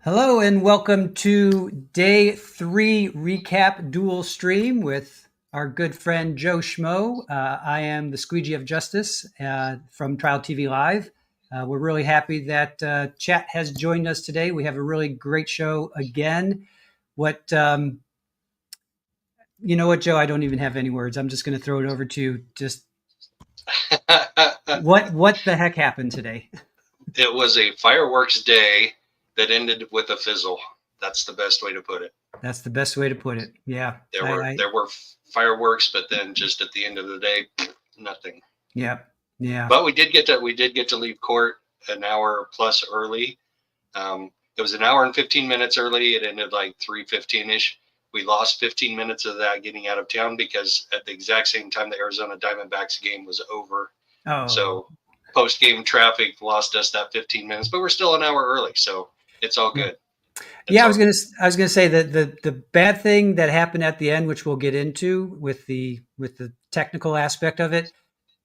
Hello and welcome to day 3 recap dual stream with our good friend Joe Schmo. I am the Squeegee of Justice from Trial TV Live. We're really happy that chat has joined us today. We have a really great show again. What you know what, Joe? I don't even have any words. I'm just going to throw it over to you. Just what the heck happened today? It was a fireworks day that ended with a fizzle. That's the best way to put it. That's the best way to put it. Yeah. There were fireworks, but then just at the end of the day, nothing. Yeah. Yeah. But we did get to leave court an hour plus early. It was an hour and 15 minutes early. It ended like 3:15ish. We lost 15 minutes of that getting out of town because at the exact same time the Arizona Diamondbacks game was over. Oh. So post-game traffic lost us that 15 minutes, but we're still an hour early, so it's all good. I was gonna say that the bad thing that happened at the end, which we'll get into with the technical aspect of it,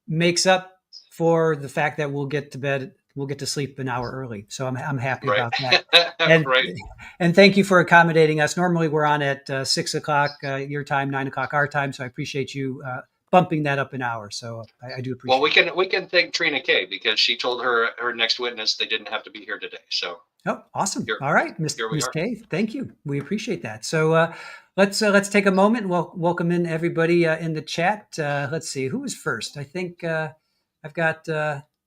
makes up for the fact that we'll get to sleep an hour early. So I'm happy about that. And Right. And thank you for accommodating us. Normally we're on at 6:00 your time, 9:00 our time. So I appreciate you bumping that up an hour. So I do appreciate. Well, we can thank Trina K because she told her next witness they didn't have to be here today. So. Oh, awesome! All right, Miss K, thank you. We appreciate that. So let's take a moment. We'll welcome in everybody in the chat. Let's see who was first. I think I've got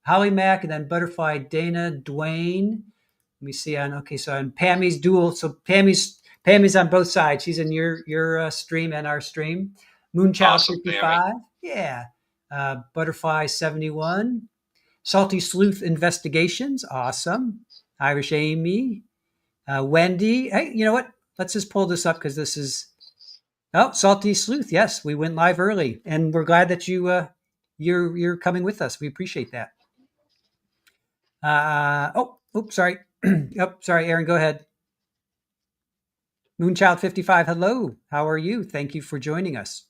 Holly Mack and then Butterfly Dana Dwayne. Let me see so on Pammy's dual. So Pammy's on both sides. She's in your stream and our stream. Moonchild Awesome, 55. Pammy. Yeah. Butterfly 71. Salty Sleuth Investigations. Awesome. Irish Amy. Wendy. Hey, you know what? Let's just pull this up because this is Salty Sleuth. Yes, we went live early, and we're glad that you're coming with us. We appreciate that. Sorry. Sorry, Aaron, go ahead. Moonchild 55, hello. How are you? Thank you for joining us.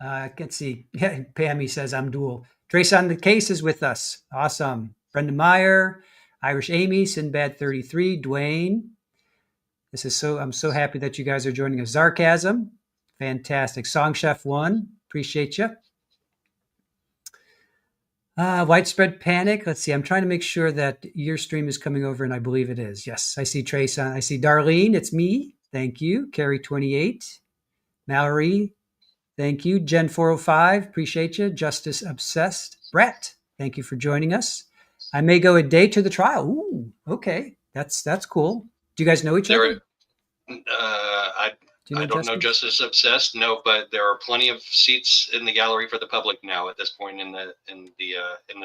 Let's see. Pammy says I'm dual. Trace on the case is with us. Awesome. Brenda Meyer, Irish Amy, Sinbad 33, Dwayne. I'm so happy that you guys are joining us. Sarcasm. Fantastic. Song Chef 1. Appreciate you. Widespread Panic. Let's see. I'm trying to make sure that your stream is coming over, and I believe it is. Yes, I see Trace on. I see Darlene. It's me. Thank you. Carrie 28. Mallory. Thank you. Jen 405. Appreciate you. Justice Obsessed. Brett. Thank you for joining us. I may go a day to the trial. Ooh, okay. That's cool. Do you guys know each other? I don't know Justice Obsessed, no, but there are plenty of seats in the gallery for the public now at this point in the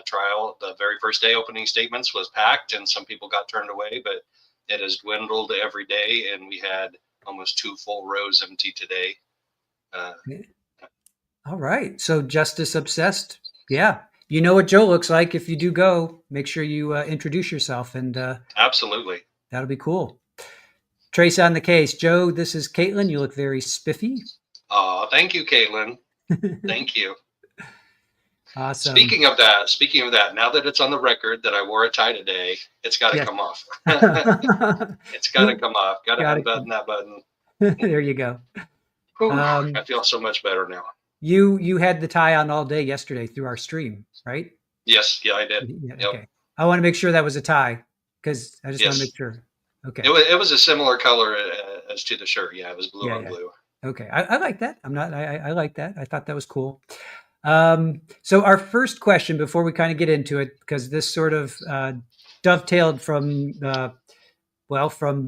trial. The very first day opening statements was packed and some people got turned away, but it has dwindled every day and we had almost 2 full rows empty today. All right. So Justice Obsessed. Yeah. You know what Joe looks like. If you do go, make sure you introduce yourself and absolutely. That'll be cool. Trace on the case. Joe, this is Caitlin. You look very spiffy. Oh, thank you, Caitlin. Thank you. Awesome. Speaking of that, now that it's on the record that I wore a tie today, it's got to come off. It's got to come off. Got to unbutton that button. There you go. I feel so much better now. You had the tie on all day yesterday through our stream, right? Yes. Yeah, I did. Yeah, yep. Okay. I want to make sure that was a tie because I just want to make sure. Okay. It was a similar color as to the shirt. Yeah, it was blue on blue. Okay. I like that. I like that. I thought that was cool. So our first question before we kind of get into it, because this sort of dovetailed from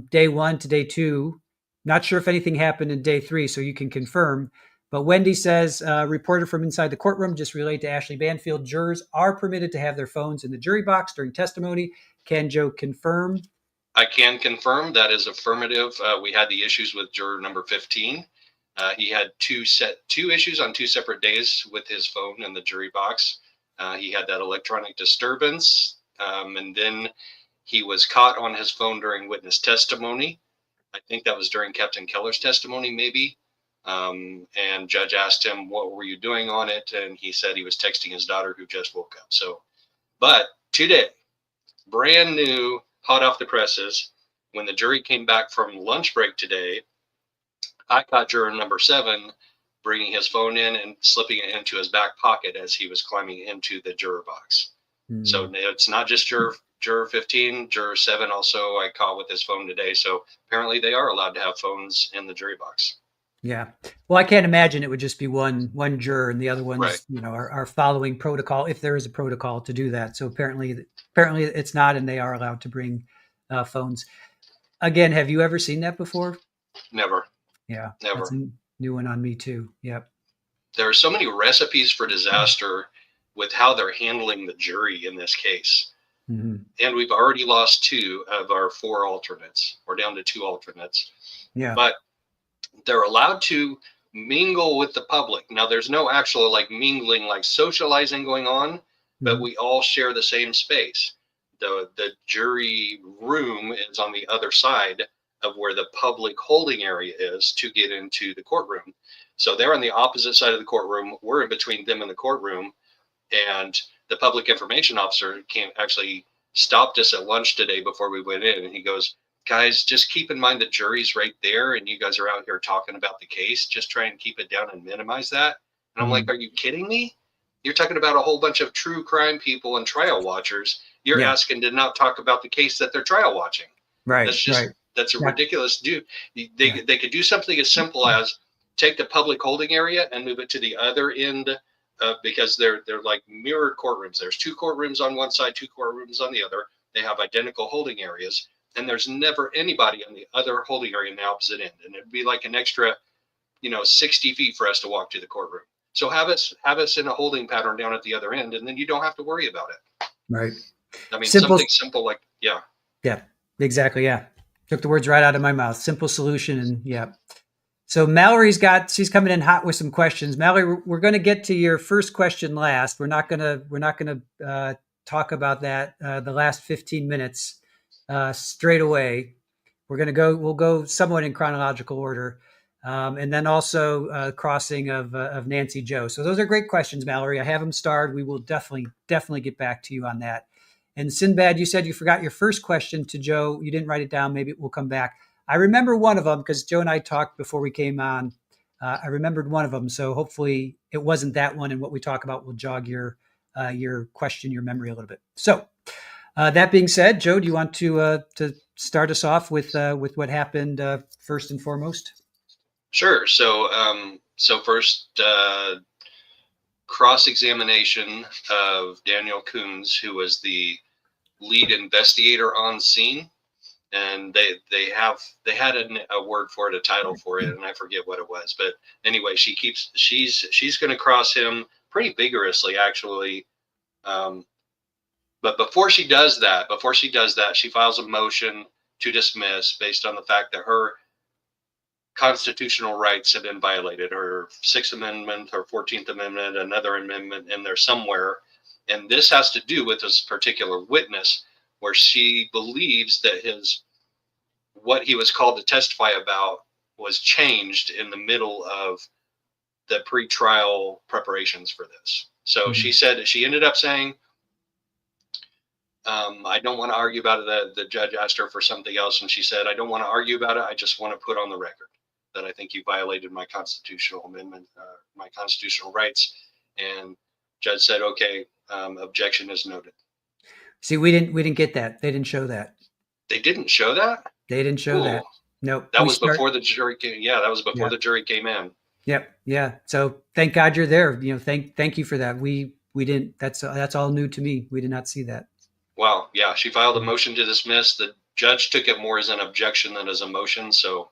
day 1 to day 2. Not sure if anything happened in day 3, so you can confirm. But Wendy says, reporter from inside the courtroom just relayed to Ashley Banfield, jurors are permitted to have their phones in the jury box during testimony. Can Joe confirm? I can confirm that is affirmative. We had the issues with juror number 15. He had two issues on 2 separate days with his phone in the jury box. He had that electronic disturbance, and then he was caught on his phone during witness testimony. I think that was during Captain Keller's testimony, maybe. And judge asked him, what were you doing on it? And he said he was texting his daughter who just woke up. So, but today, brand new hot off the presses. When the jury came back from lunch break today, I caught juror number 7 bringing his phone in and slipping it into his back pocket as he was climbing into the juror box. So it's not just juror 15, juror 7 also I caught with his phone today. So apparently they are allowed to have phones in the jury box. Yeah. Well, I can't imagine it would just be one juror and the other ones, Right. are following protocol if there is a protocol to do that. So apparently it's not, and they are allowed to bring phones. Again, have you ever seen that before? Never. Yeah, Never. that's a new one on me too. Yep. There are so many recipes for disaster with how they're handling the jury in this case. Mm-hmm. And we've already lost 2 of our 4 alternates. We're down to 2 alternates. Yeah. But they're allowed to mingle with the public. Now, there's no actual like mingling, like socializing going on, but we all share the same space. The jury room is on the other side of where the public holding area is to get into the courtroom. So they're on the opposite side of the courtroom. We're in between them and the courtroom. And the public information officer actually stopped us at lunch today before we went in. And he goes, guys, just keep in mind the jury's right there. And you guys are out here talking about the case. Just try and keep it down and minimize that. And I'm like, are you kidding me? You're talking about a whole bunch of true crime people and trial watchers. You're asking to not talk about the case that they're trial watching. Right. That's just, that's a ridiculous do. They could do something as simple as take the public holding area and move it to the other end, because they're like mirrored courtrooms. There's 2 courtrooms on one side, 2 courtrooms on the other. They have identical holding areas, and there's never anybody on the other holding area in the opposite end. And it'd be like an extra, 60 feet for us to walk to the courtroom. So have us in a holding pattern down at the other end, and then you don't have to worry about it. Right. I mean, something simple like, Yeah, exactly. Yeah. Took the words right out of my mouth. Simple solution. And yeah. So she's coming in hot with some questions. Mallory, we're going to get to your first question last. We're not going to talk about that the last 15 minutes straight away. We'll go somewhat in chronological order. And then also crossing of Nancy Joe. So those are great questions, Mallory. I have them starred. We will definitely get back to you on that. And Sinbad, you said you forgot your first question to Joe. You didn't write it down. Maybe we'll come back. I remember one of them because Joe and I talked before we came on. I remembered one of them. So hopefully it wasn't that one. And what we talk about will jog your question, your memory a little bit. So that being said, Joe, do you want to start us off with what happened first and foremost? Sure. So first, cross-examination of Daniel Coons, who was the lead investigator on scene. And they had a word for it, a title for it, and I forget what it was. But anyway, she's going to cross him pretty vigorously, actually. But before she does that, she files a motion to dismiss based on the fact that her constitutional rights have been violated. Her 6th Amendment, her 14th Amendment, another amendment in there somewhere. And this has to do with this particular witness, where she believes that what he was called to testify about was changed in the middle of the pre-trial preparations for this. So she ended up saying, I don't want to argue about it. The judge asked her for something else, and she said, I don't want to argue about it. I just want to put on the record that I think you violated my constitutional amendment, my constitutional rights. And judge said, okay, objection is noted. See, we didn't get that. They didn't show that. They didn't show that? They didn't show that. Nope. That was before the jury came. Yeah, that was before the jury came in. Yep. Yeah. So thank God you're there. Thank you for that. We didn't. That's all new to me. We did not see that. Wow. Yeah. She filed a motion to dismiss. The judge took it more as an objection than as a motion. So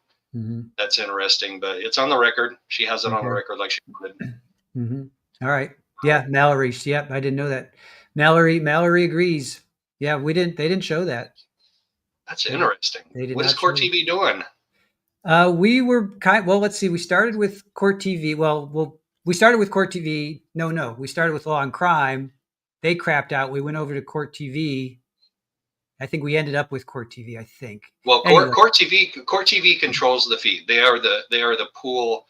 that's interesting. But it's on the record. She has it on the record like she wanted. All right. Yeah. Mallory. Yep. I didn't know that. Mallory agrees. Yeah. They didn't show that. That's interesting. What is Court TV doing? We were let's see. We started with Court TV. We started with Court TV. No. We started with Law and Crime. They crapped out. We went over to Court TV. I think we ended up with Court TV. I think. Well, Court TV controls the feed. They are the pool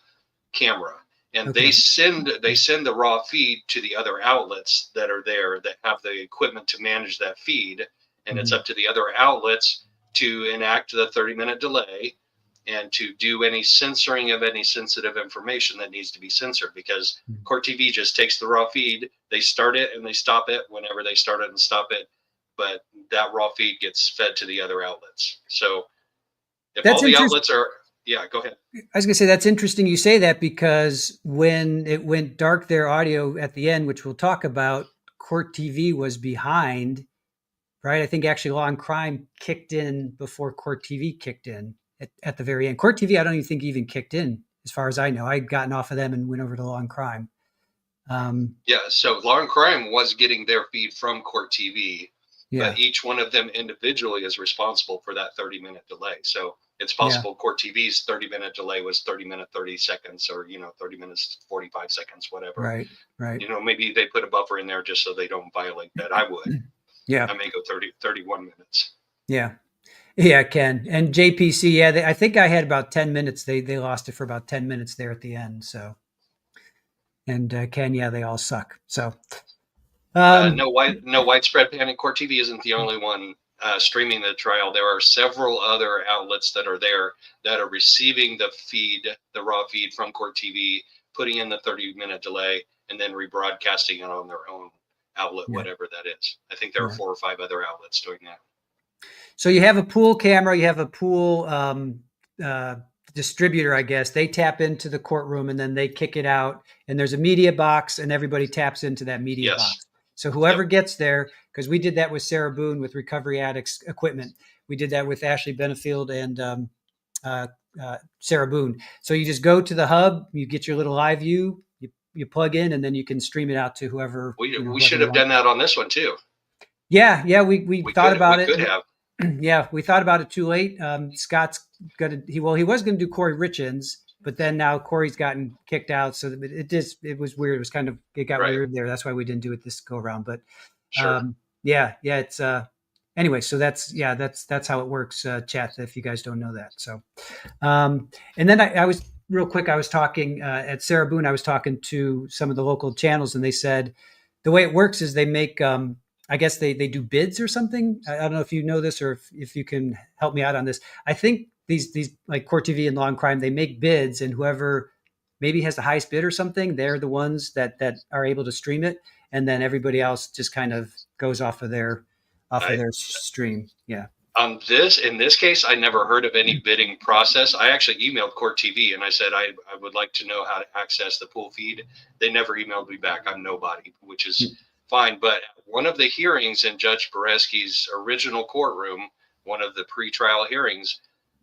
camera, and they send the raw feed to the other outlets that are there that have the equipment to manage that feed. and it's up to the other outlets to enact the 30-minute delay and to do any censoring of any sensitive information that needs to be censored, because Court TV just takes the raw feed, they start it and they stop it whenever they start it and stop it, but that raw feed gets fed to the other outlets. So if That's all the interesting. outlets are, yeah, go ahead. I was going to say that's interesting you say that, because when it went dark, their audio at the end, which we'll talk about, Court TV was behind, right? I think actually Law and Crime kicked in before Court TV kicked in at the very end. Court TV, I don't even think even kicked in, as far as I know. I'd gotten off of them and went over to Law and Crime. Yeah, so Law and Crime was getting their feed from Court TV, Yeah. but each one of them individually is responsible for that 30-minute delay. So it's possible Court TV's 30-minute delay was 30 seconds, or 30 minutes 45 seconds, whatever. Right. Maybe they put a buffer in there just so they don't violate that. I would. Yeah. I may go 31 minutes. Yeah. Yeah, Ken. And JPC, yeah, I think I had about 10 minutes. They lost it for about 10 minutes there at the end. So, and Ken, yeah, they all suck. So, no widespread panic. Court TV isn't the only one streaming the trial. There are several other outlets that are there that are receiving the raw feed from Court TV, putting in the 30-minute delay, and then rebroadcasting it on their own outlet, whatever that is. I think there are 4 or 5 other outlets doing that. So you have a pool camera, you have a pool distributor, I guess. They tap into the courtroom and then they kick it out. And there's a media box, and everybody taps into that media box. So whoever gets there, because we did that with Sarah Boone with Recovery Addicts Equipment. We did that with Ashley Benefield and Sarah Boone. So you just go to the hub, you get your little live view, you plug in, and then you can stream it out to whoever. We should have done that on this one too. Yeah, we thought about it. We could have. Yeah, we thought about it too late. Scott's gonna he was gonna do Corey Richins, but then now Corey's gotten kicked out, so it was weird. It got weird there. That's why we didn't do it this go around. But it's anyway. So that's how it works, chat. If you guys don't know that, so and then I was real quick. I was talking at Sarah Boone. I was talking to some of the local channels, and they said the way it works is they make. I guess they do bids or something. I don't know if you know this, or if you can help me out on this. I think these like Court TV and Law and Crime, they make bids, and whoever maybe has the highest bid or something, they're the ones that are able to stream it, and then everybody else just kind of goes off of their stream. Yeah. In this case, I never heard of any bidding process. I actually emailed Court TV and I said I would like to know how to access the pool feed. They never emailed me back. I'm nobody, which is fine. But one of the hearings in Judge Beresky's original courtroom, one of the pre-trial hearings,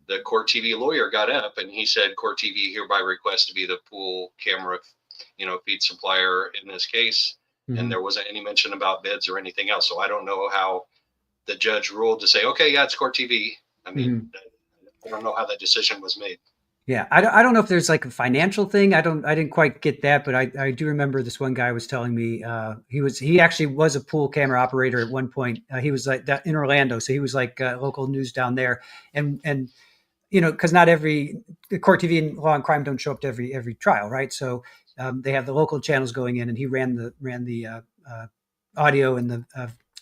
the Court TV lawyer got up and he said, Court TV hereby requests to be the pool camera, feed supplier in this case. Mm-hmm. And there wasn't any mention about bids or anything else. So I don't know how the judge ruled to say, okay, yeah, it's Court TV. I mean, I don't know how that decision was made. Yeah, I don't know if there's like a financial thing. I didn't quite get that, but I do remember this one guy was telling me he actually was a pool camera operator at one point. He was like that in Orlando, so he was like local news down there, and because not every Court TV and Law and Crime don't show up to every trial, right? So they have the local channels going in, and he ran the audio and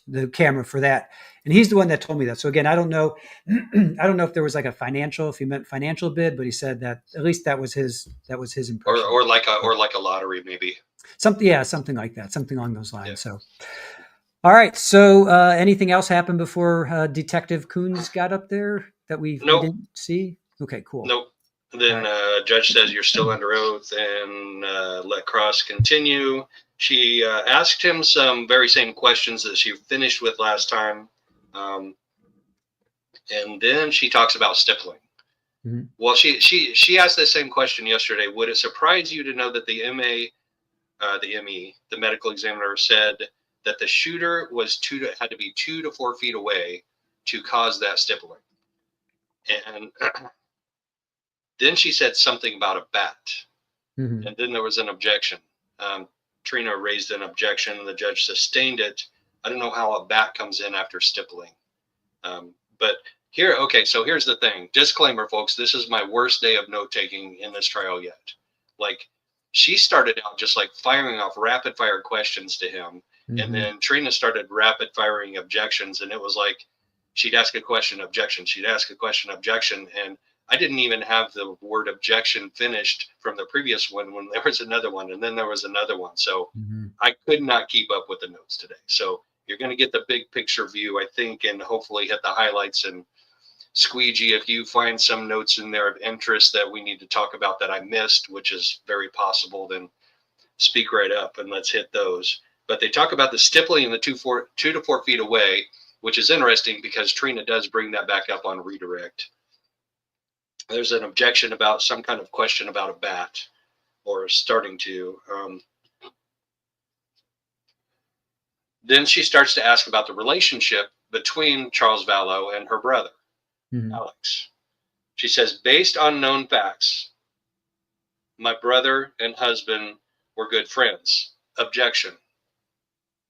the camera for that. And he's the one that told me that. So again, I don't know if there was like if he meant financial bid, but he said that at least that was his impression. Or like a lottery, maybe. Something like that, something along those lines. Yeah. So, all right. So anything else happened before Detective Coons got up there that we didn't see? Okay, cool. Nope. Then judge says you're still under oath and let Cross continue. She asked him some very same questions that she finished with last time. And then she talks about stippling. Mm-hmm. Well, she asked the same question yesterday. Would it surprise you to know that the medical examiner said that the shooter had to be 2 to 4 feet away to cause that stippling? And then she said something about a bat. Mm-hmm. And then there was an objection. Trina raised an objection and the judge sustained it. I don't know how a bat comes in after stippling. But so here's the thing. Disclaimer, folks, this is my worst day of note-taking in this trial yet. Like, she started out just like firing off rapid-fire questions to him. Mm-hmm. And then Trina started rapid-firing objections. And it was like, she'd ask a question, objection. She'd ask a question, objection. And I didn't even have the word objection finished from the previous one when there was another one, and then there was another one. So Mm-hmm. I could not keep up with the notes today. So you're going to get the big picture view, I think, and hopefully hit the highlights. And squeegee, if you find some notes in there of interest that we need to talk about that I missed, which is very possible, then speak right up and let's hit those. But they talk about the stippling in the 2 to 4 feet away, which is interesting because Trina does bring that back up on redirect. There's an objection about some kind of question about a bat, or starting to. Then she starts to ask about the relationship between Charles Vallow and her brother, Mm-hmm. Alex. She says, based on known facts, my brother and husband were good friends. Objection.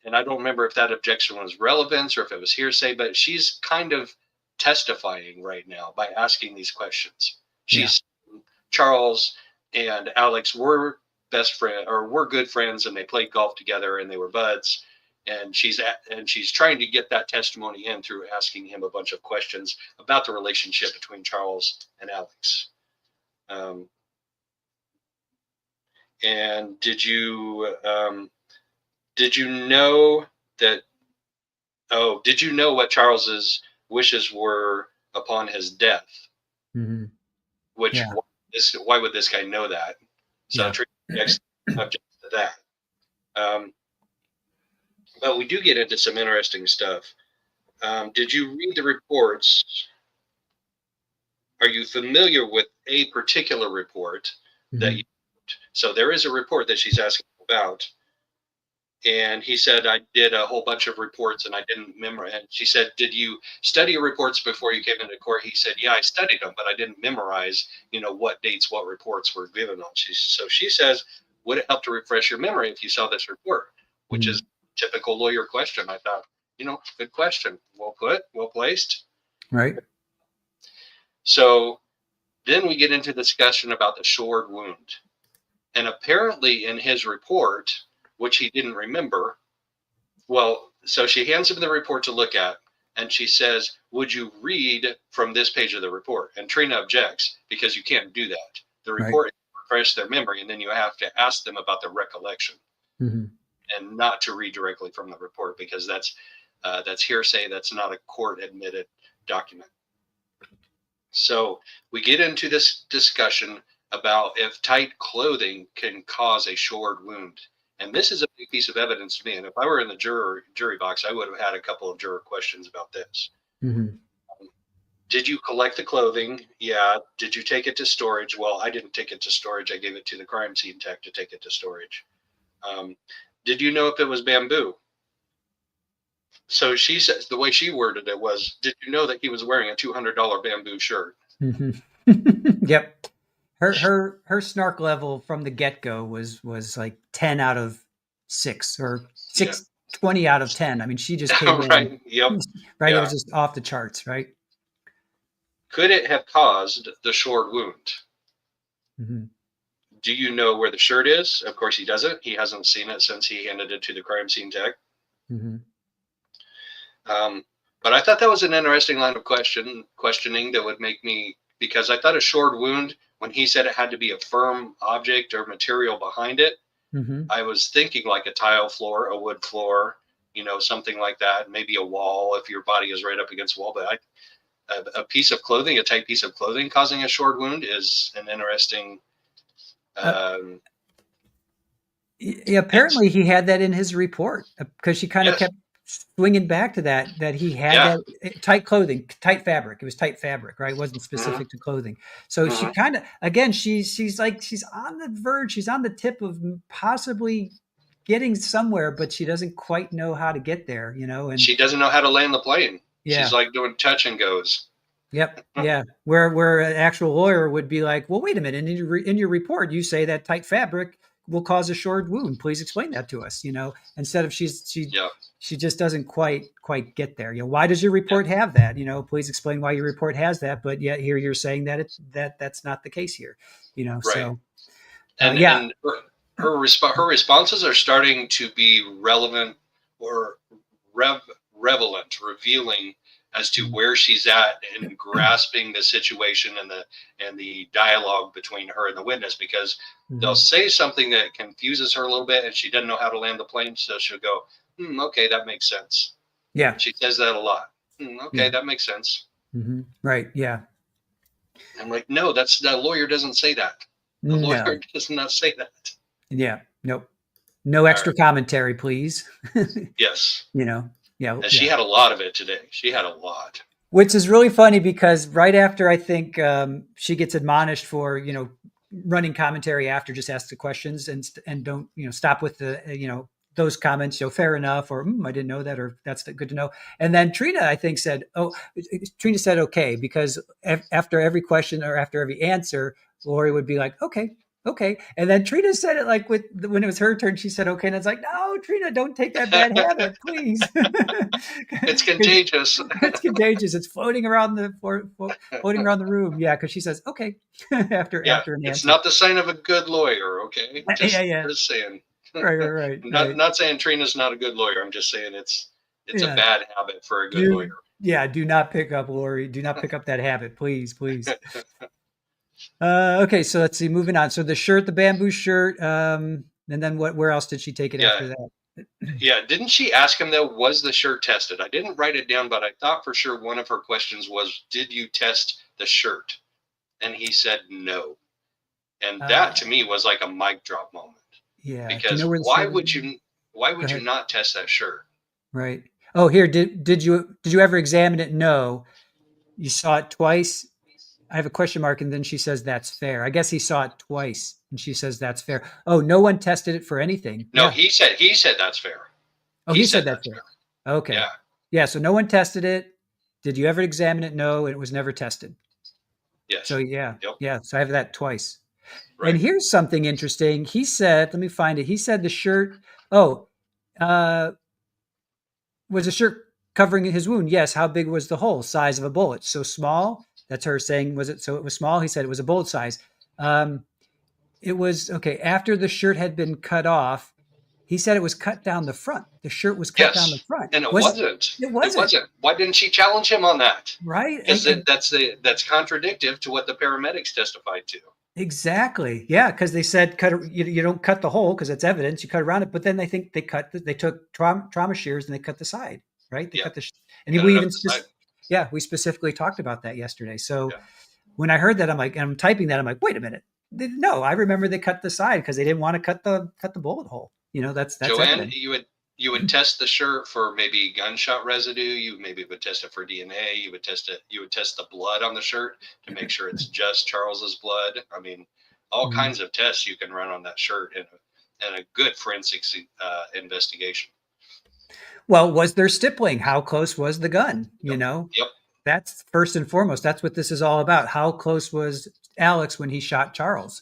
And I don't remember if that objection was relevance or if it was hearsay, but she's kind of testifying right now by asking these questions. She's Charles and Alex were best friend, or were good friends, and they played golf together and they were buds. And she's trying to get that testimony in through asking him a bunch of questions about the relationship between Charles and Alex. And did you know that? Oh, did you know what Charles's wishes were upon his death? Mm-hmm. Which Yeah. why would this guy know that? So Yeah. objects to that. But we do get into some interesting stuff. Did you read the reports? Are you familiar with a particular report that Mm-hmm. you? So there is a report that she's asking about. And he said, I did a whole bunch of reports and I didn't memorize. And she said, did you study your reports before you came into court? He said, yeah, I studied them, but I didn't memorize, what dates, what reports were given on. So she says, would it help to refresh your memory if you saw this report? Which is typical lawyer question. I thought, good question. Well put, well placed. Right. So then we get into discussion about the shored wound. And apparently in his report, which he didn't remember, so she hands him the report to look at, and she says, would you read from this page of the report? And Trina objects because you can't do that. The report refresh their memory, and then you have to ask them about their recollection, and not to read directly from the report because that's hearsay. That's not a court admitted document. So we get into this discussion about if tight clothing can cause a shored wound. And this is a big piece of evidence to me. And if I were in the jury box, I would have had a couple of juror questions about this. Mm-hmm. Did you collect the clothing? Yeah. Did you take it to storage? Well, I didn't take it to storage. I gave it to the crime scene tech to take it to storage. Did you know if it was bamboo? So she says, the way she worded it was, did you know that he was wearing a $200 bamboo shirt? Mm-hmm. Yep. Her snark level from the get-go was like 10 out of 6 or 20 out of 10. I mean, she just came in. Right. Yep. Right. Yeah. It was just off the charts. Right. Could it have caused the shored wound? Mm-hmm. Do you know where the shirt is? Of course he doesn't. He hasn't seen it since he handed it to the crime scene tech. Mm-hmm. But I thought that was an interesting line of questioning that would make me, because I thought a shored wound, when he said it had to be a firm object or material behind it, I was thinking like a tile floor, a wood floor, something like that, maybe a wall if your body is right up against a wall. But a piece of clothing, a tight piece of clothing causing a shored wound is an interesting. Apparently he had that in his report because she kind of kept swinging back to that he had that tight clothing, tight fabric. It was tight fabric, right? It wasn't specific to clothing. So she kind of, again, she's on the verge. She's on the tip of possibly getting somewhere, but she doesn't quite know how to get there, and she doesn't know how to land the plane. Yeah. She's like doing touch and goes. Yep. Yeah. Where an actual lawyer would be like, well, wait a minute. In your report, you say that tight fabric will cause a shored wound. Please explain that to us, instead of she just doesn't quite get there. Why does your report have that? Please explain why your report has that. But yet here you're saying that that's not the case here, right. So and her responses are starting to be relevant or revealing as to where she's at in grasping the situation and the dialogue between her and the witness, because they'll say something that confuses her a little bit and she doesn't know how to land the plane. So she'll go, okay, that makes sense. Yeah. She says that a lot. Okay, Yeah. that makes sense. Right. Yeah. I'm like, no, the lawyer doesn't say that. The lawyer No. does not say that. Yeah. Nope. No extra commentary, please. Yes. Yeah. And she had a lot of it today. She had a lot. Which is really funny because right after I think she gets admonished for, running commentary after, just ask the questions and don't, stop with the, those comments, fair enough, or I didn't know that, or that's good to know. And then Trina, I think, said, Trina said, okay, because after every question or after every answer, Lori would be like, okay. And then Trina said it like when it was her turn, she said, okay. And it's like, no, Trina, don't take that bad habit, please. It's contagious. It's contagious. It's floating around the room. Yeah. Cause she says, okay. after an answer. It's not the sign of a good lawyer. Okay. Just saying. Right. Not saying Trina's not a good lawyer. I'm just saying it's a bad habit for a good lawyer. Yeah, do not pick up, Lori. Do not pick up that habit, please. Okay, so let's see. Moving on. So the shirt, the bamboo shirt, and then where else did she take it after that? Yeah, didn't she ask him though? Was the shirt tested? I didn't write it down, but I thought for sure one of her questions was, "Did you test the shirt?" And he said no. And that to me was like a mic drop moment. Yeah. Because why would you not test that shirt? Right. Oh, here, did you ever examine it? No. You saw it twice? I have a question mark, and then she says that's fair. I guess he saw it twice, and she says that's fair. Oh, no one tested it for anything. No, he said that's fair. Oh, he said that's fair. Okay. Yeah. So no one tested it. Did you ever examine it? No, it was never tested. Yes. So yeah. So I have that twice. Right. And here's something interesting. He said, let me find it. He said the shirt. Was the shirt covering his wound? Yes. How big was the hole? Size of a bullet. So small. That's her saying, was it? So it was small. He said it was a bullet size. It was okay. After the shirt had been cut off, he said it was cut down the front. The shirt was cut down the front. And it wasn't. It wasn't. Why didn't she challenge him on that? Right. Because that's contradictive to what the paramedics testified to. Exactly. Yeah, because they said you don't cut the hole because it's evidence. You cut around it, but then they think they took trauma shears and they cut the side. Right. They cut the and we even we specifically talked about that yesterday. So when I heard that, I'm like, and I'm typing that, I'm like, wait a minute. No, I remember they cut the side because they didn't want to cut the bullet hole. That's Joanne, evident. you would test the shirt for maybe gunshot residue. You maybe would test it for DNA. You would test the blood on the shirt to make sure it's just Charles's blood. I mean, all kinds of tests you can run on that shirt in a good forensics investigation. Well, was there stippling? How close was the gun? Yep. That's first and foremost. That's what this is all about. How close was Alex when he shot Charles?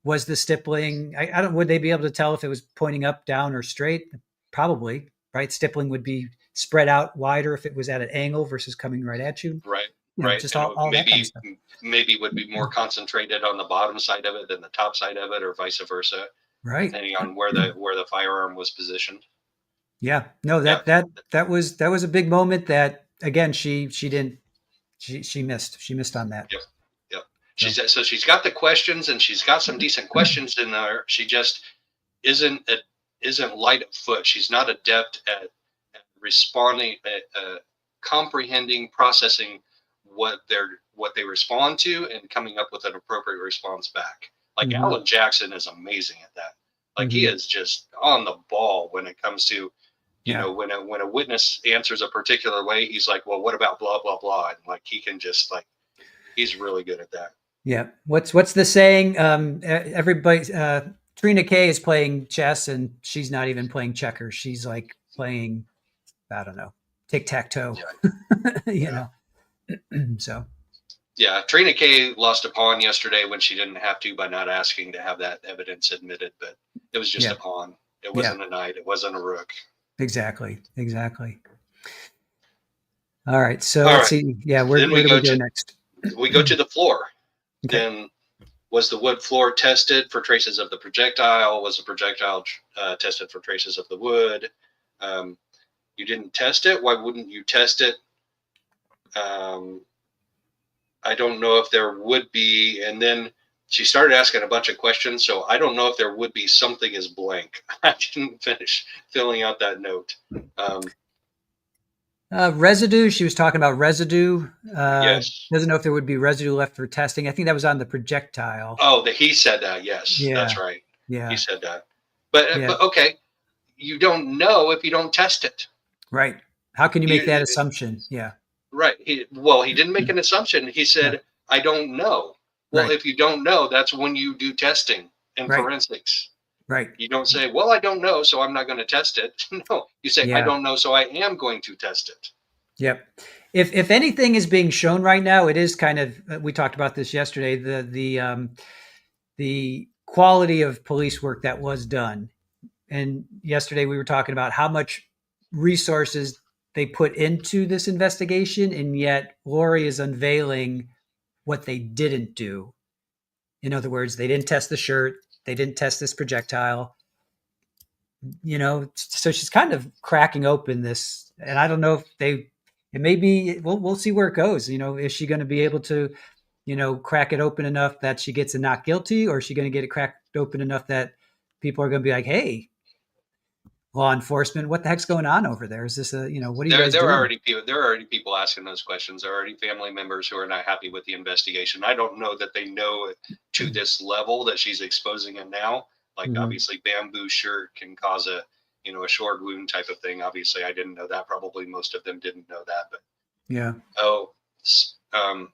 Was the stippling? I don't. Would they be able to tell if it was pointing up, down, or straight? Probably, right? Stippling would be spread out wider if it was at an angle versus coming right at you. Right. Just all that kind of stuff. Maybe would be more concentrated on the bottom side of it than the top side of it, or vice versa. Right. Depending on where the firearm was positioned. Yeah. No. That was a big moment. That again, she didn't. She missed. She missed on that. Yep. She's got the questions, and she's got some decent questions in there. She just isn't light of foot. She's not adept at responding, comprehending, processing what they respond to, and coming up with an appropriate response back. Like Alan Jackson is amazing at that. Like he is just on the ball when it comes to, when a witness answers a particular way, he's like, well, what about blah blah blah, and like he can just he's really good at that. Yeah. What's the saying? Everybody, Trina K is playing chess and she's not even playing checkers. She's like playing, I don't know, tic-tac-toe, know? So. Yeah. Trina K lost a pawn yesterday when she didn't have to by not asking to have that evidence admitted, but it was just a pawn. It wasn't a knight. It wasn't a rook. Exactly. All right. So let's see. Yeah. Where do we go next? We go to the floor. Okay. Then was the wood floor tested for traces of the projectile? Was the projectile tested for traces of the wood? You didn't test it. Why wouldn't you test it? I don't know if there would be. And then she started asking a bunch of questions. So I don't know if there would be something as blank. I didn't finish filling out that note. Residue. She was talking about residue. Yes. Doesn't know if there would be residue left for testing. I think that was on the projectile. Oh, he said that. Yes, Yeah. that's right. He Yeah. said that. But Yeah. okay, you don't know if you don't test it. Right. How can you make that You, assumption? Yeah. right. He didn't make an assumption. He Yeah. said, I don't know. Well, Right. if you don't know, that's when you do testing in Right. forensics. Right. You don't say, well, I don't know, so I'm not going to test it. No, you say, I Yeah. don't know, so I am going to test it. Yep. If anything is being shown right now, it is kind of, we talked about this yesterday, the quality of police work that was done. And yesterday we were talking about how much resources they put into this investigation, and yet Lori is unveiling what they didn't do. In other words, they didn't test the shirt, they didn't test this projectile. So she's kind of cracking open this, and I don't know if they. It may be. We'll see where it goes. Is she going to be able to, crack it open enough that she gets a not guilty, or is she going to get it cracked open enough that people are going to be like, hey, law enforcement, what the heck's going on over there? Is this what are you guys There are doing? already people. There are already people asking those questions. There are already family members who are not happy with the investigation. I don't know that they know it to this level that she's exposing it now. Like Mm-hmm. obviously, bamboo shirt can cause a short wound type of thing. Obviously, I didn't know that. Probably most of them didn't know that. But Yeah. oh, um,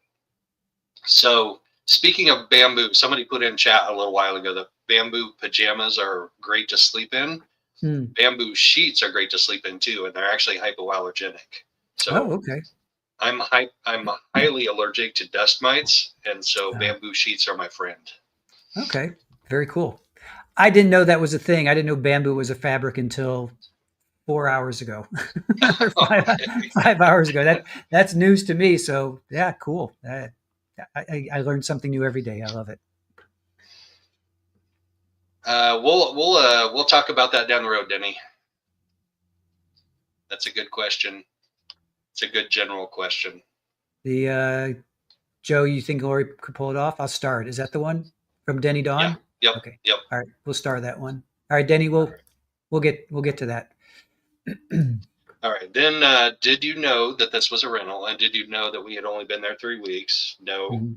so speaking of bamboo, somebody put in chat a little while ago that bamboo pajamas are great to sleep in. Hmm. Bamboo sheets are great to sleep in too, and they're actually hypoallergenic. Oh, So okay. I'm highly allergic to dust mites, and so Uh, bamboo sheets are my friend. okay. Very cool. I didn't know that was a thing. I didn't know bamboo was a fabric until 4 hours ago or Okay. 5 hours ago. That's news to me. So yeah, cool. I learn something new every day. I love it. We'll talk about that down the road, Denny. That's a good question. It's a good general question. The Joe, you think Lori could pull it off? I'll start. Is that the one from Denny Yeah. Dawn? Yep. Okay. Yep. All right. We'll star that one. All right, Denny. We'll get to that. All right. Then, did you know that this was a rental, and did you know that we had only been there 3 weeks? No. Mhm.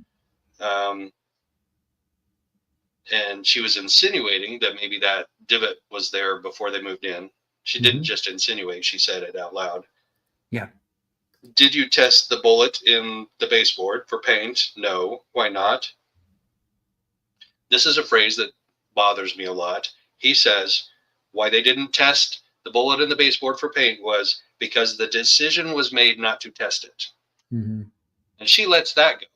Um, and she was insinuating that maybe that divot was there before they moved in. She didn't Mhm. just insinuate; she said it out loud. Yeah. Did you test the bullet in the baseboard for paint? No. Why not? This is a phrase that bothers me a lot. He says why they didn't test the bullet in the baseboard for paint was because the decision was made not to test it. Mhm. And she lets that go.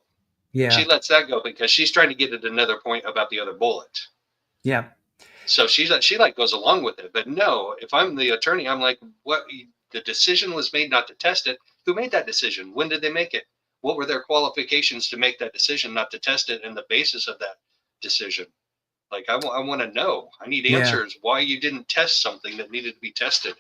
She Yeah. lets that go because she's trying to get at another point about the other bullet. Yeah. So she like goes along with it. But no, if I'm the attorney, I'm like, what? The decision was made not to test it. Who made that decision? When did they make it? What were their qualifications to make that decision not to test it and the basis of that decision? Like, I want to know. I need Yeah. answers why you didn't test something that needed to be tested.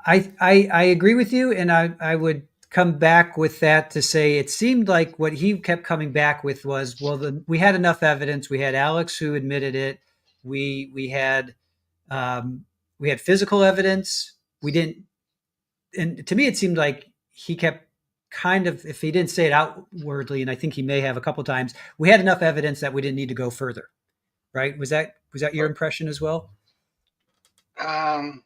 I agree with you, and I would come back with that to say it seemed like what he kept coming back with was, well, we had enough evidence. We had Alex who admitted it. We had um, we had physical evidence. We didn't, and to me it seemed like he kept kind of, if he didn't say it outwardly, and I think he may have a couple times, we had enough evidence that we didn't need to go further. Right? Was that your impression as well? Um,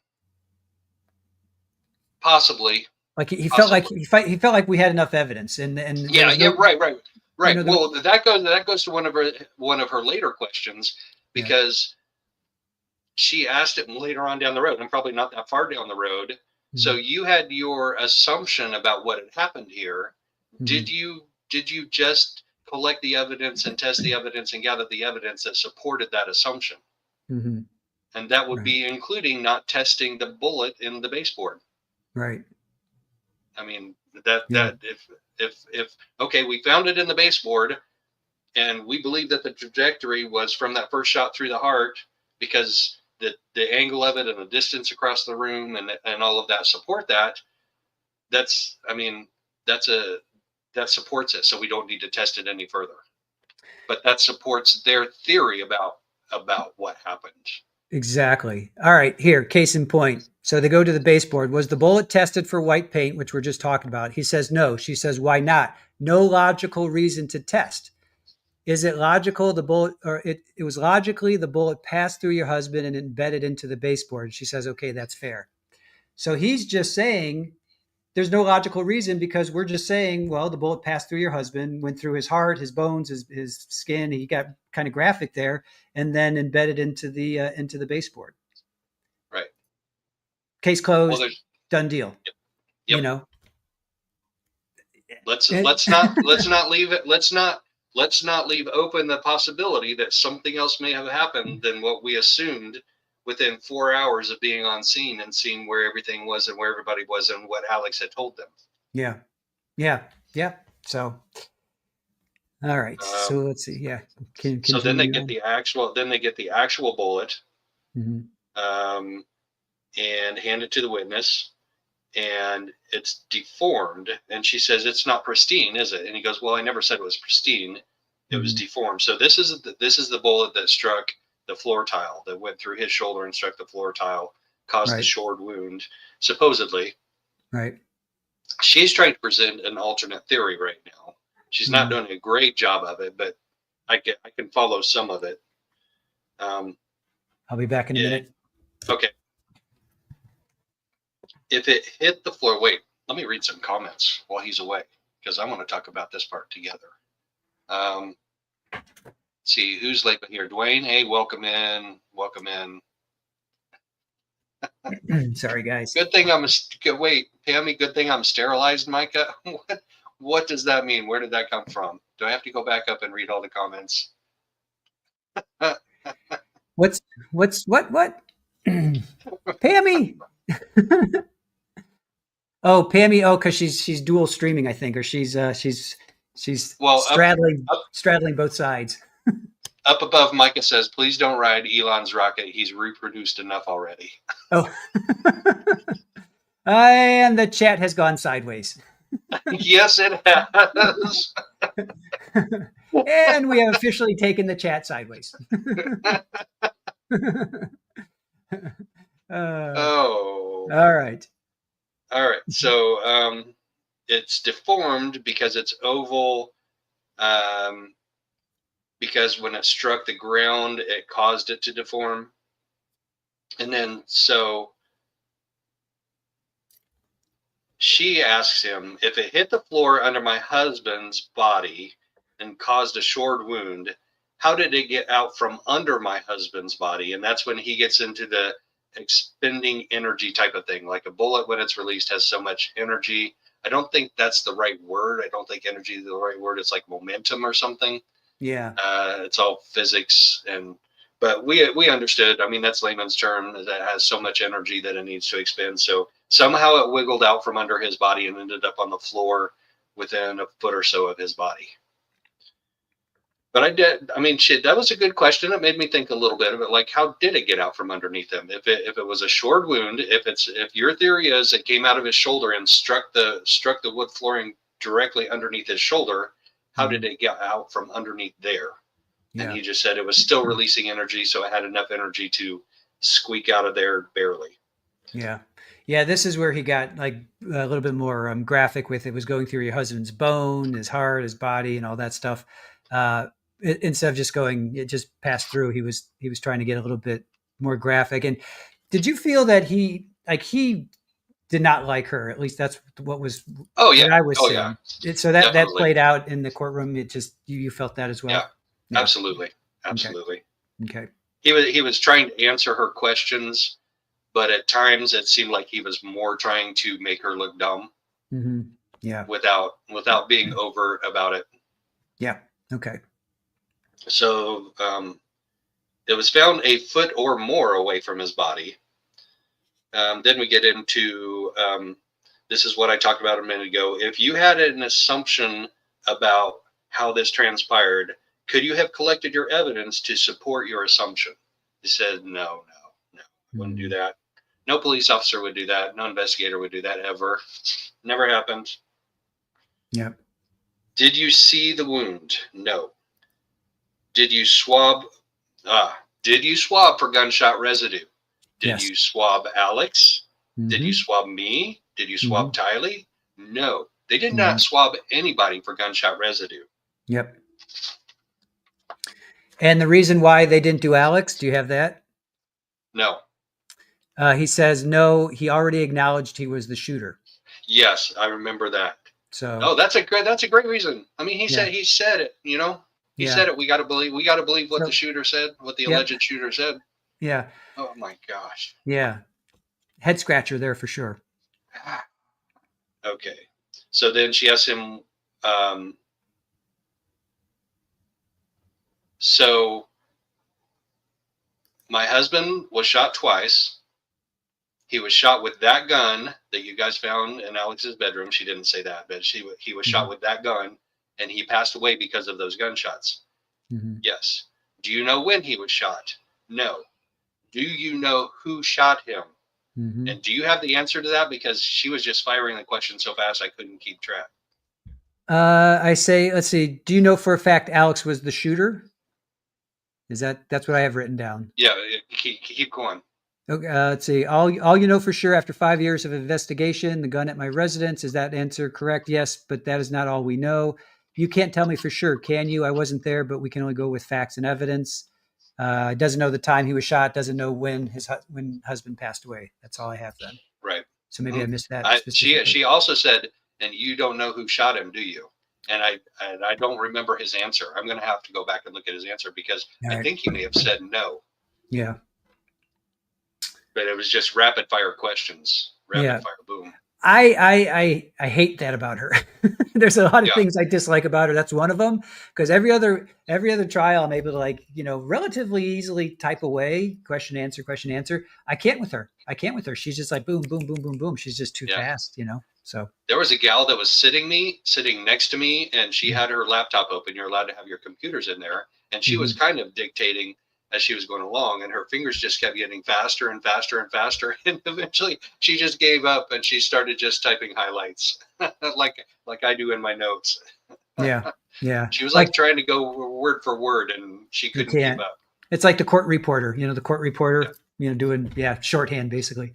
possibly, Like he felt like possibly. he felt like we had enough evidence, and there Yeah, was yeah, no, right. there, Well, that goes to one of her later questions yeah. because she asked it later on down the road, and probably not that far down the road. So Mhm. you had your assumption about what had happened here. Did Mhm. you just collect the evidence and test the evidence and gather the evidence that supported that assumption? Mhm. And that would Right. be including not testing the bullet in the baseboard. Right. I mean, that Yeah. that if okay, we found it in the baseboard, and we believe that the trajectory was from that first shot through the heart because the angle of it and the distance across the room and all of that support that, that's, I mean, that supports it. So we don't need to test it any further. But that supports their theory about what happened. Exactly. All right, here, case in point. So they go to the baseboard. Was the bullet tested for white paint, which we're just talking about? He says no. She says, why not? No logical reason to test. Is it logical the bullet, or it was logically the bullet passed through your husband and embedded into the baseboard? She says, okay, that's fair. So he's just saying there's no logical reason because we're just saying, well, the bullet passed through your husband, went through his heart, his bones, his skin. He got kind of graphic there, and then embedded into the baseboard. Right. Case Well, closed, there's, done deal. yep. You Yep. know, Let's it, not leave it. Let's not leave open the possibility that something else may have happened than what we assumed within 4 hours of being on scene and seeing where everything was and where everybody was and what Alex had told them. yeah, yeah, yeah. So, all right. So Um, let's see. Yeah, can so then continue. they get the actual bullet, Mm-hmm. um, and hand it to the witness, and it's deformed. And she says, "It's not pristine, is it?" And he goes, "Well, I never said it was pristine. It was Mm-hmm. deformed." So this is the bullet that struck the floor tile, that went through his shoulder and struck the floor tile, caused the Right, shored wound. Supposedly, right. she's trying to present an alternate theory right now. She's not Mm-hmm. doing a great job of it, but I can follow some of it. I'll be back in a It minute. okay. If it hit the floor, wait, let me read some comments while he's away because I want to talk about this part together. Um, see who's late here. Dwayne, hey, welcome in. Welcome in. Sorry, guys. Good thing wait, Pammy, good thing I'm sterilized, Micah. What does that mean? Where did that come from? Do I have to go back up and read all the comments? What's what? Pammy. Oh, Pammy. Oh, because she's dual streaming, I think, or she's Well, straddling both sides. up above, Micah says, "Please don't ride Elon's rocket. He's reproduced enough already." Oh, and the chat has gone sideways, Yes, it has. and we have officially taken the chat sideways. Oh, All right. all right. So it's deformed because it's oval. Um, because when it struck the ground, it caused it to deform. And then so she asks him, if it hit the floor under my husband's body and caused a shored wound, how did it get out from under my husband's body? And that's when he gets into the expending energy type of thing. Like a bullet, when it's released, has so much energy. I don't think that's the right word. I don't think energy is the right word. It's like momentum or something. Yeah. It's all physics, but we understood. I mean, that's layman's term. That has so much energy that it needs to expend. So somehow it wiggled out from under his body and ended up on the floor within a foot or so of his body. But I mean, shit, that was a good question. It made me think a little bit of it. Like, how did it get out from underneath him? If it was a shored wound, if your theory is it came out of his shoulder and struck the wood flooring directly underneath his shoulder, how did it get out from underneath there? And Yeah. he just said it was still releasing energy, so it had enough energy to squeak out of there barely. Yeah. Yeah, this is where he got like a little bit more graphic with it was going through your husband's bone, his heart, his body, and all that stuff. Instead of just going, it just passed through. He was trying to get a little bit more graphic. And did you feel that he did not like her? At least that's Oh yeah, what I was oh yeah, seeing. So that definitely. played out in the courtroom. It just you felt that as Yeah, well. Yeah. absolutely, Okay. absolutely. Okay. He was trying to answer her questions, but at times it seemed like he was more trying to make her look dumb Hmm. Yeah. without being overt about it. Yeah. Okay. So it was found a foot or more away from his body. Then we get into this is what I talked about a minute ago. If you had an assumption about how this transpired, could you have collected your evidence to support your assumption? He said, no, Wouldn't do that. No police officer would do that. No investigator would do that ever. Never happened. Yep. Did you see the wound? No. Did you swab? Did you swab for gunshot residue? Did Yes. you swab Alex? Did you Mm-hmm. swab me? Did you swab Mm-hmm. Tylee? No. They did Mm-hmm. not swab anybody for gunshot residue. Yep. And the reason why they didn't do Alex, do you have that? No. He says no. He already acknowledged he was the shooter. Yes, I remember that. So. Oh, that's a great reason. I mean, he Yeah. said it. You know, he Yeah. said it. We got to believe what So, the shooter said, what the yep. alleged shooter said. Yeah. Oh my gosh. Yeah. Head scratcher there for sure. Okay. So then she asked him, so my husband was shot twice. He was shot with that gun that you guys found in Alex's bedroom. She didn't say that, but he was shot with that gun, and he passed away because of those gunshots. Mm-hmm. Yes. Do you know when he was shot? No. Do you know who shot him? Mm-hmm. And do you have the answer to that? Because she was just firing the question so fast I couldn't keep track. I say, let's see. Do you know for a fact Alex was the shooter? That's what I have written down? Yeah, keep going. Okay, let's see. All you know for sure after 5 years of investigation, the gun at my residence, is that answer correct? Yes, but that is not all we know. You can't tell me for sure, can you? I wasn't there, but we can only go with facts and evidence. Doesn't know the time he was shot. Doesn't know when when husband passed away. That's all I have then. Right. So maybe I missed that specifically. She also said, and you don't know who shot him, do you? And I don't remember his answer. I'm going to have to go back and look at his answer because All I right. think he may have said no. Yeah. But it was just rapid fire questions. Rapid fire, boom. I hate that about her. There's a lot of things I dislike about her. That's one of them. Because every other trial, I'm able to relatively easily type away question answer. I can't with her. She's just like boom, boom, boom, boom, boom. She's just too fast, So there was a gal that was sitting next to me, and she had her laptop open. You're allowed to have your computers in there, and she was kind of dictating as she was going along, and her fingers just kept getting faster and faster and faster, and eventually she just gave up and she started just typing highlights like I do in my notes. Yeah. She was like trying to go word for word, and she couldn't keep up. It's like the court reporter, doing shorthand basically.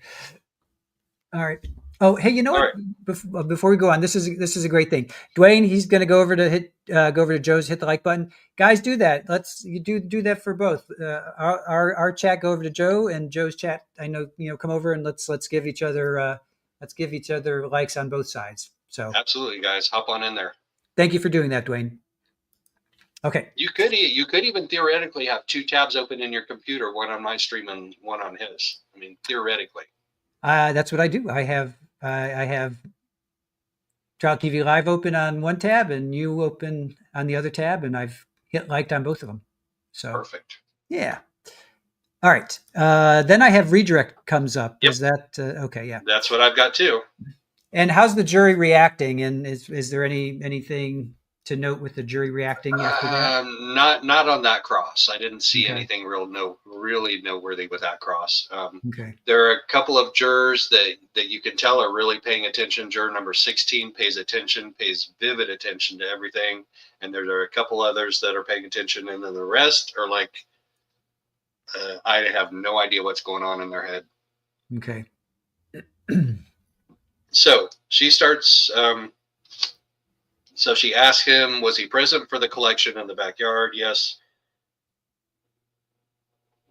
All right. Oh, hey, you know what? Right. Before we go on, this is a great thing. Dwayne, he's going to go over to Joe's, hit the like button. Guys, do that. You do that for both. Our chat, go over to Joe, and Joe's chat. I know, come over and let's give each other likes on both sides. So absolutely, guys, hop on in there. Thank you for doing that, Dwayne. Okay. You could even theoretically have two tabs open in your computer, one on my stream and one on his. I mean, theoretically. That's what I do. I have Trial TV Live open on one tab and you open on the other tab, and I've hit liked on both of them. So perfect. Yeah. All right. Then I have redirect comes up. Yep. Is that okay? Yeah. That's what I've got too. And how's the jury reacting? And is there anything to note with the jury reacting after that? Not on that cross. I didn't see anything really noteworthy with that cross. Okay. There are a couple of jurors that you can tell are really paying attention. Juror number 16 pays vivid attention to everything, and there are a couple others that are paying attention, and then the rest are like, I have no idea what's going on in their head. Okay. So she starts. So she asked him, was he present for the collection in the backyard? Yes.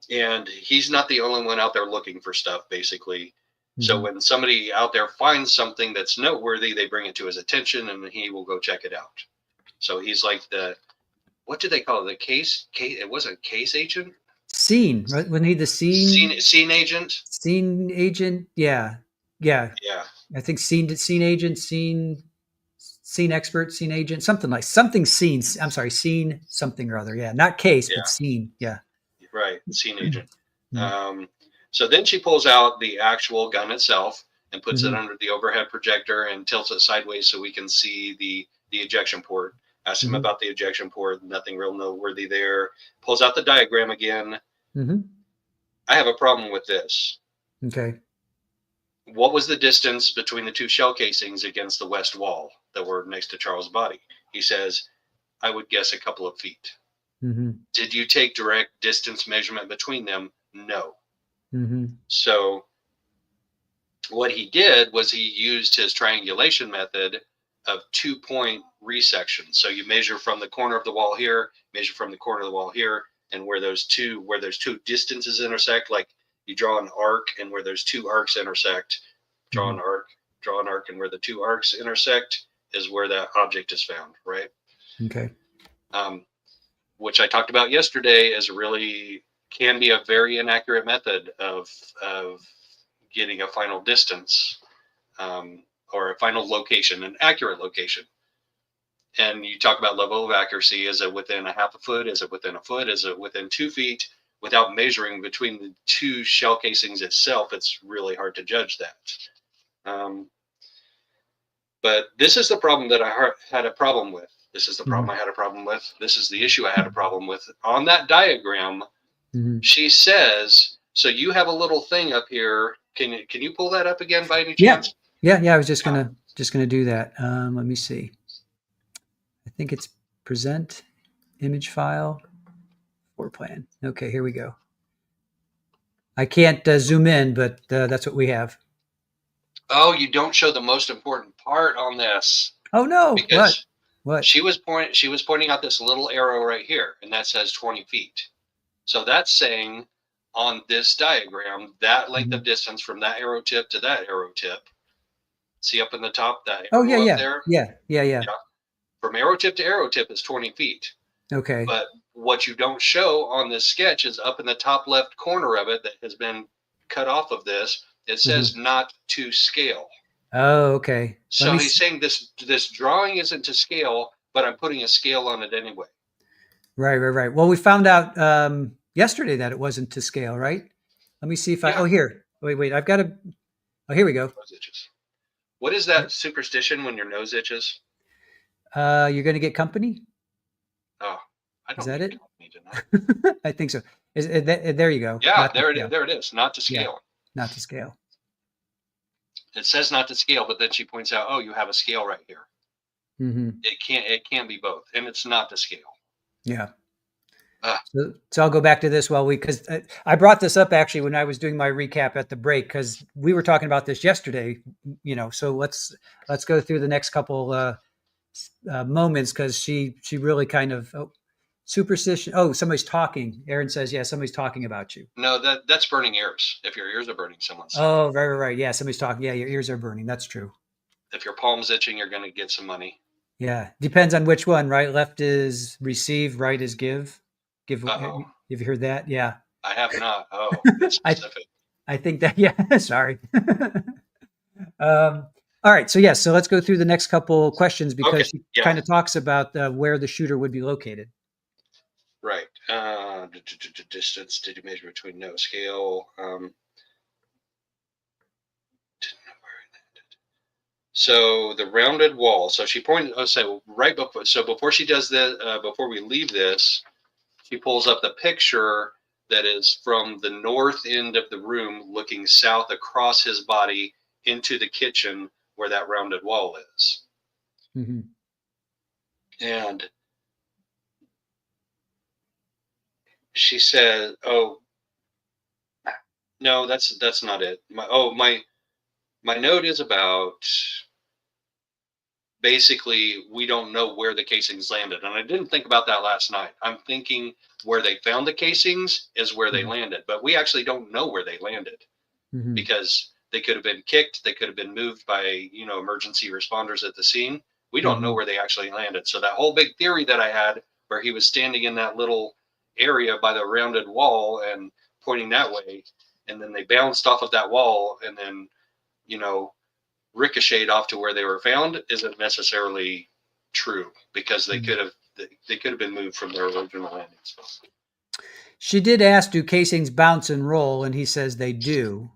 And he's not the only one out there looking for stuff, basically. Mm-hmm. So when somebody out there finds something that's noteworthy, they bring it to his attention and he will go check it out. So he's like what do they call it? The case? It wasn't case agent? Scene, right? Wasn't he the scene agent? Scene agent? Yeah. I think scene agent, scene expert, scene agent, something scene. I'm sorry, scene something or other. Yeah, not case, but scene. Yeah. Right, scene agent. Mm-hmm. So then she pulls out the actual gun itself and puts it under the overhead projector and tilts it sideways so we can see the ejection port. Ask him about the ejection port. Nothing real noteworthy there. Pulls out the diagram again. Mm-hmm. I have a problem with this. Okay. What was the distance between the two shell casings against the west wall that were next to Charles' body? He says, I would guess a couple of feet. Mm-hmm. Did you take direct distance measurement between them? No. Mm-hmm. So what he did was he used his triangulation method of 2-point resection. So you measure from the corner of the wall here, measure from the corner of the wall here, and where those two distances intersect, like you draw an arc, and where those two arcs intersect, draw Mm-hmm. an arc, draw an arc, and where the two arcs intersect is where that object is found, right? Okay. Um, which I talked about yesterday is really can be a very inaccurate method of getting a final distance, or a final location, an accurate location. And you talk about level of accuracy. Is it within a half a foot? Is it within a foot? Is it within 2 feet? Without measuring between the two shell casings itself, it's really hard to judge that. But this is the problem that I had a problem with. This is the problem Mm-hmm. I had a problem with. This is the issue I had a problem with. On that diagram, Mm-hmm. she says, so you have a little thing up here. Can you pull that up again by any Yeah. chance? Yeah. I was Yeah. just gonna do that. Let me see. I think it's present image file floor plan. Okay, here we go. I can't zoom in, but that's what we have. Oh, you don't show the most important part on this Oh no! What? because What? she was pointing out this little arrow right here, and that says 20 feet. So that's saying on this diagram, that length of Mhm. distance from that arrow tip to that arrow tip. See up in the top, that Oh arrow yeah, up yeah, there? yeah, yeah, yeah. Yeah. From arrow tip to arrow tip is 20 feet. Okay. But what you don't show on this sketch is up in the top left corner of it that has been cut off of this. It says Hmm. not to scale. Oh, okay. Let So me. he's saying this drawing isn't to scale, but I'm putting a scale on it anyway. Right. Well, we found out yesterday that it wasn't to scale, right? Let me see if I. Yeah. Oh, here. Wait. I've got to. Oh, here we go. Nose itches. What is that superstition when your nose itches? You're going to get company. Oh, I Is don't that need it? company tonight. I think so. There you go. Yeah, Not to scale. there it is. Not to Yeah, scale. not to scale. It says not to scale, but then she points out, oh, you have a scale right here. Hmm. It can be both, and it's not to scale. Yeah. Uh, So I'll go back to this while because I brought this up actually when I was doing my recap at the break because we were talking about this yesterday. So let's go through the next couple moments because she really kind of superstition. Oh, somebody's talking. Aaron says, yeah, somebody's talking about you. no, that's burning ears. If your ears are burning, someone's talking. Oh, right. Yeah, somebody's talking. Yeah, your ears are burning. That's true. If your palm's itching, you're going to get some money. Yeah, depends on which one, right? Left is receive, right is give. Give. Uh Have oh, you heard that? Yeah. I have not. Oh, that's I specific. I think that. Yeah. Sorry. All right. So yes. So let's go through the next couple questions Okay, because she yeah, kind of talks about where the shooter would be located. right. Distance did you measure between no scale? So the rounded wall. So she pointed. Oh, so right before. So before she does that, before we leave this, she pulls up the picture that is from the north end of the room, looking south across his body into the kitchen where that rounded wall is. Hmm. And she said, "Oh, no, that's not it. My note is about basically we don't know where the casings landed, and I didn't think about that last night. I'm thinking where they found the casings is where they Hmm. landed, but we actually don't know where they landed Hmm. because they could have been kicked, they could have been moved by emergency responders at the scene. We don't know Hmm. where they actually landed. So that whole big theory that I had, where he was standing in that little area by the rounded wall and pointing that way, and then they bounced off of that wall and then you know ricocheted off to where they were found, isn't necessarily true because Hmm. they could have been moved from their original landing spot. She did ask, "Do casings bounce and roll?" And he says they do.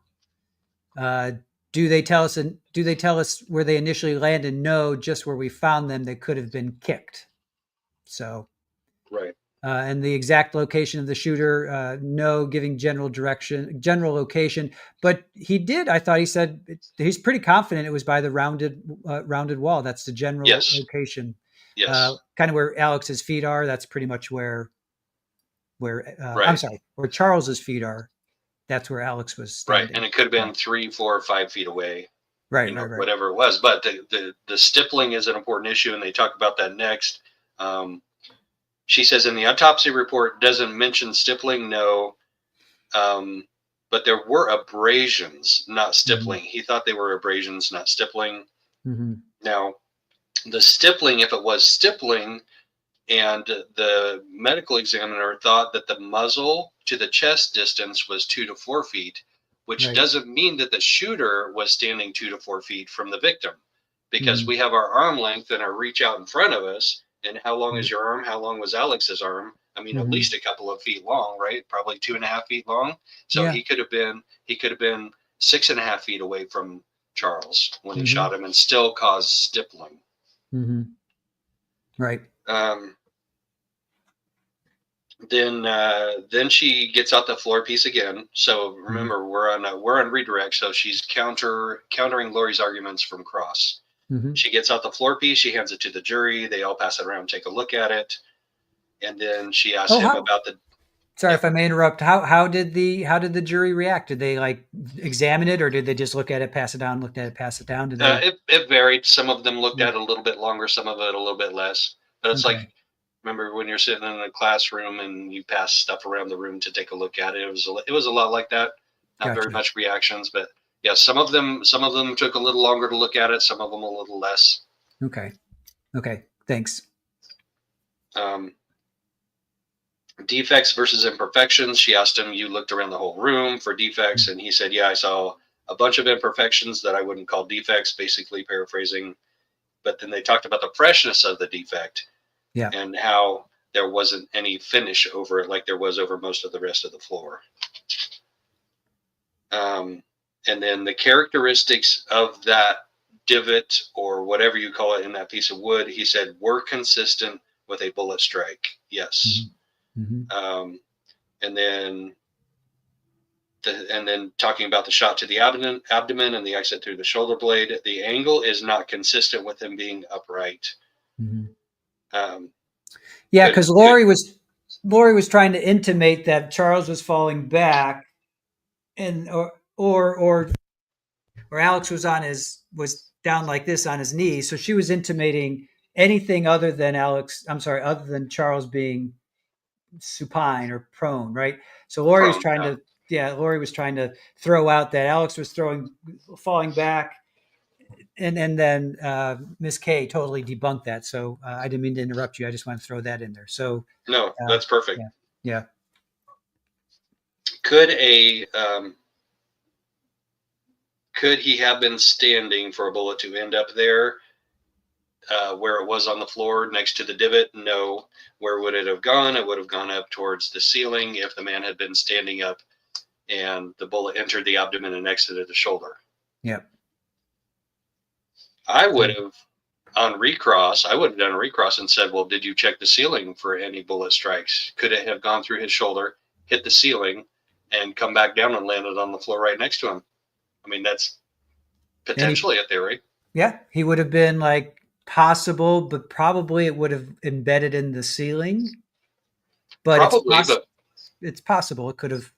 Uh, do they tell us? Do they tell us where they initially landed? No, just where we found them. They could have been kicked. So Right. And the exact location of the shooter, no, giving general direction, general location. But he did. I thought he said he's pretty confident it was by the rounded wall. That's the general Yes. location. Yes. Kind of where Alex's feet are. That's pretty much where I'm Right. sorry, where Charles's feet are. That's where Alex was Right. standing. And it could have Yeah. been 3, 4, 5 feet away, Right. Right. whatever it was. But the stippling is an important issue, and they talk about that next. She says in the autopsy report doesn't mention stippling, no, but there were abrasions, not stippling. Mm-hmm. He thought they were abrasions, not stippling. Mm-hmm. Now, the stippling, if it was stippling, and the medical examiner thought that the muzzle to the chest distance was 2 to 4 feet, which Right. doesn't mean that the shooter was standing 2 to 4 feet from the victim, because Mm-hmm. we have our arm length and our reach out in front of us. And how long is Right. your arm? How long was Alex's arm? I mean, at Mm-hmm. least a couple of feet long, right? Probably 2.5 feet long. So Yeah. he could have been 6.5 feet away from Charles when he Mm-hmm. shot him and still caused stippling. Mm-hmm. Right. Um, then she gets out the floor piece again. So Mm-hmm. remember, we're on redirect. So she's countering Lori's arguments from cross. Mm-hmm. She gets out the floor piece. She hands it to the jury. They all pass it around, take a look at it, and then she asks Oh, him how about the. sorry Yeah, if I may interrupt. How did the jury react? Did they like examine it, or did they just look at it, pass it down, looked at it, pass it down? Did they? it varied. Some of them looked Yeah. at it a little bit longer, some of it a little bit less. But it's like, Okay. remember when you're sitting in a classroom and you pass stuff around the room to take a look at it? It was a lot like that. Not very Gotcha. much reactions, but yeah, some of them took a little longer to look at it. Some of them a little less. Okay. Okay. Thanks. Um, Defects versus imperfections. She asked him, "You looked around the whole room for defects," and he said, "Yeah, I saw a bunch of imperfections that I wouldn't call defects," basically paraphrasing. But then they talked about the freshness of the defect Yeah. and how there wasn't any finish over it like there was over most of the rest of the floor. Um, and then the characteristics of that divot or whatever you call it in that piece of wood, he said, were consistent with a bullet strike. Yes. Mm-hmm. Mm-hmm. Um, and then talking about the shot to the abdomen and the exit through the shoulder blade, the angle is not consistent with him being upright. Mm-hmm. Um, Yeah, could because could Lori was trying to intimate that Charles was falling back, and or Alex was down like this on his knees. So she was intimating anything other than Alex. I'm sorry, other than Charles being supine or prone, right? So prone. Yeah. Lori was trying to throw out that Alex was falling back, and then Miss K totally debunked that. So I didn't mean to interrupt you. I just want to throw that in there. So No, uh, that's perfect. yeah, yeah. Could a could he have been standing for a bullet to end up there, where it was on the floor next to the divot? No. Where would it have gone? It would have gone up towards the ceiling if the man had been standing up and the bullet entered the abdomen and exited the shoulder. Yeah. I would have I would have done a recross and said, well, did you check the ceiling for any bullet strikes? Could it have gone through his shoulder, hit the ceiling, and come back down and landed on the floor right next to him? I mean, that's And he, potentially a theory. yeah, he would have been like possible, but probably it would have embedded in the ceiling. But Probably, but it's possible it could have yeah.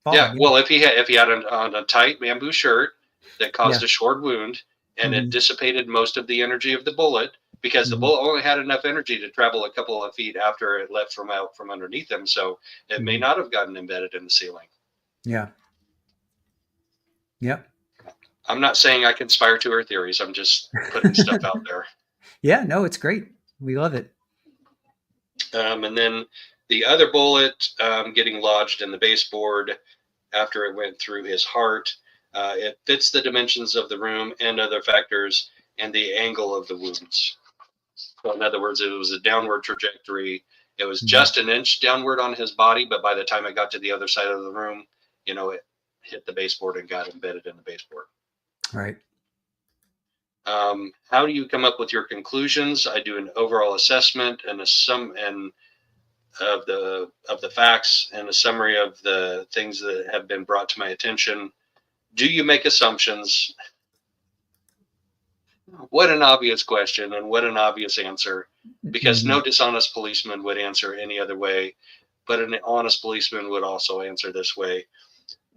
fallen. Yeah. Well, if he had on a tight bamboo shirt that caused Yeah. a short wound and it Mm-hmm. dissipated most of the energy of the bullet, because the Mm-hmm. bullet only had enough energy to travel a couple of feet after it left from out from underneath him, so it may Mm-hmm. not have gotten embedded in the ceiling. Yeah. Yep. I'm not saying I conspire to her theories. I'm just putting stuff out there. Yeah. No, it's great. We love it. And then the other bullet getting lodged in the baseboard after it went through his heart. It fits the dimensions of the room and other factors and the angle of the wounds. So in other words, it was a downward trajectory. It was Mm-hmm. just an inch downward on his body, but by the time it got to the other side of the room, it hit the baseboard and got embedded in the baseboard. Right. How do you come up with your conclusions? I do an overall assessment and of the facts and a summary of the things that have been brought to my attention. Do you make assumptions? What an obvious question and what an obvious answer, because no dishonest policeman would answer any other way, but an honest policeman would also answer this way.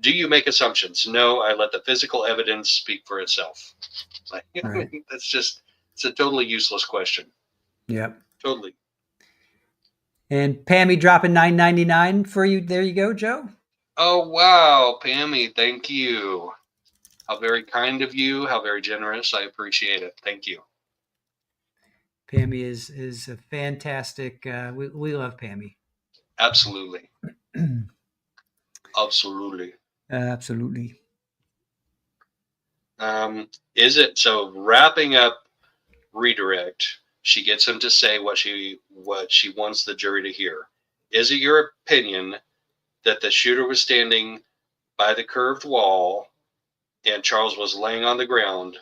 Do you make assumptions? No, I let the physical evidence speak for itself. Like, Right. it's a totally useless question. Yep. Totally. And Pammy dropping $9.99 for you. There you go, Joe. Oh, wow, Pammy, thank you. How very kind of you. How very generous. I appreciate it. Thank you. Pammy is a fantastic. We love Pammy. Absolutely. Absolutely. Absolutely. Is it so? Wrapping up redirect, she gets him to say what she wants the jury to hear. Is it your opinion that the shooter was standing by the curved wall and Charles was laying on the ground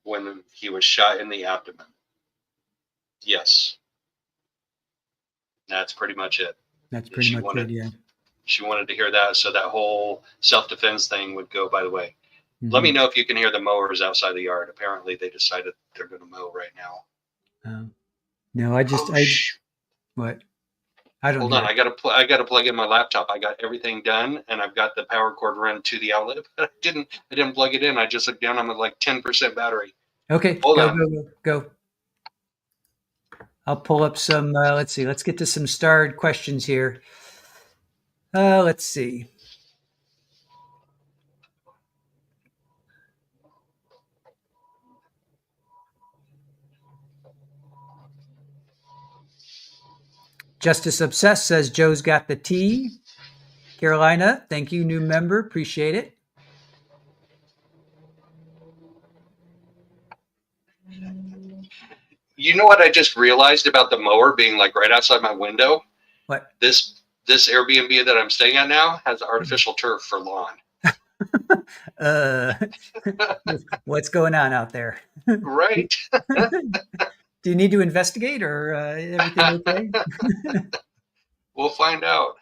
when he was shot in the abdomen? Yes. That's pretty much it. That's pretty much it. Yeah. She wanted to hear that, so that whole self-defense thing would go by the way. Let me know if you can hear the mowers outside the yard. Apparently, they decided they're going to mow right now. No, what? I don't. Hold on, I gotta plug in my laptop. I got everything done, and I've got the power cord run to the outlet. But I didn't plug it in. I just looked down. I'm at like 10% battery. Okay, Hold on. Go. I'll pull up some. Let's see. Let's get to some starred questions here. Let's see. Justice Obsessed says Joe's got the tea. Carolina, thank you, new member. Appreciate it. You know what I just realized about the mower being like right outside my window? What? This Airbnb that I'm staying at now has artificial turf for lawn. What's going on out there? Right. Do you need to investigate, or everything okay? We'll find out.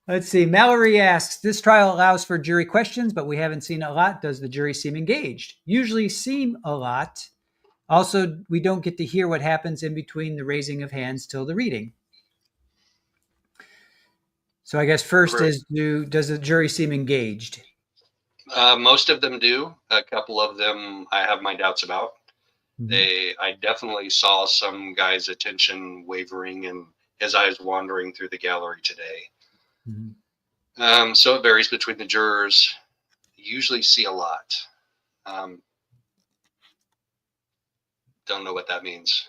Let's see. Mallory asks, this trial allows for jury questions, but we haven't seen a lot. Does the jury seem engaged? Usually seem a lot. Also, we don't get to hear what happens in between the raising of hands till the reading. So I guess first is, does the jury seem engaged? Most of them do. A couple of them I have my doubts about. I definitely saw some guy's attention wavering and his eyes wandering through the gallery today. So it varies between the jurors. Usually see a lot. Don't know what that means.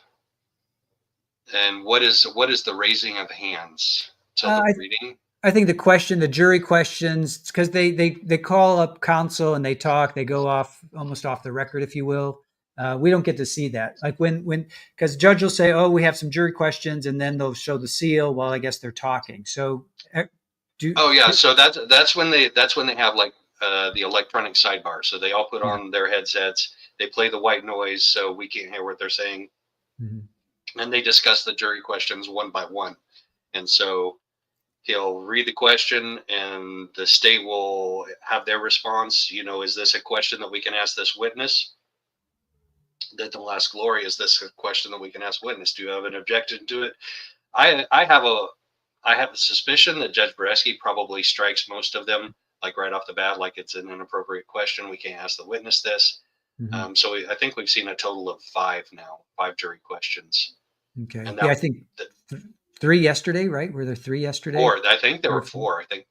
And what is the raising of hands till the reading? I think the jury questions, because they call up counsel and they talk, they go almost off the record, if you will. We don't get to see that. Like because judge will say, "Oh, we have some jury questions," and then they'll show the seal while I guess they're talking. So, so that's when they have like the electronic sidebar. So they all put on their headsets. They play the white noise, so we can't hear what they're saying, and they discuss the jury questions one by one. And so he'll read the question, and the state will have their response. Is this a question that we can ask this witness? Then they'll ask Glory, is this a question that we can ask witness? Do you have an objection to it? I have a suspicion that Judge Bresky probably strikes most of them like right off the bat, like it's an inappropriate question. We can't ask the witness this. So I think we've seen a total of 5 jury questions. Okay. And I think 3 yesterday, right? Were there 3 yesterday? 4. I think there were 4. I think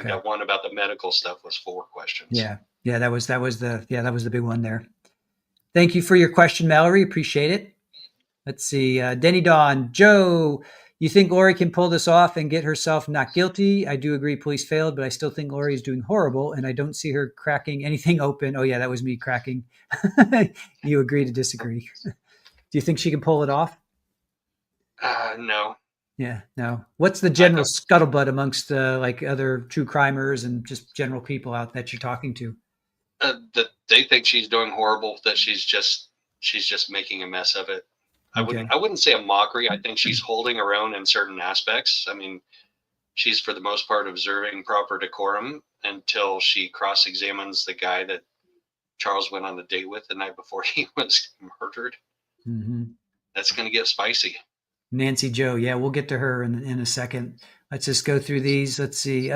that one about the medical stuff was 4 questions. Yeah. That was the big one there. Thank you for your question, Mallory. Appreciate it. Let's see. Denny Dawn. Joe, you think Lori can pull this off and get herself not guilty? I do agree police failed, but I still think Lori is doing horrible, and I don't see her cracking anything open. Oh, yeah, that was me cracking. You agree to disagree. Do you think she can pull it off? No. Yeah, no. What's the general scuttlebutt amongst other true crimers and just general people out that you're talking to? That they think she's doing horrible, that she's just making a mess of it. Okay. I wouldn't say a mockery. I think she's holding her own in certain aspects. I mean, she's for the most part observing proper decorum until she cross-examines the guy that Charles went on a date with the night before he was murdered. Mm-hmm. That's going to get spicy. Nancy Joe. Yeah, we'll get to her in a second. Let's just go through these. Let's see.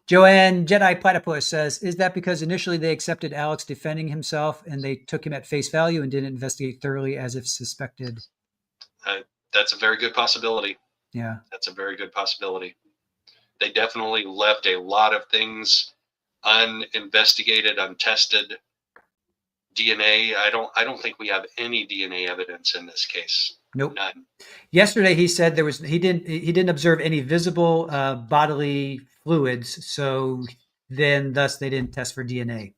Joanne Jedi Platypus says, is that because initially they accepted Alex defending himself and they took him at face value and didn't investigate thoroughly as if suspected? Uh, that's a very good possibility. Yeah. That's a very good possibility. They definitely left a lot of things uninvestigated, untested. DNA. I don't think we have any DNA evidence in this case. Nope. None. Yesterday he said he didn't observe any visible bodily fluids, so then thus they didn't test for DNA.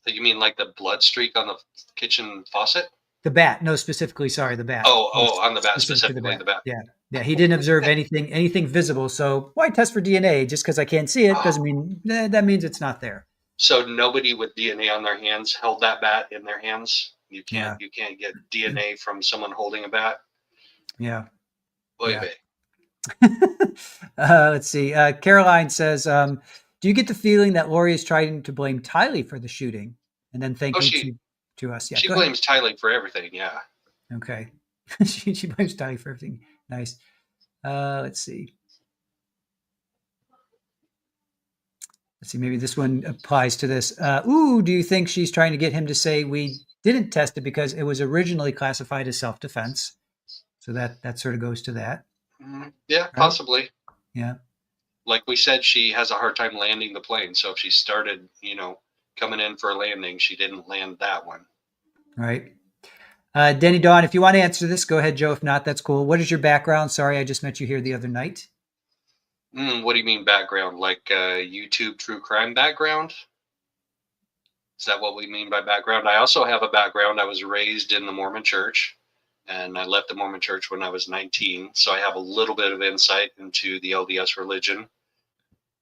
You mean like the blood streak on the kitchen faucet? The bat, no, specifically, sorry, the bat. Oh, on the bat, Specific to the specifically bat. the bat. Yeah. He didn't observe anything visible. So why test for DNA? Just because I can't see it doesn't mean that means it's not there. So nobody with DNA on their hands held that bat in their hands. You can't get DNA from someone holding a bat. Yeah. Oy Yeah. vey. Let's see. Caroline says, do you get the feeling that Lori is trying to blame Tylee for the shooting and then thanking to us? Yeah, she blames Tylee for everything. Yeah. Okay. she blames Tylee for everything. Nice. Let's see. Maybe this one applies to this. Do you think she's trying to get him to say we didn't test it because it was originally classified as self-defense? So that sort of goes to that. Yeah, right? Possibly. Yeah. Like we said, she has a hard time landing the plane. So if she started, coming in for a landing, she didn't land that one. Right. Denny Dawn, if you want to answer this, go ahead, Joe. If not, that's cool. What is your background? Sorry, I just met you here the other night. What do you mean background? Like YouTube true crime background? Is that what we mean by background? I also have a background. I was raised in the Mormon church, and I left the Mormon church when I was 19. So I have a little bit of insight into the LDS religion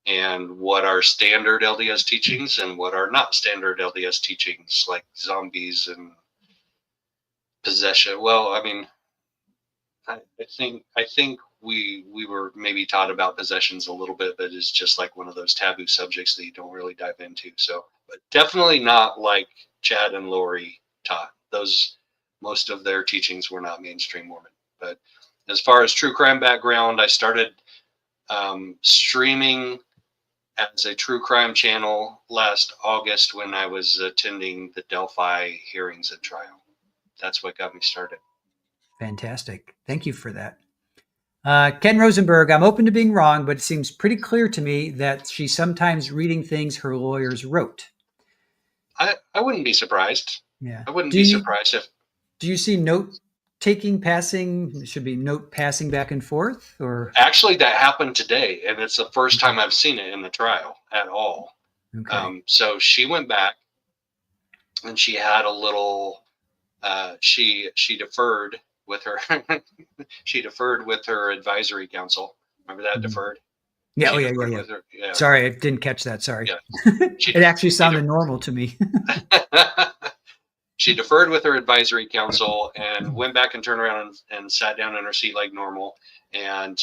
and what are standard LDS teachings and what are not standard LDS teachings, like zombies and possession. Well, I mean, I think we were maybe taught about possessions a little bit, but it's just like one of those taboo subjects that you don't really dive into. So, but definitely not like Chad and Lori taught. Most of their teachings were not mainstream Mormon. But as far as true crime background, I started streaming as a true crime channel last August when I was attending the Delphi hearings and trial. That's what got me started. Fantastic. Thank you for that. Ken Rosenberg, I'm open to being wrong, but it seems pretty clear to me that she's sometimes reading things her lawyers wrote. I wouldn't be surprised. Yeah. I wouldn't be surprised if. Do you see note passing? It should be note passing back and forth, or actually that happened today, and it's the first time I've seen it in the trial at all. Okay. So she went back, and she had a little. She deferred with her. She deferred with her advisory council. Remember that deferred? Yeah. Yeah. Sorry, I didn't catch that. Sorry. Yeah. It actually sounded normal to me. She deferred with her advisory council and went back and turned around and sat down in her seat like normal. And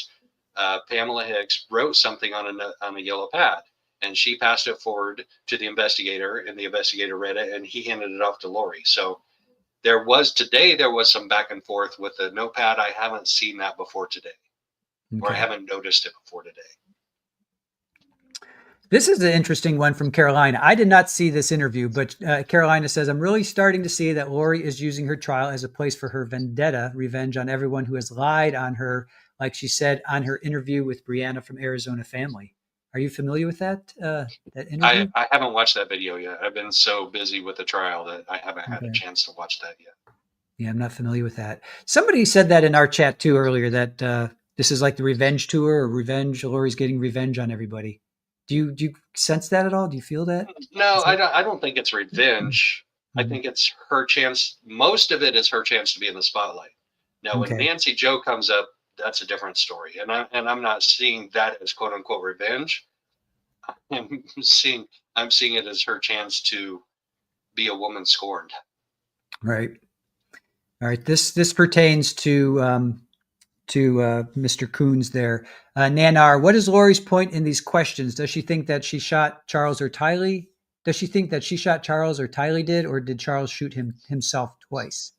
Pamela Hicks wrote something on a yellow pad, and she passed it forward to the investigator, and the investigator read it, and he handed it off to Lori. So there was some back and forth with the notepad. I haven't seen that before today, or I haven't noticed it before today. This is an interesting one from Carolina. I did not see this interview, but Carolina says, I'm really starting to see that Lori is using her trial as a place for her vendetta, revenge on everyone who has lied on her, like she said on her interview with Brianna from Arizona Family. Are you familiar with that interview? I haven't watched that video yet. I've been so busy with the trial that I haven't had a chance to watch that yet. Yeah, I'm not familiar with that. Somebody said that in our chat too earlier, that this is like the revenge tour or revenge. Lori's getting revenge on everybody. Do you sense that at all? Do you feel that? No, I don't think it's revenge. I think it's her chance. Most of it is her chance to be in the spotlight. Now, when Nancy Joe comes up, that's a different story. And I'm not seeing that as quote unquote revenge. I'm seeing it as her chance to be a woman scorned. Right. All right. This pertains to Mr. Coons there. Nanar, what is Lori's point in these questions? Does she think that she shot Charles or Tylee? Does she think that she shot Charles or Tylee did, or did Charles shoot himself twice?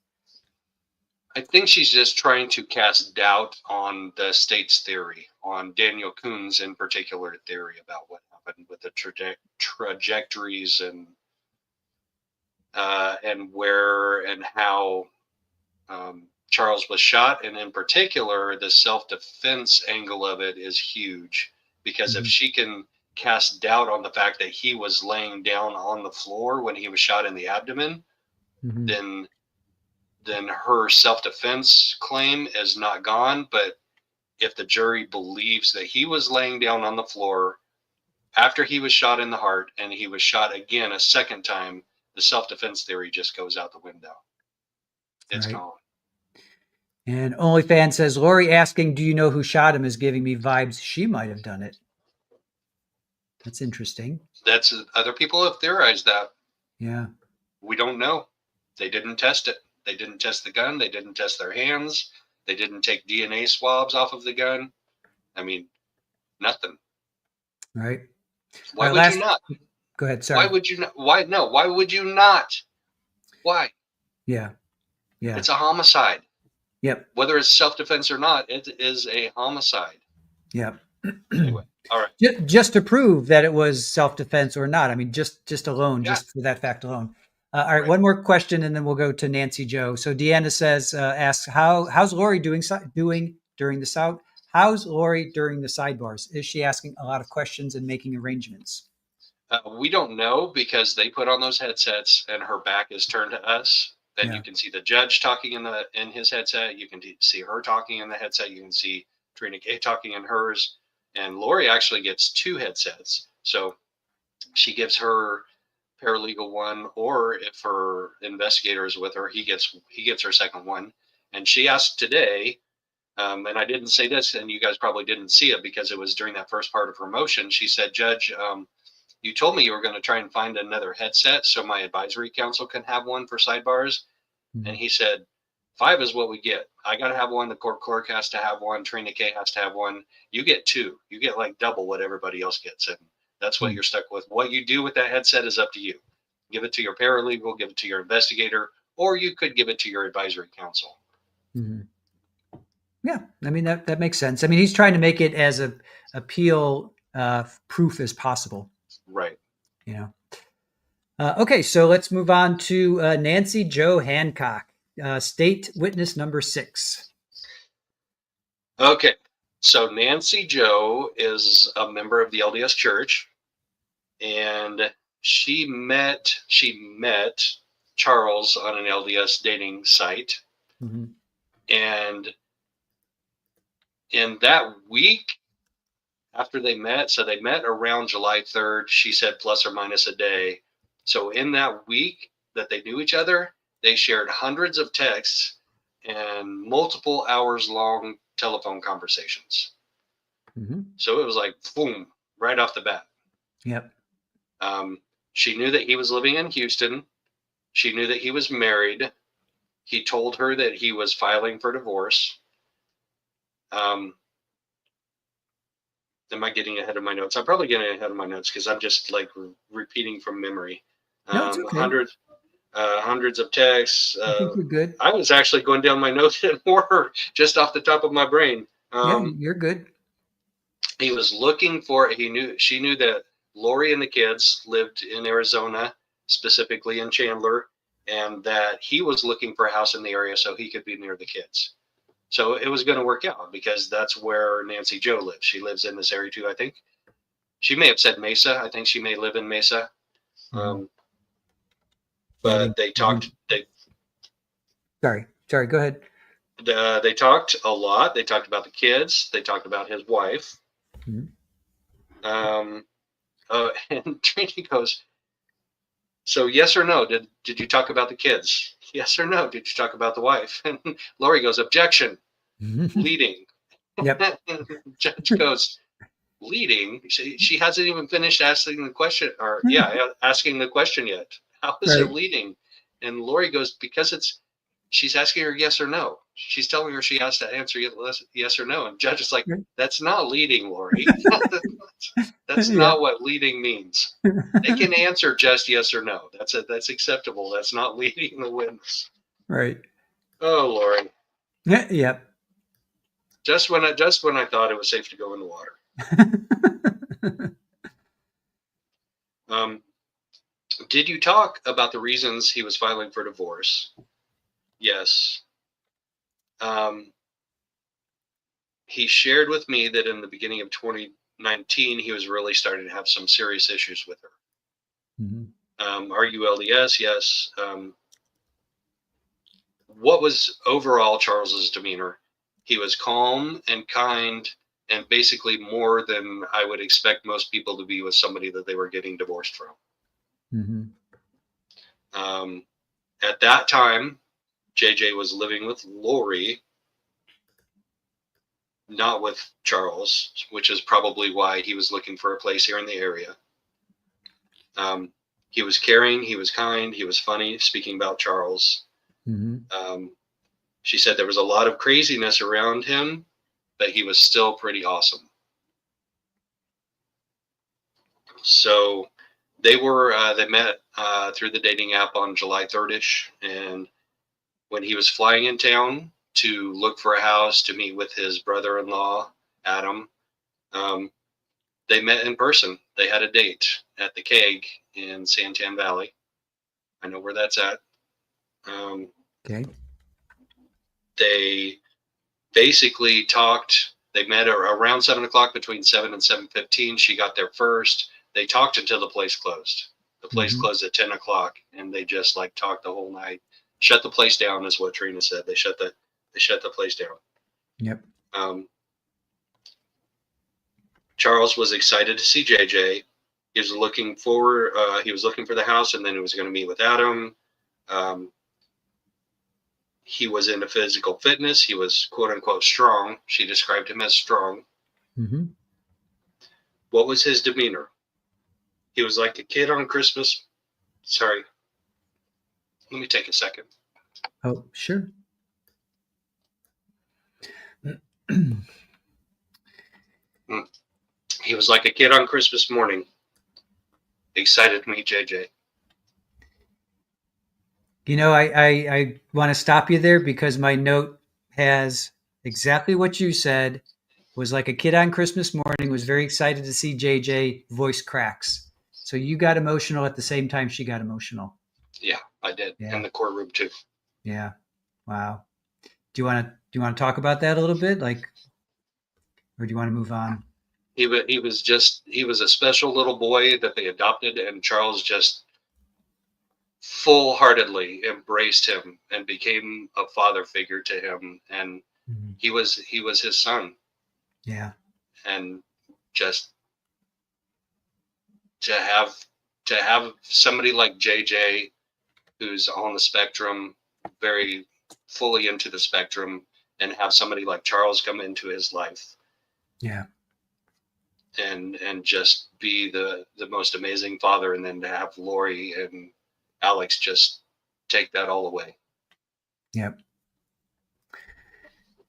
I think she's just trying to cast doubt on the state's theory, on Daniel Coons in particular theory about what happened with the trajectories and where and how Charles was shot, and in particular, the self-defense angle of it is huge because if Mhm. she can cast doubt on the fact that he was laying down on the floor when he was shot in the abdomen, Mhm. then her self-defense claim is not gone. But if the jury believes that he was laying down on the floor after he was shot in the heart and he was shot again a second time, the self-defense theory just goes out the window. It's Right. gone. And OnlyFans says Lori asking, "Do you know who shot him?" is giving me vibes she might have done it. That's interesting. That's other people have theorized that. Yeah. We don't know. They didn't test it. They didn't test the gun. They didn't test their hands. They didn't take DNA swabs off of the gun. I mean, nothing. Right. All Why right. would you Last. not? Go ahead. Why Sorry. would you not? Why no? Why would you not? Why? Yeah. Yeah. It's a homicide. Yep. Whether it's self-defense or not, it is a homicide. Yep. Anyway, all right. Just to prove that it was self-defense or not. I mean, just alone, Yeah, just for that fact alone. All right, right. one more question, and then we'll go to Nancy Joe. So Deanna says, asks, how's Lori doing during the south? How's Lori during the sidebars? Is she asking a lot of questions and making arrangements? We don't know because they put on those headsets and her back is turned to us. And you Yeah. can see the judge talking in his headset. You can see her talking in the headset. You can see Trina K talking in hers. And Lori actually gets two headsets. So she gives her paralegal one, or if her investigator is with her, he gets her second one. And she asked today, and I didn't say this, and you guys probably didn't see it because it was during that first part of her motion. She said, "Judge, you told me you were going to try and find another headset so my advisory council can have one for sidebars." And Mhm. he said, "Five is what we get. I got to have one. The court clerk has to have one. Trina K has to have one. You get two. You get like double what everybody else gets." And that's what Mhm. you're stuck with. What you do with that headset is up to you. Give it to your paralegal, give it to your investigator, or you could give it to your advisory council. Mhm. Yeah, I mean that makes sense. I mean, he's trying to make it as a appeal proof as possible. Right. You know. Okay, so let's move on to Nancy Joe Hancock, state witness number 6. Okay. So Nancy Joe is a member of the LDS Church, and she met Charles on an LDS dating site. Mhm. And in that week after they met, so they met around July 3rd, she said plus or minus a day. So in that week that they knew each other, they shared hundreds of texts and multiple hours long telephone conversations. Mhm. So it was like, boom, right off the bat. Yep. Um, she knew that he was living in Houston. She knew that he was married. He told her that he was filing for divorce. Um, am I getting ahead of my notes? I'm probably getting ahead of my notes because I'm just like repeating from memory. No, it's okay. Hundreds of texts. I think you're good. I was actually going down my notes and more just off the top of my brain. Yeah, you're good. He was looking for. She knew that Lori and the kids lived in Arizona, specifically in Chandler, and that he was looking for a house in the area so he could be near the kids. So it was going to work out because that's where Nancy Joe lives. She lives in this area too, I think. She may have said Mesa. I think she may live in Mesa. Mhm. Um, Yeah, but they talked. sorry. Go ahead. They talked a lot. They talked about the kids. They talked about his wife. Mhm. Um, and Trini goes, "So yes or no? Did you talk about the kids? Yes or no? Did you talk about the wife?" And Lori goes, "Objection, Mhm. leading." Yep. Judge goes, "Leading? She hasn't even finished asking the question, or yeah, asking the question yet. How is it Right. leading?" And Lori goes, "Because She's asking her yes or no. She's telling her she has to answer yes or no. And judge is like, Right. that's not leading, Lori. That's Yeah. not what leading means. They can answer just yes or no. That's acceptable. That's not leading the witness. Right. Oh, Lori. Yeah. Yep. Just when I thought it was safe to go in the water. Um, did you talk about the reasons he was filing for divorce? Yes. Um, he shared with me that in the beginning of 2019, he was really starting to have some serious issues with her. Mhm. Are you LDS? Yes. What was overall Charles's demeanor? He was calm and kind, and basically more than I would expect most people to be with somebody that they were getting divorced from. Mhm. Um, at that time, JJ was living with Lori, not with Charles, which is probably why he was looking for a place here in the area. Um, he was caring, he was kind, he was funny, speaking about Charles. Mhm. Um, she said there was a lot of craziness around him, but he was still pretty awesome. So they met through the dating app on July 3rd-ish, and when he was flying in town to look for a house to meet with his brother-in-law, Adam, um, they met in person. They had a date at the Keg in Santan Valley. I know where that's at. Um, Okay. they basically talked. They met around 7 o'clock, between 7 and 7:15. She got there first. They talked until the place closed. The place Mhm. closed at 10 o'clock, and they just like talked the whole night. Shut the place down, is what Trina said. They shut the place down. Yep. Um, Charles was excited to see JJ. He was looking forward. He was looking for the house, and then he was going to meet with Adam. Um, he was into physical fitness. He was quote unquote strong. She described him as strong. Mhm. What was his demeanor? He was like a kid on Christmas. Sorry, let me take a second. Oh, sure. Mm. He was like a kid on Christmas morning, excited to meet JJ. You know, I want to stop you there because my note has exactly what you said. Was like a kid on Christmas morning, was very excited to see JJ, voice cracks. So you got emotional at the same time she got emotional. Yeah, I did in Yeah. the courtroom too. Yeah. Wow. Do you want to talk about that a little bit? Like, or do you want to move on? He was a special little boy that they adopted, and Charles just full-heartedly embraced him and became a father figure to him, and Mhm. he was his son. Yeah. And just to have somebody like JJ, who's on the spectrum, very fully into the spectrum, and have somebody like Charles come into his life Yeah. and just be the most amazing father, and then to have Lori and Alex just take that all away. Yep.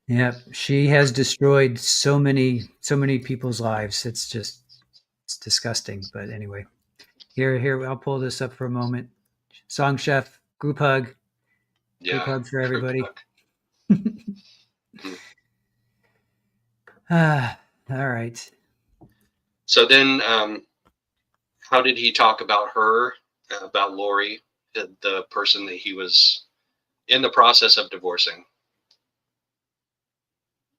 Yep. She has destroyed so many people's lives. It's disgusting. But anyway, here, I'll pull this up for a moment. Song Chef, group hug. Group Yeah, hug for group everybody. hug. Mm. Ah, all right. So then, how did he talk about her, about Lori, the person that he was in the process of divorcing?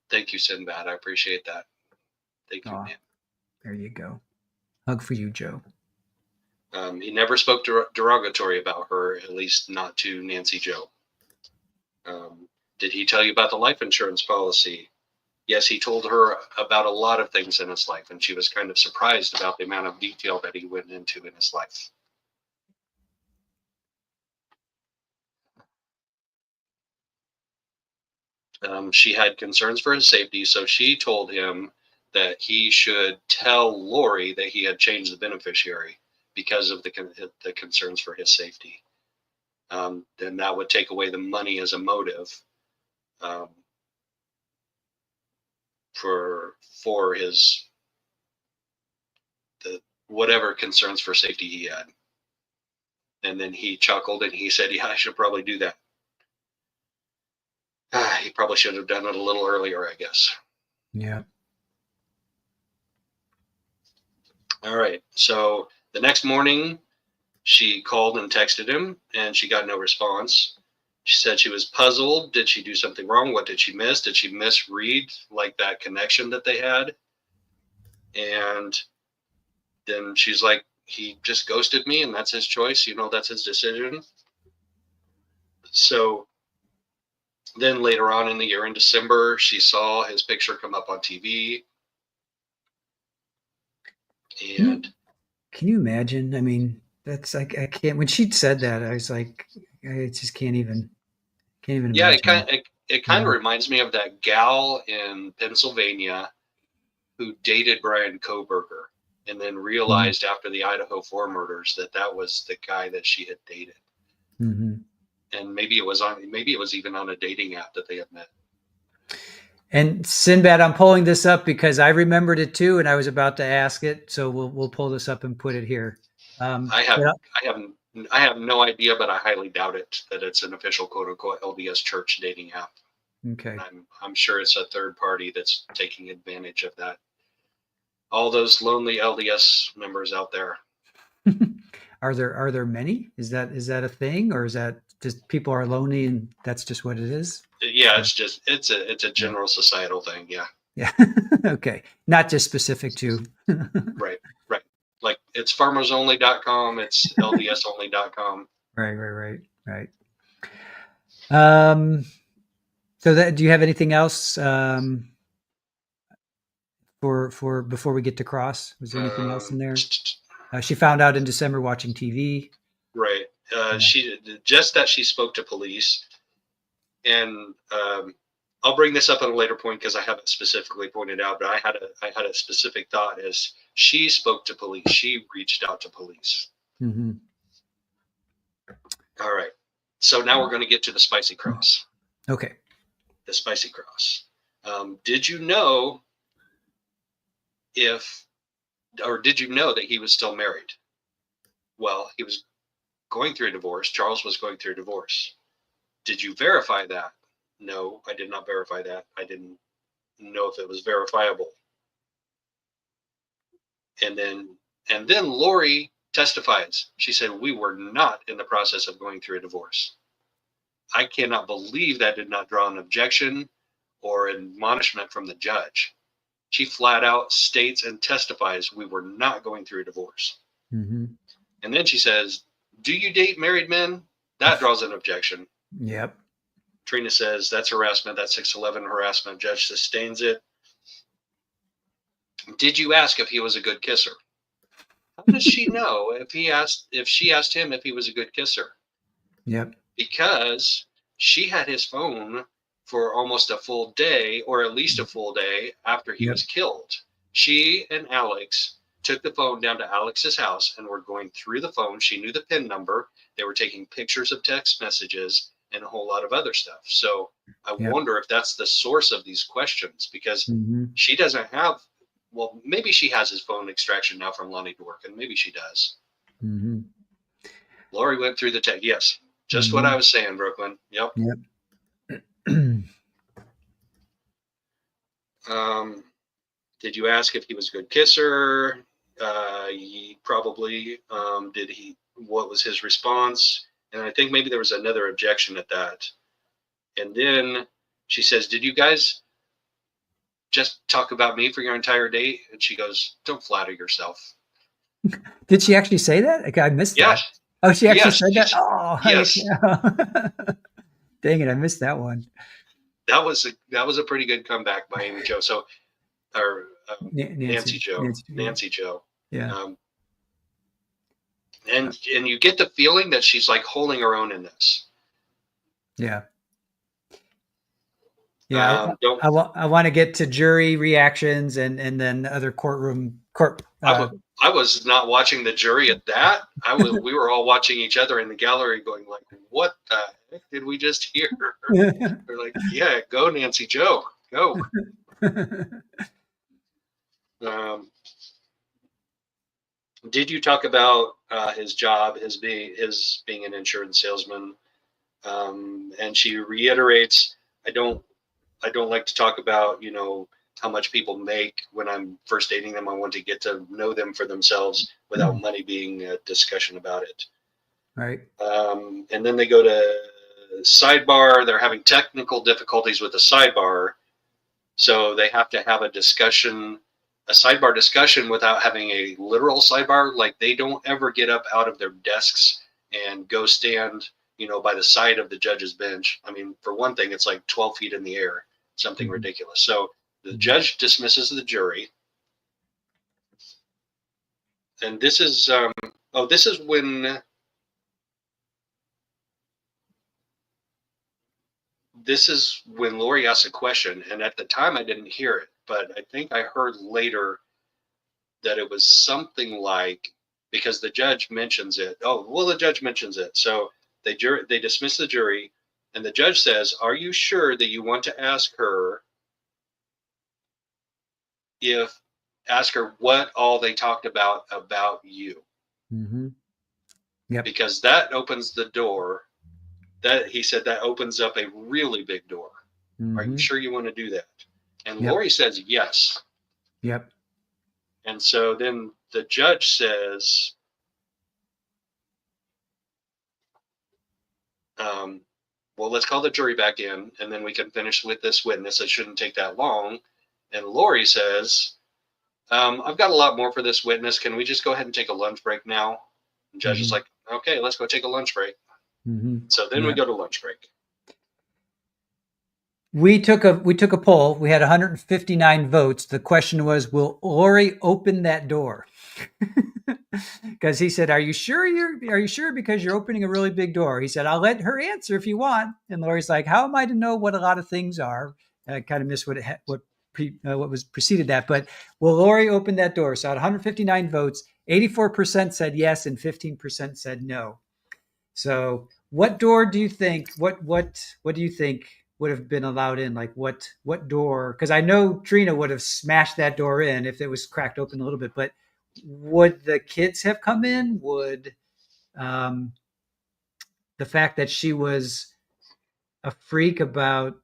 Thank you, Sinbad. I appreciate that. Thank you, Oh, man. there you go. Hug for you, Joe. He never spoke derogatory about her, at least not to Nancy Joe. Did he tell you about the life insurance policy? Yes, he told her about a lot of things in his life, and she was kind of surprised about the amount of detail that he went into in his life. She had concerns for his safety, so she told him that he should tell Lori that he had changed the beneficiary because of the concerns for his safety. then that would take away the money as a motive for his whatever concerns for safety he had. And then he chuckled and he said, "Yeah, I should probably do that." He probably should have done it a little earlier, I guess. Yeah. All right. So the next morning, she called and texted him, and she got no response. She said she was puzzled. Did she do something wrong? What did she miss? Did she misread like that connection that they had? And then she's like, he just ghosted me, and that's his choice. That's his decision. So then later on in the year, in December, she saw his picture come up on TV. And can you imagine? I mean, that's like, I can't, when she said that, I was like, I just can't even yeah, imagine. it kind of reminds me of that gal in Pennsylvania who dated Brian Koberger and then realized after the Idaho 4 murders that was the guy that she had dated. Mm-hmm. And maybe it was even on a dating app that they had met. And Sinbad, I'm pulling this up because I remembered it too, and I was about to ask it. So we'll pull this up and put it here. I have no idea, but I highly doubt it that it's an official quote unquote LDS church dating app. Okay. I'm sure it's a third party that's taking advantage of that. All those lonely LDS members out there. Are there many? Is that a thing, or is that just people are lonely and that's just what it is? Yeah, it's a general societal thing. Yeah. Yeah. Okay. Not just specific to. Right. Like it's farmersonly.com, it's ldsonly.com. Right. So do you have anything else for before we get to Cross? Was there anything else in there? She found out in December watching TV. Right. She spoke to police, and I'll bring this up at a later point because I haven't specifically pointed out, but I had a specific thought as she spoke to police. She reached out to police. Mm-hmm. All right. So now we're going to get to the spicy cross. Okay. The spicy cross. Did you know did you know that he was still married? Well, he was going through a divorce. Charles was going through a divorce. Did you verify that? No, I did not verify that. I didn't know if it was verifiable. And then Lori testifies. She said, we were not in the process of going through a divorce. I cannot believe that did not draw an objection or admonishment from the judge. She flat out states and testifies we were not going through a divorce. Mm-hmm. And then she says, do you date married men? That draws an objection. Yep. Trina says that's harassment. That's 611 harassment. Judge sustains it. Did you ask if he was a good kisser? How does she know if she asked him if he was a good kisser? Yep. Because she had his phone for almost a full day, or at least a full day after he was killed. She and Alex took the phone down to Alex's house and were going through the phone. She knew the PIN number. They were taking pictures of text messages and a whole lot of other stuff. So I wonder if that's the source of these questions, because she doesn't have, well, maybe she has his phone extraction now from Lonnie Dworkin. Maybe she does. Mm-hmm. Lori went through the text. Yes. Just what I was saying, Brooklyn. Yep. Did you ask if he was a good kisser? He probably. What was his response? And I think maybe there was another objection at that. And then she says, did you guys just talk about me for your entire date? And she goes, don't flatter yourself. Did she actually say that? Okay, I missed that. Oh, she actually said that? Oh, yes. Dang it, I missed that one. That was a pretty good comeback by Amy Jo. So, or Nancy Jo. Yeah. And you get the feeling that she's like holding her own in this. Yeah. Yeah, Don't I want to get to jury reactions and then other court. I was not watching the jury at that. We were all watching each other in the gallery, going like, "What the heck did we just hear?" They're like, "Yeah, go Nancy Joe, go." Um, did you talk about his job, his being an insurance salesman? And she reiterates, "I don't like to talk about how much people make when I'm first dating them. I want to get to know them for themselves without money being a discussion about it." Right. And then they go to sidebar. They're having technical difficulties with the sidebar, so they have to have a sidebar discussion without having a literal sidebar. Like they don't ever get up out of their desks and go stand, by the side of the judge's bench. I mean, for one thing, it's like 12 feet in the air, something Mhm. ridiculous. So the Mhm. judge dismisses the jury, and this is when Lori asks a question, and at the time I didn't hear it, but I think I heard later that it was something like, because the judge mentions it. Oh, well, the judge mentions it, so they dismiss the jury, and the judge says, "Are you sure that you want to if ask her what all they talked about you?" Mhm. Yep. Because that opens the door. That he said that opens up a really big door. Are you Mhm. sure you want to do that? And Yep. Lori says yes. Yep. And so then the judge says, um, "Well, let's call the jury back in, and then we can finish with this witness. It shouldn't take that long." And Lori says, "I've got a lot more for this witness. Can we just go ahead and take a lunch break now?" And judge is Mhm. like, "Okay, let's go take a lunch break." Mhm. So then we Yep. go to lunch break. We took a poll. We had 159 votes. The question was, will Lori open that door? Because he said, are you sure? Because you're opening a really big door." He said, "I'll let her answer if you want." And Lori's like, "How am I to know what a lot of things are?" I kind of missed what was preceded that. But will Lori open that door? So out of 159 votes, 84% said yes and 15% said no. So, what door do you think? What do you think would have been allowed in? Like what door? Because I know Trina would have smashed that door in if it was cracked open a little bit. But would the kids have come in? Would um, the fact that she was a freak about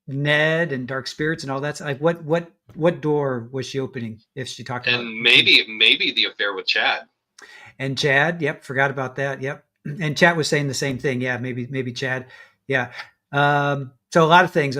Ned and dark spirits and all that, like what door was she opening if she talked about And kids? maybe the affair with Chad. And Chad, yep, forgot about that. Yep. And Chat was saying the same thing. Yeah, maybe Chad. Yeah. So a lot of things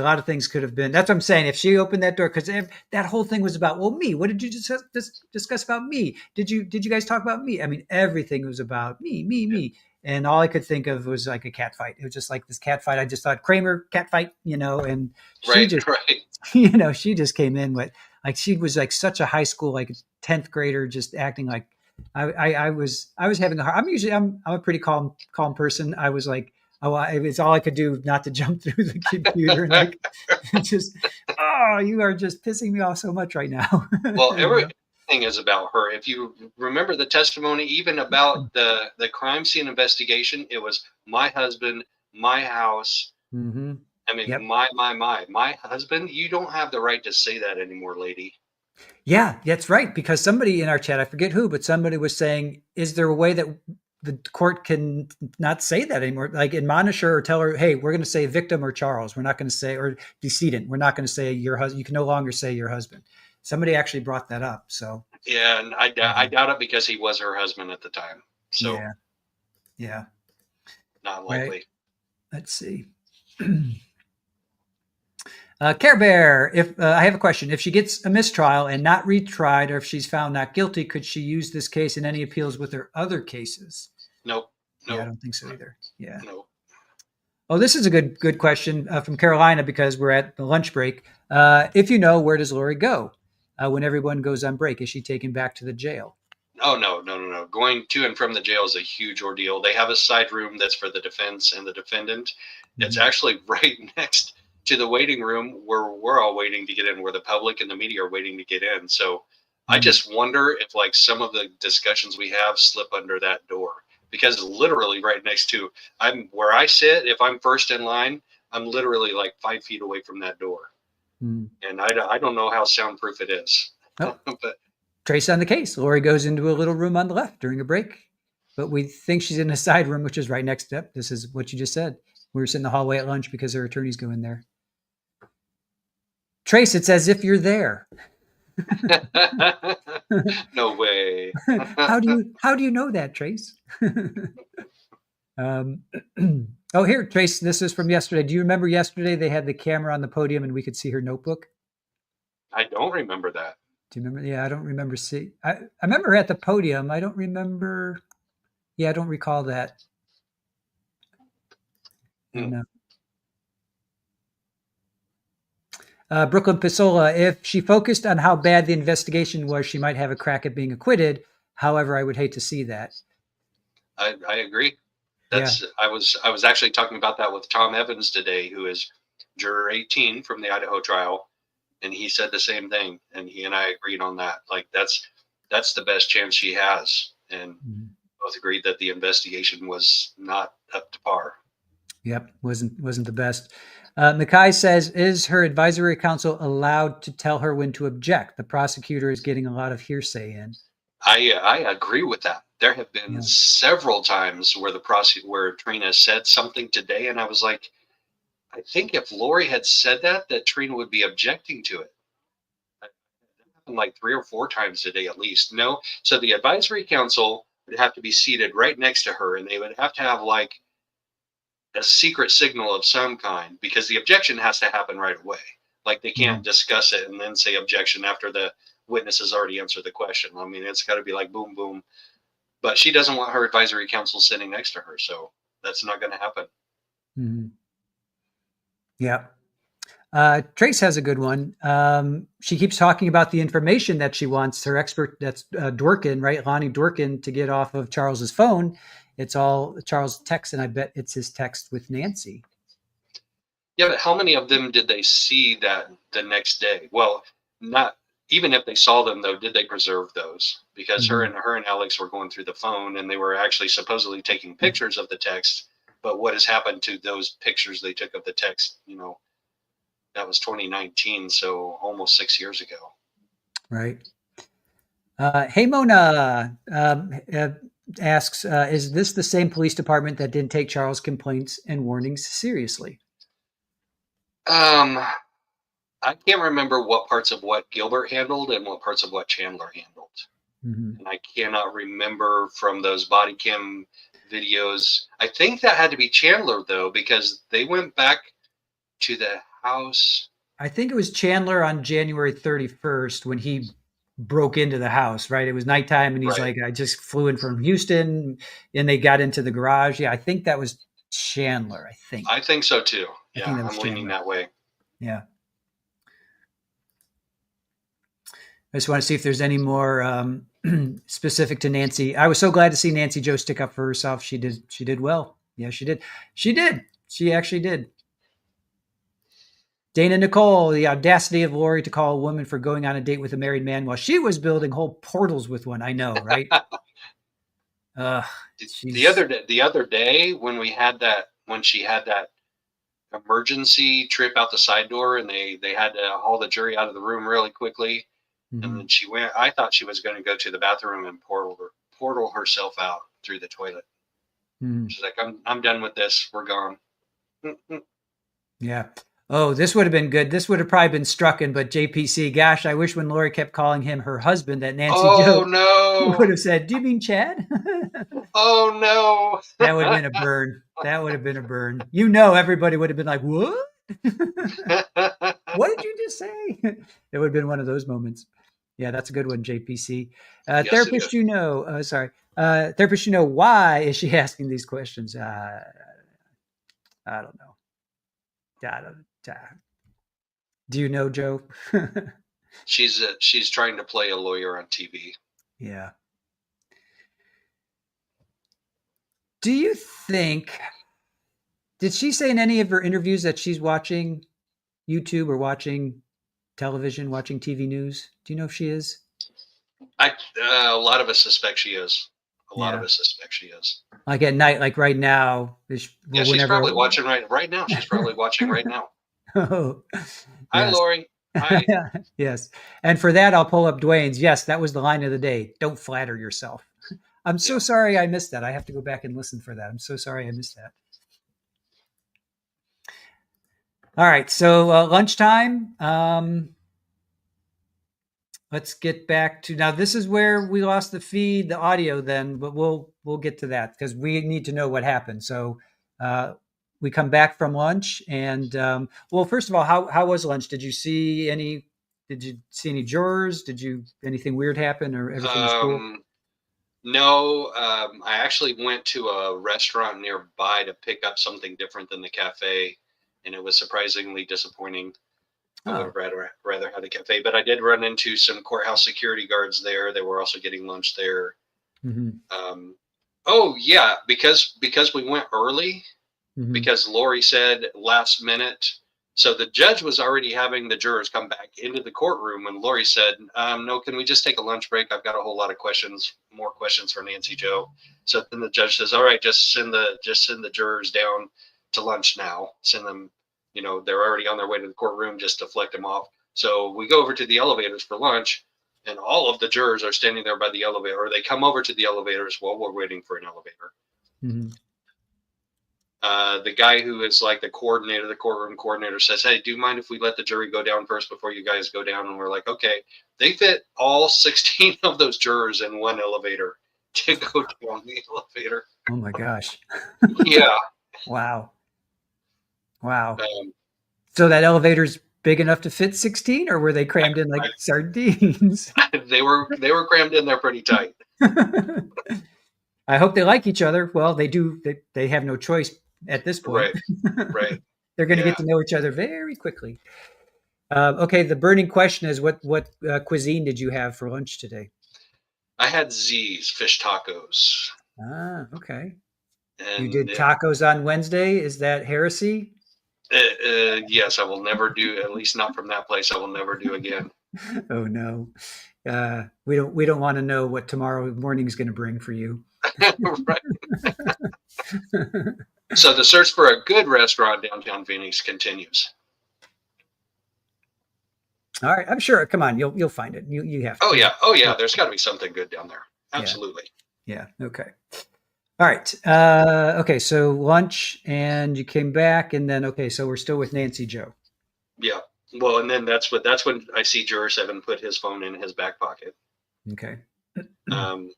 could have been. That's what I'm saying. If she opened that door, because that whole thing was about, well, me. What did you discuss about me? Did you guys talk about me? I mean, everything was about me. And all I could think of was like a cat fight. It was just like this cat fight. I just thought Kramer cat fight, and she Right, just, right. she just came in with like she was like such a high school like 10th grader, just acting like I was having a hard. I'm a pretty calm person. I was like, oh, it's all I could do not to jump through the computer and like just, oh, you are just pissing me off so much right now. Well, everything is about her. If you remember the testimony, even about the crime scene investigation, it was my husband, my house. Mm-hmm. I mean, Yep. my husband. You don't have the right to say that anymore, lady. Yeah, that's right. Because somebody in our chat, I forget who, but somebody was saying, is there a way that the court can not say that anymore? Like admonish her or tell her, hey, we're going to say victim or Charles. We're not going to say, or decedent. We're not going to say your husband. You can no longer say your husband. Somebody actually brought that up. So, Yeah, and I doubt it because he was her husband at the time. So yeah, yeah. not Right. likely. Let's see. Care Bear, if I have a question, if she gets a mistrial and not retried, or if she's found not guilty, could she use this case in any appeals with her other cases? Nope, Yeah, I nope, don't think so either. Yeah. nope. Oh, this is a good question from Carolina because we're at the lunch break. If you know, where does Lori go when everyone goes on break? Is she taken back to the jail? Oh no, no, no, no. Going to and from the jail is a huge ordeal. They have a side room that's for the defense and the defendant. It's Mhm. actually right next to the waiting room where we're all waiting to get in, where the public and the media are waiting to get in. So I Mm, just wonder if like some of the discussions we have slip under that door, because literally right next to I'm where I sit. If I'm first in line, I'm literally like 5 feet away from that door, mm. and I don't know how soundproof it is. Oh, But trace on the case. Lori goes into a little room on the left during a break, but we think she's in a side room, which is right next up. This is what you just said. We were sitting in the hallway at lunch because her attorneys go in there. Trace, it's as if you're there. no way. How do you know that, Trace? um, oh, here, Trace. This is from yesterday. Do you remember yesterday they had the camera on the podium and we could see her notebook? I don't remember that. Do you remember? Yeah, I don't remember. I remember her at the podium. I don't remember. Yeah, I don't recall that. Hmm. And Brooklyn Pisola, if she focused on how bad the investigation was, she might have a crack at being acquitted. However, I would hate to see that. I agree. Yeah. I was actually talking about that with Tom Evans today, who is juror 18 from the Idaho trial, and he said the same thing, and he and I agreed on that. Like that's the best chance she has, and Mhm. both agreed that the investigation was not up to par. Yep. Wasn't the best. Mackay says, is her advisory council allowed to tell her when to object? The prosecutor is getting a lot of hearsay in. I agree with that. There have been Yeah. several times where where Trina said something today, and I was like, I think if Lori had said that, that Trina would be objecting to it. Like 3 or 4 times today at least. No, so the advisory council would have to be seated right next to her, and they would have to have like a secret signal of some kind, because the objection has to happen right away. Like they can't Mhm. discuss it and then say objection after the witness has already answered the question. I mean, it's got to be like boom, boom. But she doesn't want her advisory council sitting next to her, so that's not going to happen. Mhm. Yeah. Trace has a good one. She keeps talking about the information that she wants her expert, that's Dworkin, right? Lonnie Dworkin, to get off of Charles's phone. It's all Charles' text, and I bet it's his text with Nancy. Yeah, but how many of them did they see that the next day? Well, not even if they saw them though, did they preserve those? Because her Mhm. and her and Alex were going through the phone, and they were actually supposedly taking pictures of the text. But what has happened to those pictures they took of the text? That was 2019, so almost 6 years ago. Right. Hey, Mona asks, is this the same police department that didn't take Charles' complaints and warnings seriously? Um, I can't remember what parts of what Gilbert handled and what parts of what Chandler handled. Mhm. And I cannot remember from those body cam videos. I think that had to be Chandler though, because they went back to the house. I think it was Chandler on January 31st when he broke into the house, right? It was nighttime and he's Right. like, I just flew in from Houston and they got into the garage. Yeah, I think that was Chandler. I think. I think so too. I think Yeah, that was I'm leaning Chandler. that way. Yeah. I just want to see if there's any more specific to Nancy. I was so glad to see Nancy Joe stick up for herself. She did. She did well. Yeah, she did. She did. She actually did. Dana Nicole, the audacity of Lori to call a woman for going on a date with a married man while she was building whole portals with one. I know, right? Uh, the she's. other day, the other day when she had that emergency trip out the side door, and they had to haul the jury out of the room really quickly, and Mhm, then she went. I thought she was going to go to the bathroom and portal herself out through the toilet. mhm. She's like, I'm done with this. We're gone. Yeah. Oh, this would have been good. This would have probably been strucken, but JPC, gosh, I wish when Lori kept calling him her husband that Nancy Oh Joe no! would have said, do you mean Chad? Oh That would have been a burn. That would have been a burn. You know, everybody would have been like, what? no! What did you just say? It would have been one of those moments. Yeah, that's a good one, JPC. Yes, it Therapist, is. sorry. Therapist, why is she asking these questions? I don't know. I don't, do you know, Joe? She's trying to play a lawyer on TV. Yeah. Do you think, did she say in any of her interviews that she's watching? YouTube or watching television, watching TV news? Do you know if she is? A lot of us suspect she is. A lot of Yeah. us suspect she is. Like at night, like right now, Yeah, well, she's whenever. probably watching right now. She's probably watching right now. Oh, Hi, yes. Lori. Hi. Yes. And for that, I'll pull up Dwayne's. Yes, that was the line of the day. Don't flatter yourself. I'm so Yeah. sorry I missed that. I have to go back and listen for that. I'm so sorry I missed that. All right. So lunchtime. Let's get back to now. This is where we lost the feed, the audio. Then, but we'll get to that because we need to know what happened. So we come back from lunch, and well, first of all, how was lunch? Did you see any? Did you see any jurors? Did you anything weird happen, or everything was cool? Um, no, I actually went to a restaurant nearby to pick up something different than the cafe, and it was surprisingly disappointing. I would Oh, have rather had a cafe, but I did run into some courthouse security guards there. They were also getting lunch there. hmm Um, oh yeah, because we went early, hmm because Lori said last minute. So the judge was already having the jurors come back into the courtroom when Lori said, no, can we just take a lunch break? I've got a whole lot of questions, more questions for Nancy Joe. So then the judge says, all right, just send the jurors down to lunch now. Send them, they're already on their way to the courtroom, just to flick them off. So we go over to the elevators for lunch, and all of the jurors are standing there by the elevator, or they come over to the elevators while we're waiting for an elevator. hmm The guy who is like the coordinator, the courtroom coordinator, says, hey, do you mind if we let the jury go down first before you guys go down? And we're like, okay. They fit all 16 of those jurors in one elevator to go down the elevator. Oh my gosh! Yeah. Wow, wow. Um, So that elevator's big enough to fit 16, or were they crammed in like sardines? they were crammed in there pretty tight. I hope they like each other. Well, they do. They have no choice at this point. Right. Right. They're going to get Yeah. to know each other very quickly. Okay, the burning question is what cuisine did you have for lunch today? I had Z's fish tacos. Ah, okay. You And did tacos on Wednesday. Is that heresy? yes, I will never do, at least not from that place. I will never do again. Oh no. We don't want to know what tomorrow morning is going to bring for you. Right. So the search for a good restaurant downtown Phoenix continues. All right, I'm sure. Come on, you'll find it. You have Oh to. yeah, oh yeah. There's got to be something good down there. Yeah, Absolutely. yeah. Okay. All right. Okay. So lunch, and you came back, and then okay. So we're still with Nancy Joe. Yeah. Well, and then that's when I see Juror 7 put his phone in his back pocket. Okay. Um,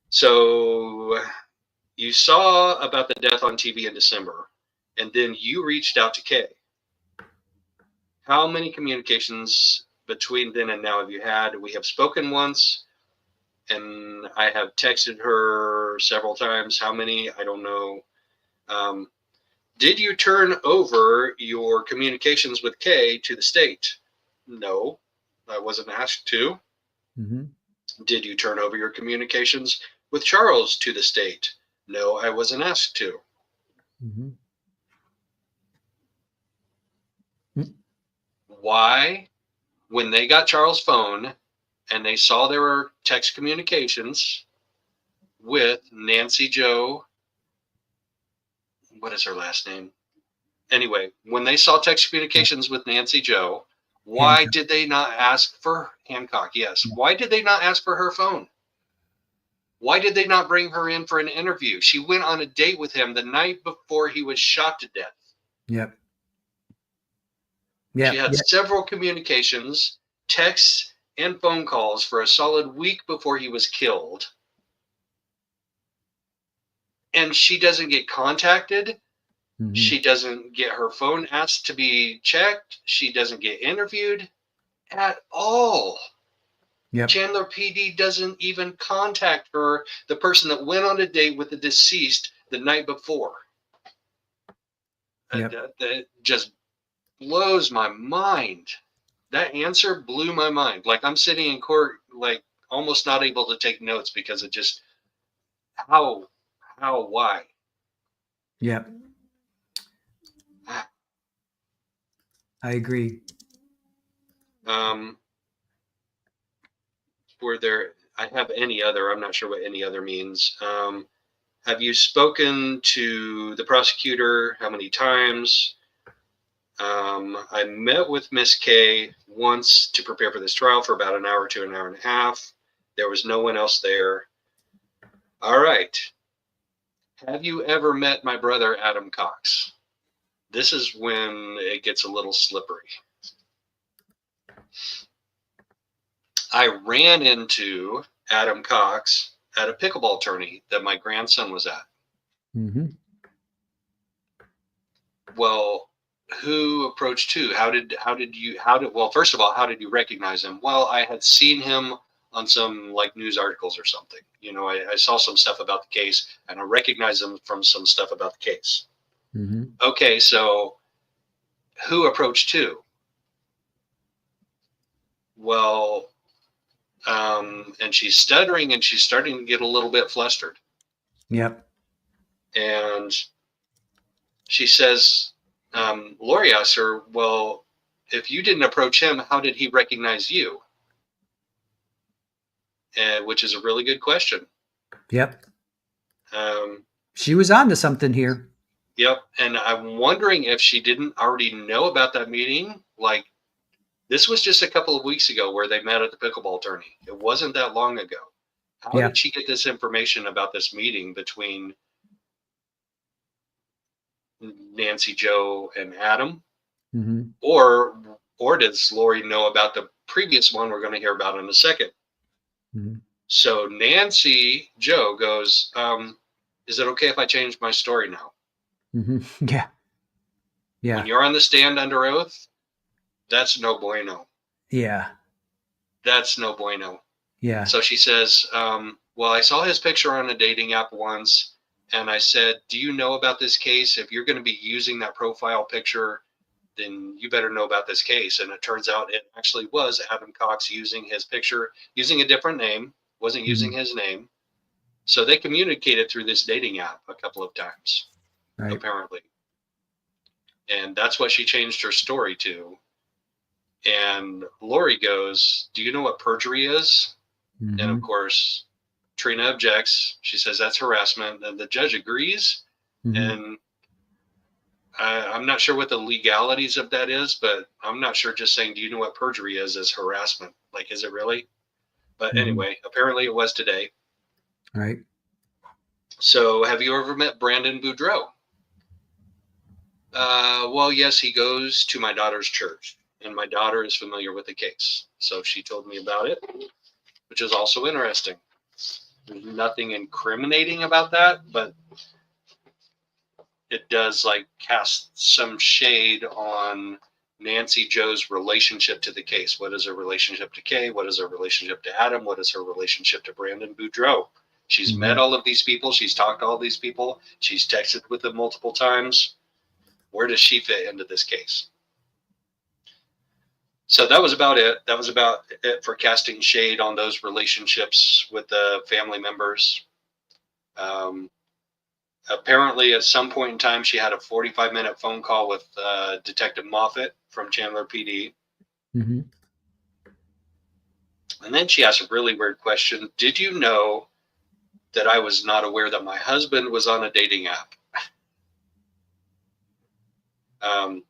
so you saw about the death on TV in December, and then you reached out to Kay. How many communications between then and now have you had? We have spoken once, and I have texted her several times. How many? I don't know. Um, Did you turn over your communications with Kay to the state? No, I wasn't asked to. hmm Did you turn over your communications with Charles to the state? No, I wasn't asked to. hmm Why, when they got Charles' phone and they saw there were text communications with Nancy Joe, what is her last name? Anyway, when they saw text communications with Nancy Joe, why Hancock. did they not ask for Hancock? Yes. Why did they not ask for her phone? Why did they not bring her in for an interview? She went on a date with him the night before he was shot to death. Yep. She Yep. had Yep. several communications, texts, and phone calls for a solid week before he was killed. And she doesn't get contacted. hmm She doesn't get her phone asked to be checked. She doesn't get interviewed at all. Yep. Chandler PD doesn't even contact her, the person that went on a date with the deceased the night before. Yep. That just blows my mind. That answer blew my mind. Like I'm sitting in court, like almost not able to take notes because it just how, why? Yep. I agree. Um, were there? I have any other. I'm not sure what any other means. Have you spoken to the prosecutor? How many times? I met with Miss K once to prepare for this trial for about an hour to an hour and a half. There was no one else there. All right. Have you ever met my brother, Adam Cox? This is when it gets a little slippery. I ran into Adam Cox at a pickleball tourney that my grandson was at. Mm-hmm. Well, who approached who? Well, first of all, how did you recognize him? Well, I had seen him on some like news articles or something. I saw some stuff about the case and I recognized him from some stuff about the case. Mm-hmm. Okay, so who approached who? Well, and she's stuttering and she's starting to get a little bit flustered. Yep. And she says, Lori asks her, well, if you didn't approach him, how did he recognize you? Which is a really good question. Yep. Um, She was on to something here. yep. And I'm wondering if she didn't already know about that meeting. Like, this was just a couple of weeks ago where they met at the pickleball tourney. It wasn't that long ago. How Yeah. did she get this information about this meeting between Nancy, Joe, and Adam? Mm-hmm. Or does Lori know about the previous one we're going to hear about in a second? Mm-hmm. So Nancy Joe goes, is it okay if I change my story now? Mm-hmm. Yeah. When Yeah. you're on the stand under oath, that's no bueno. Yeah. That's no bueno. Yeah. So she says, well, I saw his picture on a dating app once, and I said, do you know about this case? If you're going to be using that profile picture, then you better know about this case. And it turns out it actually was Adam Cox using his picture, using a different name, wasn't using Mm-hmm. his name. So they communicated through this dating app a couple of times, Right. apparently. And that's what she changed her story to. And Lori goes, do you know what perjury is? And of Mm-hmm. course, Trina objects. She says that's harassment. And the judge agrees. Mm-hmm. And I'm not sure what the legalities of that is, but I'm not sure just saying, do you know what perjury is harassment? Like, is it really? But Mm-hmm. anyway, apparently it was today. Right. So have you ever met Brandon Boudreau? Well, yes, he goes to my daughter's church, and my daughter is familiar with the case. So she told me about it, which is also interesting. There's nothing incriminating about that, but it does like cast some shade on Nancy Joe's relationship to the case. What is her relationship to Kay? What is her relationship to Adam? What is her relationship to Brandon Boudreau? She's Mm-hmm. met all of these people. She's talked to all these people. She's texted with them multiple times. Where does she fit into this case? So that was about it. That was about it for casting shade on those relationships with the family members. Um, Apparently, at some point in time, she had a 45-minute phone call with Detective Moffat from Chandler PD. Mm-hmm. And then she asked a really weird question. Did you know that I was not aware that my husband was on a dating app? Um,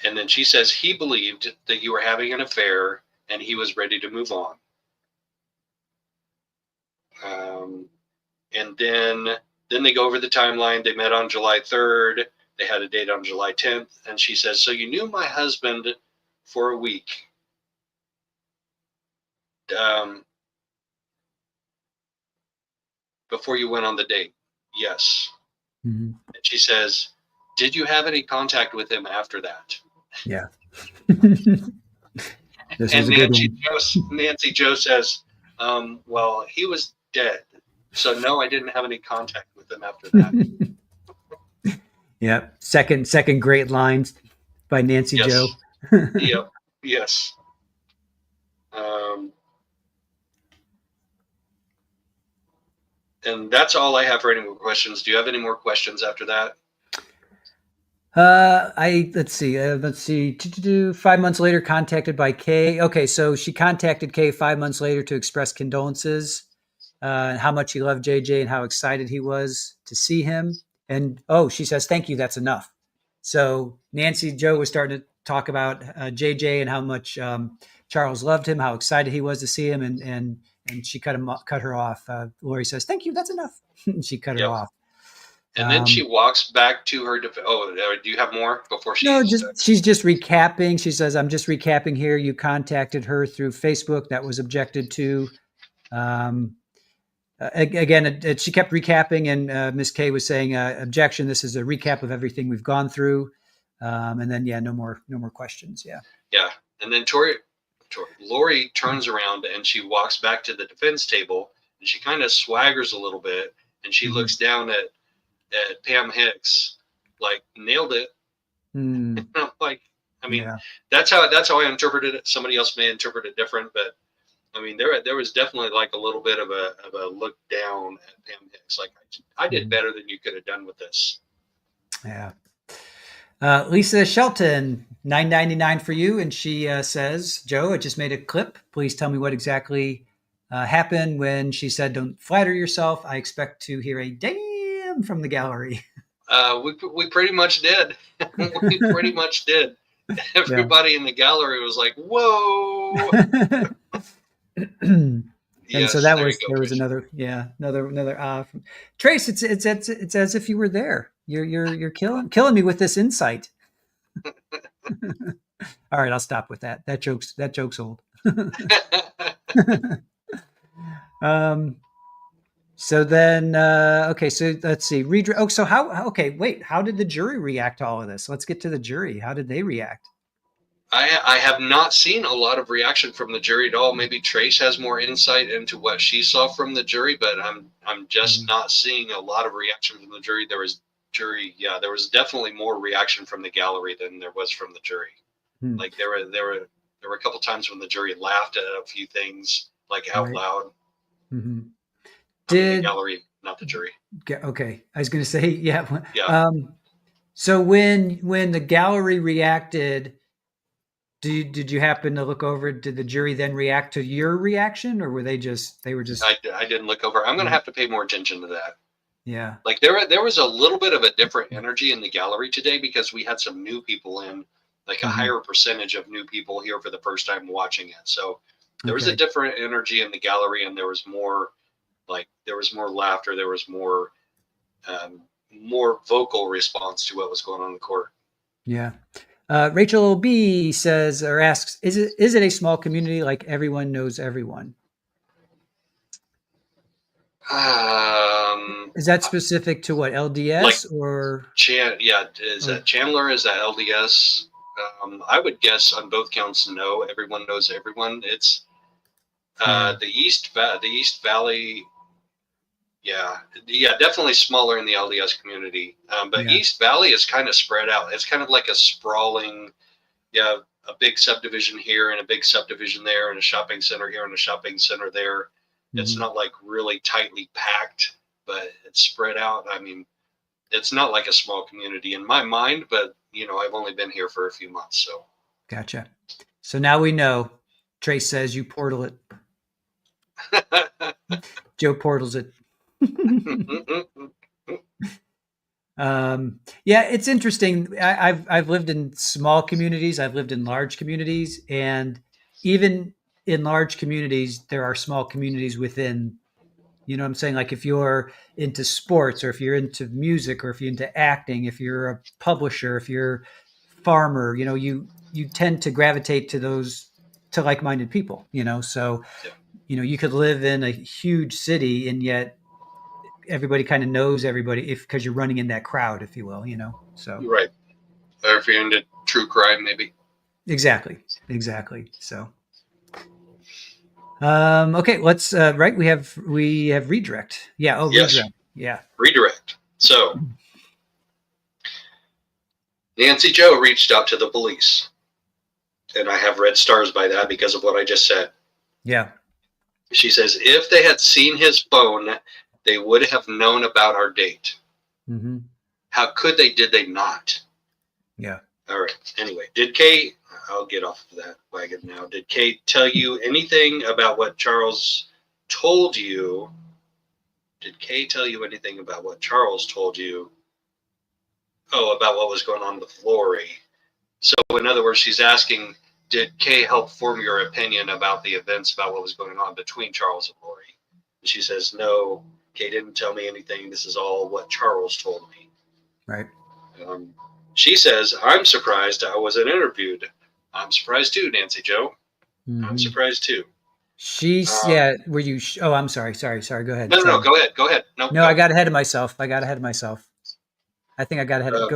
and then she says he believed that you were having an affair and he was ready to move on. And then they go over the timeline. They met on July 3rd. They had a date on July 10th. And she says, so you knew my husband for a week. Before you went on the date? Yes. Mm-hmm. And she says, did you have any contact with him after that? Yeah. This was And a good one. Nancy Joe says, well, he was dead. So no, I didn't have any contact with him after that. Yeah. Second great lines by Nancy Joe. Yes. Yep. Yes. Um, and that's all I have for any more questions. Do you have any more questions after that? Let's see. 5 months later, contacted by Kay. Okay, so she contacted Kay 5 months later to express condolences and how much he loved JJ and how excited he was to see him. And she says, "Thank you. That's enough." So Nancy Joe was starting to talk about JJ and how much Charles loved him, how excited he was to see him, and she cut her off. Lori says, "Thank you. That's enough." She cut her Yep. off. And then she Um, walks back to her. Do you have more before No, she's? just she's just recapping. She says, "I'm just recapping here. You contacted her through Facebook. That was objected to." Um, Again, she kept recapping, and Miss Kay was saying, "Objection. This is a recap of everything we've gone through." And then, yeah, no more questions. Yeah. Yeah. And then Lori turns around and she walks back to the defense table and she kind of swaggers a little bit and she Mm-hmm. looks down at Pam Hicks, like nailed it. Mm, I'm like, I mean, yeah. that's how I interpreted it. Somebody else may interpret it different, but I mean, there was definitely like a little bit of a look down at Pam Hicks. Like I did Mm, better than you could have done with this. yeah. Lisa Shelton, $9.99 for you, and she says, "Joe, I just made a clip. Please tell me what exactly happened when she said, 'Don't flatter yourself.' I expect to hear a damn from the gallery." We pretty much did. We pretty much did. Yeah. Everybody in the gallery was like, "Whoa!" And so Yes, there you go, there was Trish. another from Trace. It's as if you were there. You're killing me with this insight. All right, I'll stop with that. That joke's old. um. So then, okay. So let's see. Oh, so how? Okay, wait. How did the jury react to all of this? Let's get to the jury. How did they react? I have not seen a lot of reaction from the jury at all. Maybe Trace has more insight into what she saw from the jury, but I'm just Mhm. not seeing a lot of reaction from the jury. There was definitely more reaction from the gallery than there was from the jury. Hmm. Like there were a couple times when the jury laughed at a few things like out Right. loud. Hmm. I mean the Did gallery, not the jury. Okay. I was going to say, yeah. Yeah. So when the gallery reacted, did you happen to look over? Did the jury then react to your reaction, or they were just I didn't look over. I'm gonna have to pay more attention to that. yeah. Like there was a little bit of a different energy in the gallery today because we had some new people in, like a Hmm. higher percentage of new people here for the first time watching it. So there was a Okay. different energy in the gallery, and there was more laughter, there was um, more vocal response to what was going on in the court. Yeah. Rachel B says or asks, is it a small community like everyone knows everyone? Um, Is that specific to what like LDS or Yeah, is or that Chandler? Is that LDS? I would guess on both counts, no. Everyone knows everyone. It's yeah, the East Valley. Yeah, yeah, definitely smaller in the LDS community. But yeah. East Valley is kind of spread out. It's kind of like a sprawling, yeah, a big subdivision here and a big subdivision there, and a shopping center here and a shopping center there. It's Hmm. not like really tightly packed, but it's spread out. I mean, it's not like a small community in my mind, but I've only been here for a few months, so. Gotcha. So now we know. Trace says you portal it. Joe portals it. Yeah, it's interesting. I've lived in small communities. I've lived in large communities, and even in large communities, there are small communities within. You know what I'm saying? Like if you're into sports, or if you're into music, or if you're into acting, if you're a publisher, if you're a farmer, you tend to gravitate to like-minded people. So Yeah, you could live in a huge city and yet everybody kind of knows everybody if because you're running in that crowd, if you will. So right. Or if you're into true crime, maybe. exactly. So okay, let's right. We have redirect. Yeah. Oh, Yes, redirect. Yeah. redirect. So Nancy Joe reached out to the police, and I have red stars by that because of what I just said. Yeah. She says if they had seen his phone, they would have known about our date. Hmm. How could they? Did they not? Yeah. All right. Anyway, I'll get off of that wagon now. Did Kate tell you anything about what Charles told you? Did Kay tell you anything about what Charles told you? Oh, about what was going on with Lori. So, in other words, she's asking, did Kay help form your opinion about the events, about what was going on between Charles and Lori? And she says, no, Kay didn't tell me anything. This is all what Charles told me. Right. Um, she says, I'm surprised I wasn't interviewed. I'm surprised too, Nancy Joe. I'm Mm-hmm. surprised too. She's Um, yeah. Were you? Oh, I'm sorry. Sorry. Go ahead. no, Sorry. go ahead. Go ahead. No, No, I go. got ahead of myself. I think I got ahead. Uh,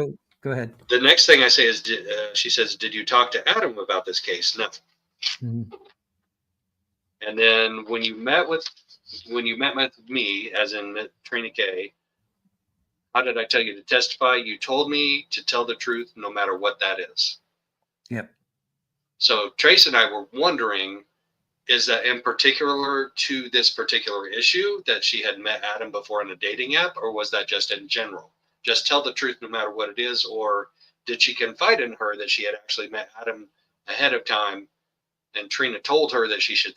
Go ahead. the next thing I say is, she says, did you talk to Adam about this case? No. Mm-hmm. And then when you met with me, as in Trina K, how did I tell you to testify? You told me to tell the truth, no matter what that is. Yep. So Trace and I were wondering, is that in particular to this particular issue that she had met Adam before in a dating app, or was that just in general? Just tell the truth no matter what it is, or did she confide in her that she had actually met Adam ahead of time and Trina told her that she should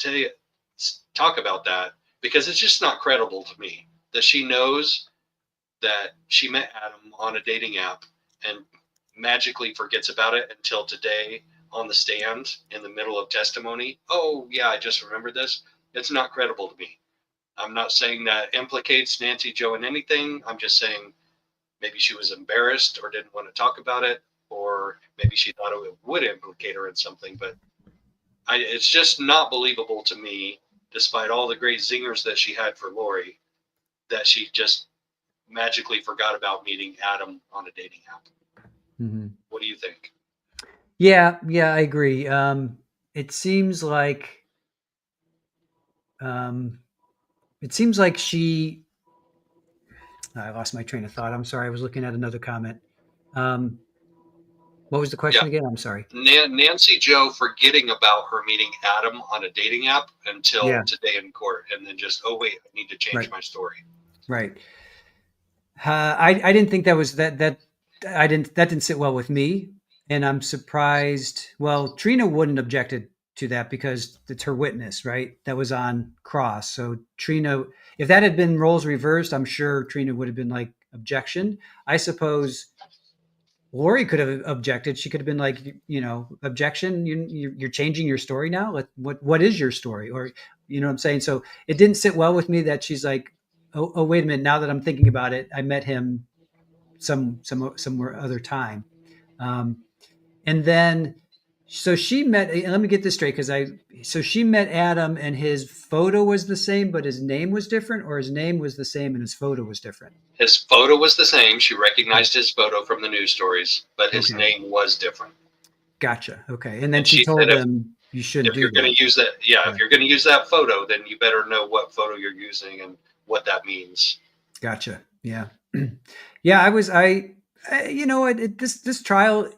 talk about that? Because it's just not credible to me that she knows that she met Adam on a dating app and magically forgets about it until today on the stand in the middle of testimony. Oh, yeah, I just remembered this. It's not credible to me. I'm not saying that implicates Nancy Joe in anything. I'm just saying maybe she was embarrassed or didn't want to talk about it, or maybe she thought it would implicate her in something. But it's just not believable to me, despite all the great zingers that she had for Lori, that she just magically forgot about meeting Adam on a dating app. Mm-hmm. What do you think? Yeah. I agree. It seems like she. I lost my train of thought. I'm sorry. I was looking at another comment. Um, what was the Yeah, question again? I'm sorry. Nancy Joe forgetting about her meeting Adam on a dating app until Yeah. today in court, and then just, oh wait, I need to change Right. my story. Right. I didn't think that didn't sit well with me, and I'm surprised. Well, Trina wouldn't objected to that because it's her witness, right? That was on cross. So Trina, if that had been roles reversed, I'm sure Trina would have been like objection. I suppose Lori could have objected. She could have been like, objection. You're changing your story now. What is your story? Or, you know what I'm saying? So it didn't sit well with me that she's like, oh, wait a minute. Now that I'm thinking about it, I met him somewhere other time. Um, and then, so she met. Let me get this straight, so she met Adam, and his photo was the same, but his name was different, or his name was the same and his photo was different. His photo was the same. She recognized his photo from the news stories, but his Okay, name was different. gotcha. Okay, and then And she she said, told him you shouldn't if do you're going that. to use that, yeah, Yeah. if you're going to use that photo, then you better know what photo you're using and what that means. Gotcha. Yeah. Yeah. This trial,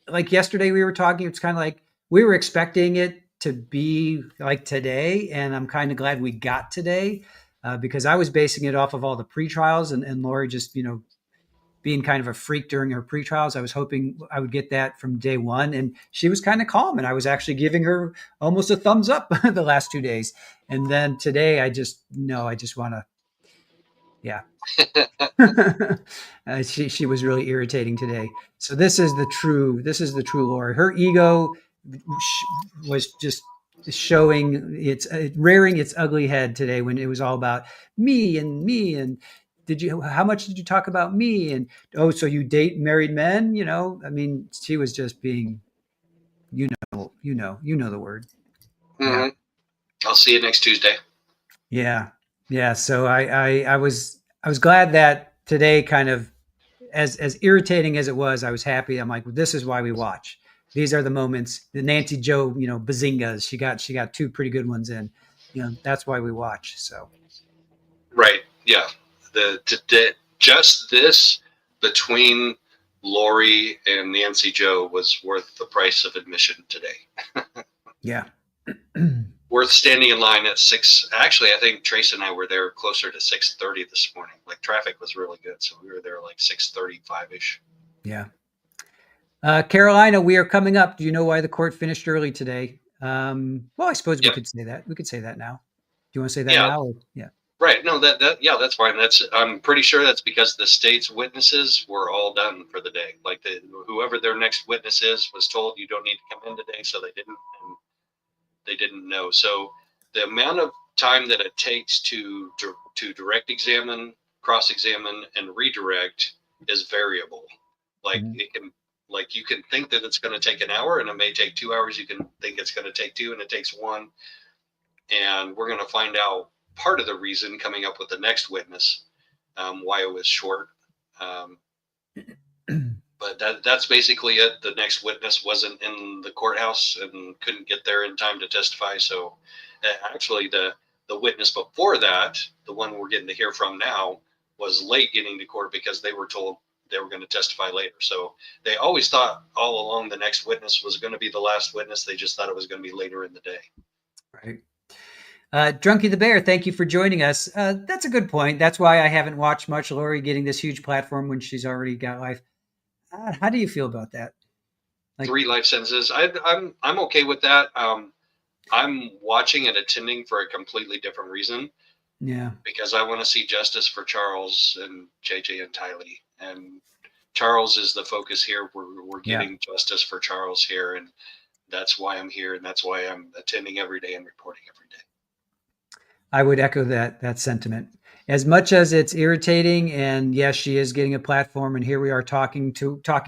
like yesterday we were talking, it's kind of like we were expecting it to be like today. And I'm kind of glad we got today because I was basing it off of all the pre-trials and Lori just, being kind of a freak during her pre-trials. I was hoping I would get that from day one. And she was kind of calm. And I was actually giving her almost a thumbs up the last 2 days. And then today I just, no, I just want to, yeah. She was really irritating today. So this is the true Lori. Her ego was just showing its rearing its ugly head today when it was all about me and how much did you talk about me and oh so you date married men, I mean she was just being the word. Yeah. Mm-hmm. I'll see you next Tuesday. Yeah. Yeah. So I was glad that today kind of as irritating as it was, I was happy. I'm like, well, this is why we watch. These are the moments. The Nancy Joe, bazingas. She got two pretty good ones in. That's why we watch. So Right. Yeah. Just this between Lori and Nancy Joe was worth the price of admission today. yeah. Worth standing in line at 6. Actually, I think Trace and I were there closer to 6:30 this morning. Like traffic was really good, so we were there like 6:35 ish. Yeah. Carolina, we are coming up. Do you know why the court finished early today? Well, I suppose we Yep. could say that. We could say that now. Do you want to say that Yeah. now? Or, yeah. Right. No, yeah, that's fine. I'm pretty sure that's because the state's witnesses were all done for the day. Like whoever their next witness is was told you don't need to come in today, so and they didn't know. So the amount of time that it takes to direct examine, cross examine, and redirect is variable. Like Mhm. it can, like you can think that it's going to take an hour, and it may take 2 hours. You can think it's going to take two, and it takes one. And we're going to find out part of the reason coming up with the next witness, why it was short. Um, but that's basically it. The next witness wasn't in the courthouse and couldn't get there in time to testify. So actually, the witness before that, the one we're getting to hear from now, was late getting to court because they were told they were going to testify later. So they always thought all along the next witness was going to be the last witness. They just thought it was going to be later in the day. Right. Drunky the Bear, thank you for joining us. That's a good point. That's why I haven't watched much Lori getting this huge platform when she's already got life. How do you feel about that? Like, 3 life sentences. I'm okay with that. I'm watching and attending for a completely different reason yeah, because I want to see justice for Charles and JJ and Tylee. And Charles is the focus here. We're yeah. getting justice for Charles here, and that's why I'm here, and that's why I'm attending every day and reporting every day. I would echo that sentiment. As much as it's irritating, and yes, she is getting a platform, and here we are talking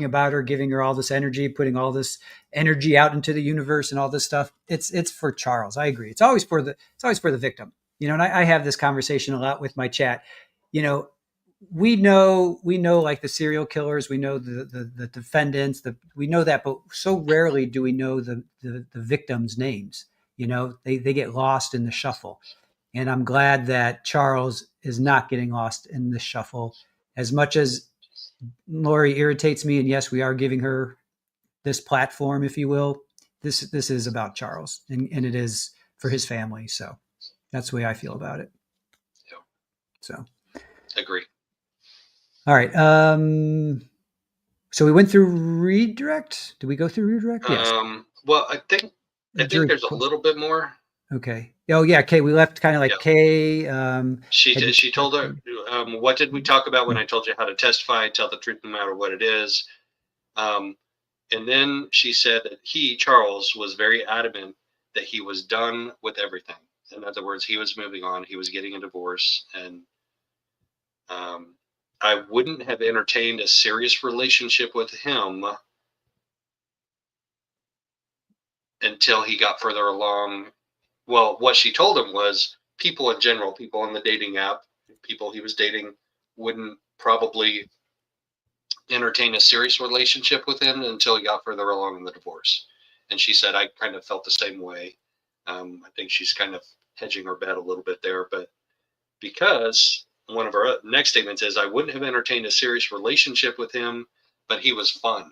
about her, giving her all this energy, putting all this energy out into the universe, and all this stuff. It's for Charles. I agree. It's always for the victim. And I have this conversation a lot with my chat. You know, we know like the serial killers, we know the defendants, we know that, but so rarely do we know the victims' names. They get lost in the shuffle. And I'm glad that Charles is not getting lost in the shuffle. As much as Lori irritates me, and yes, we are giving her this platform, if you will, this is about Charles, and it is for his family. So that's the way I feel about it. Yeah, So, agree. all right. So we went through redirect. Did we go through redirect? Yes. Well, I think Jury there's a little bit more. Okay. Oh yeah. Kay. We left kind of Yeah. like Kay. She Had did. you She told her, what did we talk about when yeah. I told you how to testify? Tell the truth no matter what it is. Um, and then she said that Charles, was very adamant that he was done with everything. In other words, he was moving on. He was getting a divorce. And um, I wouldn't have entertained a serious relationship with him until he got further along. Well, what she told him was people in general, people on the dating app, people he was dating, wouldn't probably entertain a serious relationship with him until he got further along in the divorce. And she said, I kind of felt the same way. I think she's kind of hedging her bet a little bit there, but because one of her next statements is, I wouldn't have entertained a serious relationship with him, but he was fun.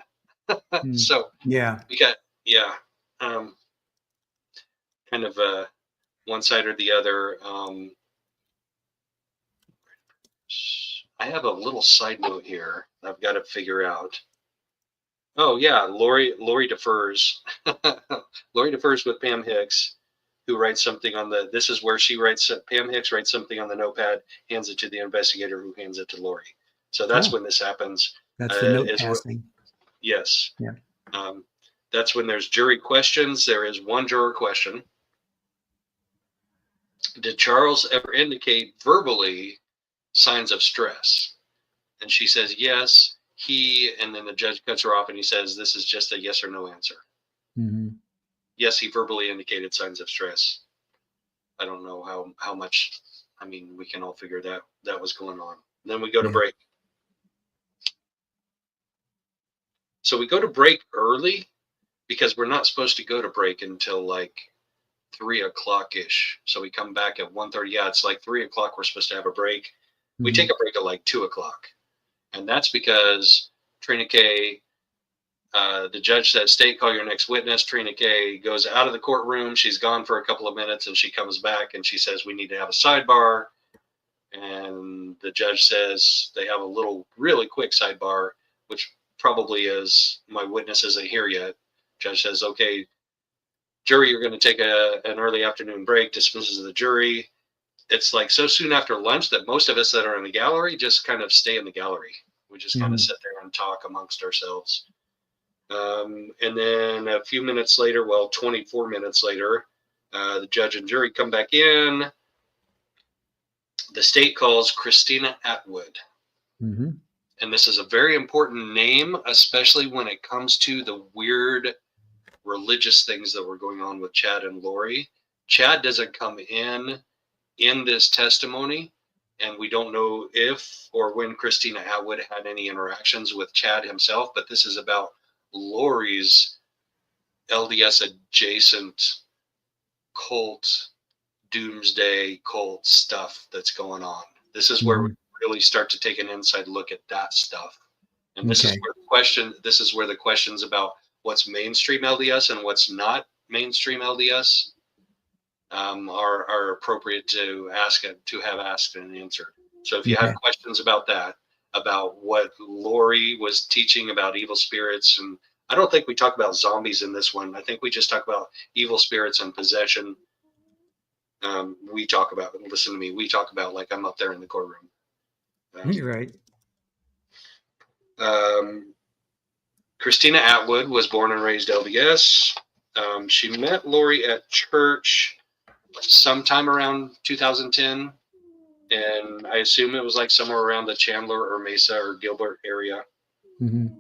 Mm. So Yeah. we got, yeah, um, kind of one side or the other. I have a little side note here I've got to figure out. Oh yeah, Lori defers. Lori defers with Pam Hicks, who writes something on the. This is where she writes. Pam Hicks writes something on the notepad, hands it to the investigator, who hands it to Lori. So that's Oh, when this happens. that's the note Is passing. yes. Yeah. Um, that's when there's jury questions. There is one juror question. Did Charles ever indicate verbally signs of stress? And she says yes. And then the judge cuts her off and he says, this is just a yes or no answer. Mm-hmm. Yes, he verbally indicated signs of stress. I don't know how much. I mean, we can all figure that was going on. Then we go to Yeah. break. So we go to break early because we're not supposed to go to break until like 3 o'clock ish. So we come back at 1:30. Yeah, it's like 3 o'clock. We're supposed to have a break. We Mm-hmm. take a break at like 2 o'clock, and that's because Trina K. The judge says, "State, call your next witness." Trina K goes out of the courtroom. She's gone for a couple of minutes, and she comes back and she says, "We need to have a sidebar." And the judge says they have a little, really quick sidebar, which probably is my witness isn't here yet. Judge says, okay, jury, you're going to take an early afternoon break, dismisses the jury. It's like so soon after lunch that most of us that are in the gallery just kind of stay in the gallery. We just kind of Mhm. sit there and talk amongst ourselves. And then a few minutes later, well, 24 minutes later, the judge and jury come back in. The state calls Christina Atwood. Mhm. And this is a very important name, especially when it comes to the weird religious things that were going on with Chad and Lori. Chad doesn't come in this testimony, and we don't know if or when Christina Atwood had any interactions with Chad himself, but this is about Lori's LDS adjacent cult, doomsday cult stuff that's going on. This is where we Mhm. really start to take an inside look at that stuff. And this is Okay. where the questions about what's mainstream LDS and what's not mainstream LDS are appropriate to have asked and answered. So if you have Okay. questions about that, about what Lori was teaching about evil spirits, and I don't think we talk about zombies in this one. I think we just talk about evil spirits and possession. Listen to me, we talk about like I'm up there in the courtroom. Um, Right. um, Christina Atwood was born and raised LDS. She met Lori at church sometime around 2010, and I assume it was like somewhere around the Chandler or Mesa or Gilbert area. Mhm.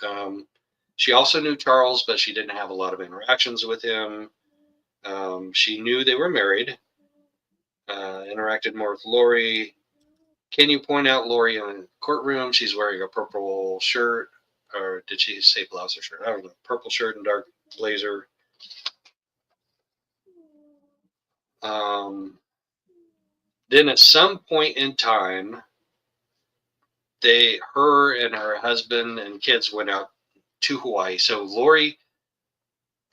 Um, she also knew Charles, but she didn't have a lot of interactions with him. She knew they were married, interacted more with Lori. Can you point out Lori in the courtroom? She's wearing a purple shirt, or did she say blouse or shirt? I don't know. Purple shirt and dark blazer. Um, then at some point in time, her and her husband and kids went out to Hawaii. So Lori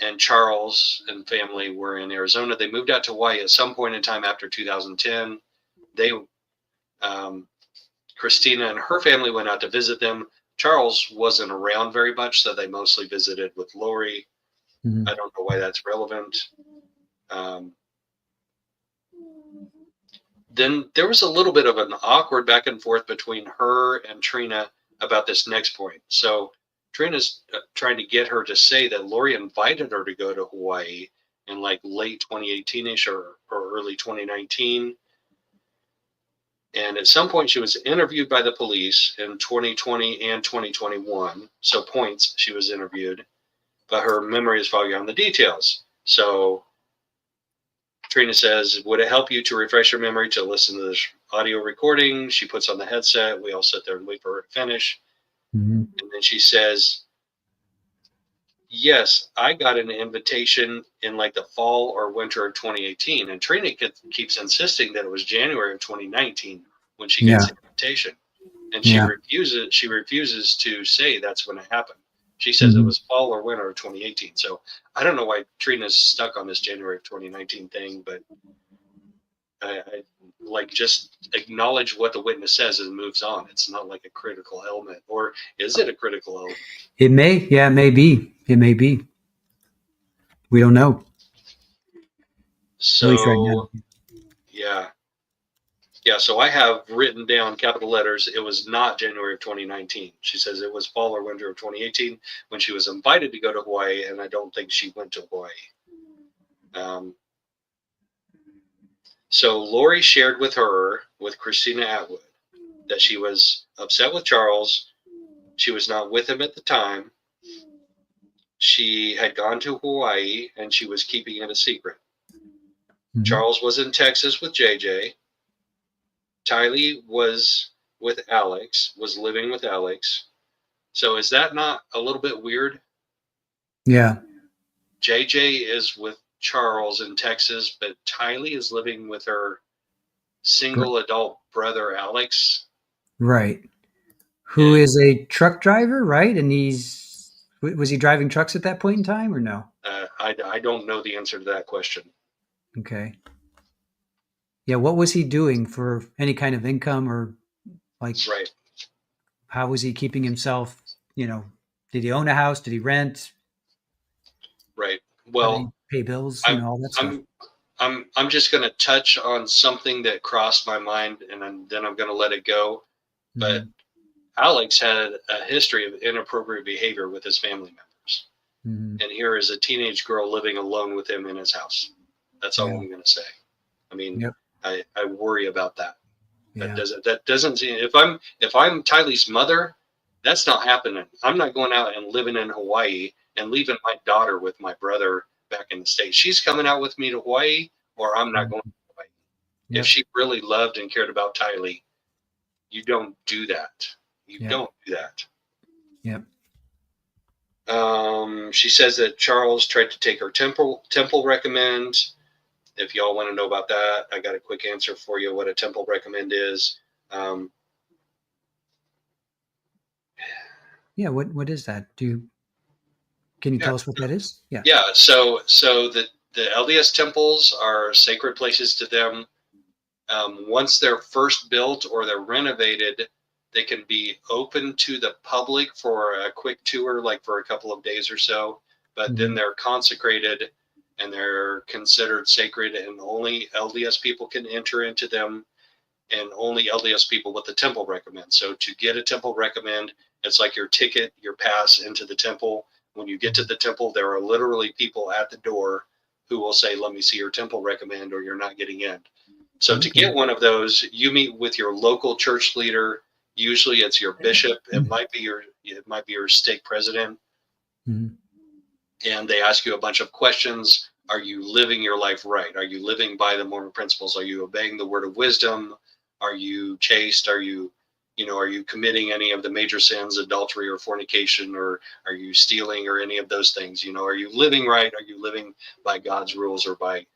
and Charles and family were in Arizona. They moved out to Hawaii at some point in time after 2010. They, um, Christina and her family went out to visit them. Charles wasn't around very much, so they mostly visited with Lori. I Mhm. don't know why that's relevant. Um, then there was a little bit of an awkward back and forth between her and Trina about this next point. So Trina's trying to get her to say that Lori invited her to go to Hawaii in like late 2018ish or early 2019. And at some point, she was interviewed by the police in 2020 and 2021. So points she was interviewed, but her memory is foggy on the details. So Trina says, would it help you to refresh your memory to listen to this audio recording? She puts on the headset. We all sit there and wait for her to finish. Mhm. And then she says, yes, I got an invitation in like the fall or winter of 2018. And Trina keeps insisting that it was January of 2019 when she gets Yeah. the invitation. And Yeah. she refuses to say that's when it happened. She says it Mhm. was fall or winter of 2018. So I don't know why Trina's stuck on this January of 2019 thing, but I like just acknowledge what the witness says and moves on. It's not like a critical element, or is it a critical element? It may. Yeah, it may be. It may be. We don't know. At least right now. So yeah, yeah. So I have written down capital letters. It was not January of 2019. She says it was fall or winter of 2018 when she was invited to go to Hawaii, and I don't think she went to Hawaii. Um, so Lori shared with Christina Atwood, that she was upset with Charles. She was not with him at the time. She had gone to Hawaii and she was keeping it a secret. Mhm. Charles was in Texas with JJ. Tylee was with Alex, was living with Alex. So is that not a little bit weird? Yeah. JJ is with Charles in Texas, but Tylee is living with her Br- single adult brother Alex. Right. Who And is a truck driver, right? And was he driving trucks at that point in time or no? I don't know the answer to that question. Okay. Yeah, what was he doing for any kind of income or like Right. how was he keeping himself, did he own a house? Did he rent? Right. How did he Well, pay bills? I'm All that stuff. I'm I'm just going to touch on something that crossed my mind, and then I'm going to let it go. But Hmm. Alex had a history of inappropriate behavior with his family members, Hmm. and here is a teenage girl living alone with him in his house. That's all Yeah. I'm going to say. I mean, Yep. I worry about that. Yeah. That doesn't seem, if I'm Tylee's mother, that's not happening. I'm not going out and living in Hawaii and leaving my daughter with my brother back in the States. She's coming out with me to Hawaii, or I'm not going to Hawaii. If Yep. she really loved and cared about Tylee, you don't do that. You Yep. don't do that. Yep. She says that Charles tried to take her temple recommend. If y'all want to know about that, I got a quick answer for you. What a temple recommend is. Um, Yeah. What is that? Can you yeah, tell us what that is? Yeah. yeah. So the LDS temples are sacred places to them. Once they're first built or they're renovated, they can be open to the public for a quick tour, like for a couple of days or so. But then Hmm. they're consecrated and they're considered sacred, and only LDS people can enter into them, and only LDS people with the temple recommend. So to get a temple recommend, it's like your ticket, your pass into the temple. When you get to the temple, there are literally people at the door who will say, "Let me see your temple recommend," or "You're not getting in." So to Okay. get one of those, you meet with your local church leader. Usually, it's your bishop. It might be your stake president, Hmm. and they ask you a bunch of questions. Are you living your life right? Are you living by the Mormon principles? Are you obeying the word of wisdom? Are you chaste? Are you committing any of the major sins, adultery or fornication, or are you stealing or any of those things? Are you living right? Are you living by God's rules or by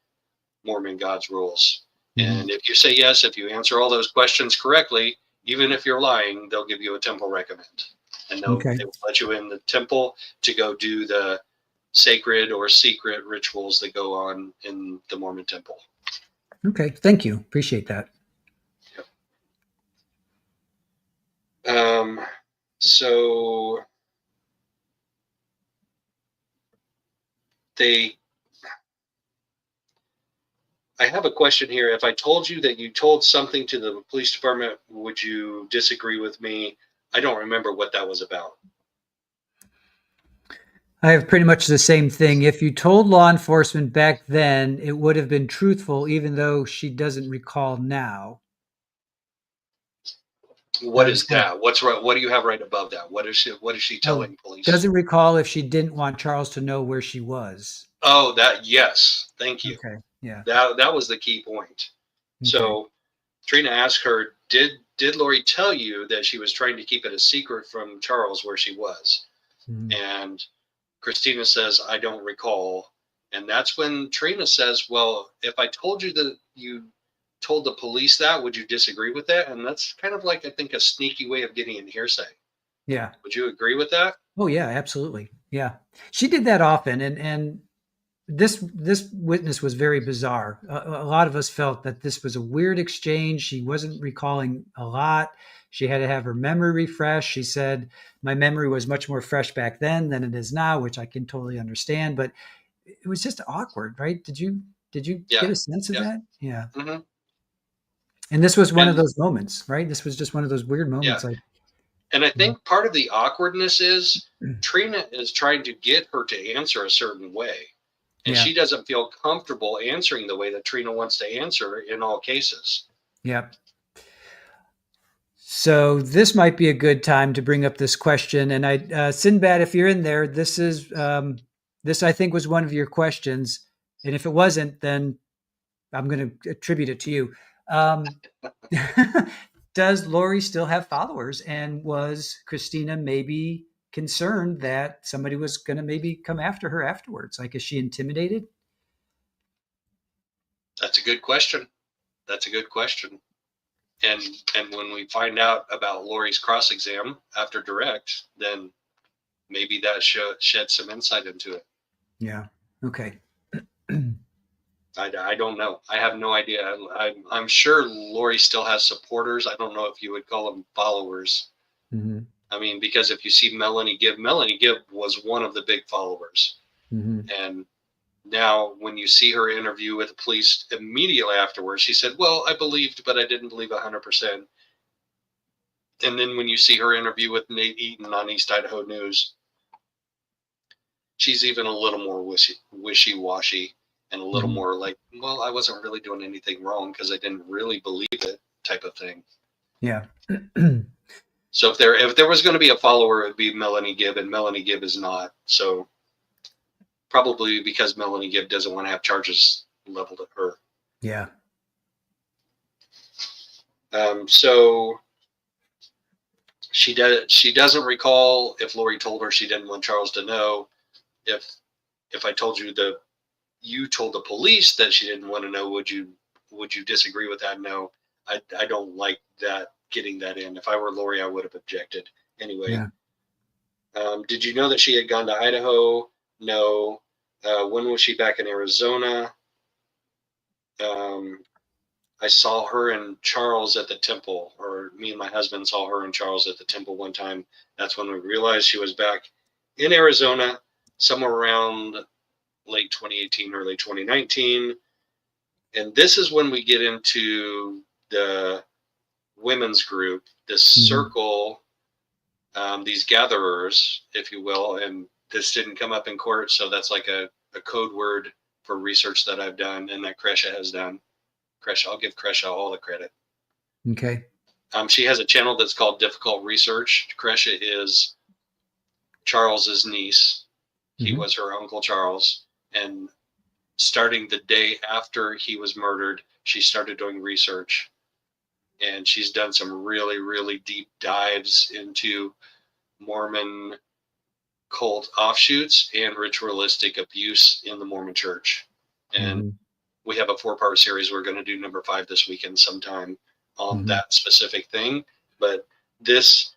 Mormon God's rules? Hmm. And if you say yes, if you answer all those questions correctly, even if you're lying, they'll give you a temple recommend, and Okay. they will let you in the temple to go do the sacred or secret rituals that go on in the Mormon temple. Okay. Thank you. Appreciate that. Um, so they, I have a question here. If I told you that you told something to the police department, would you disagree with me? I don't remember what that was about. I have pretty much the same thing. If you told law enforcement back then, it would have been truthful, even though she doesn't recall now. What Doesn't is recall. that? What's right? What do you have right above that? What is she Oh, telling police? doesn't recall if she didn't want Charles to know where she was. Oh, that, yes. Thank you. Okay. Yeah. That was the key point. Okay. So Trina asked her, did Lori tell you that she was trying to keep it a secret from Charles where she was? Mhm. And Christina says, I don't recall. And that's when Trina says, well, if I told you that you told the police that, would you disagree with that? And that's kind of like, I think, a sneaky way of getting in hearsay. Yeah. Would you agree with that? Oh, yeah. Absolutely. Yeah. She did that often, and this witness was very bizarre. A lot of us felt that this was a weird exchange. She wasn't recalling a lot. She had to have her memory refreshed. She said, "My memory was much more fresh back then than it is now," which I can totally understand. But it was just awkward, right? Did you Yeah. get a sense of Yeah. that? Yeah. Hmm. And this was one of And those moments, right? This was just one of those weird yeah. moments, like, And I yeah. think part of the awkwardness is Trina is trying to get her to answer a certain way. And Yeah. she doesn't feel comfortable answering the way that Trina wants to answer in all cases. Yeah. So this might be a good time to bring up this question. And Sinbad, if you're in there, this I think was one of your questions. And if it wasn't, then I'm going to attribute it to you. Um, does Lori still have followers? And was Christina maybe concerned that somebody was going to maybe come after her afterwards? Like, is she intimidated? That's a good question. That's a good question. And and when we find out about Lori's cross exam after direct, then maybe that shed some insight into it. Yeah. Okay. I don't know. I have no idea. I'm sure Lori still has supporters. I don't know if you would call them followers. Mhm. I mean, because if you see Melanie Gibb was one of the big followers. Mm-hmm. And now when you see her interview with the police immediately afterwards, she said, well, I believed, but I didn't believe 100%. And then when you see her interview with Nate Eaton on East Idaho News, she's even a little more wishy-washy and a little Mm-hmm. more like, well, I wasn't really doing anything wrong because I didn't really believe it type of thing. Yeah. So if there was going to be a follower, it would be Melanie Gibb, and Melanie Gibb is not. So probably because Melanie Gibb doesn't want to have charges leveled at her. Yeah. So she doesn't recall if Lori told her she didn't want Charles to know. If I told you you told the police that she didn't want to know, would you disagree with that? No, I don't like that, getting that in. If I were Lori, I would have objected anyway. Yeah. Did you know that she had gone to Idaho? No. When was she back in Arizona? I saw her and Charles at the temple, or me and my husband saw her and Charles at the temple one time. That's when we realized she was back in Arizona, somewhere around late 2018, early 2019. And this is when we get into the women's group, this circle, these gatherers, if you will. And this didn't come up in court, so that's like a code word for research that I've done and that Kresha has done. I'll give Kresha all the credit. Okay. She has a channel that's called Difficult Research. Kresha is Charles's niece. He was her Uncle Charles. And starting the day after he was murdered, she started doing research. And she's done some really, really deep dives into Mormon cult offshoots and ritualistic abuse in the Mormon church. And we have a 4-part series. We're going to do number 5 this weekend sometime on that specific thing. But this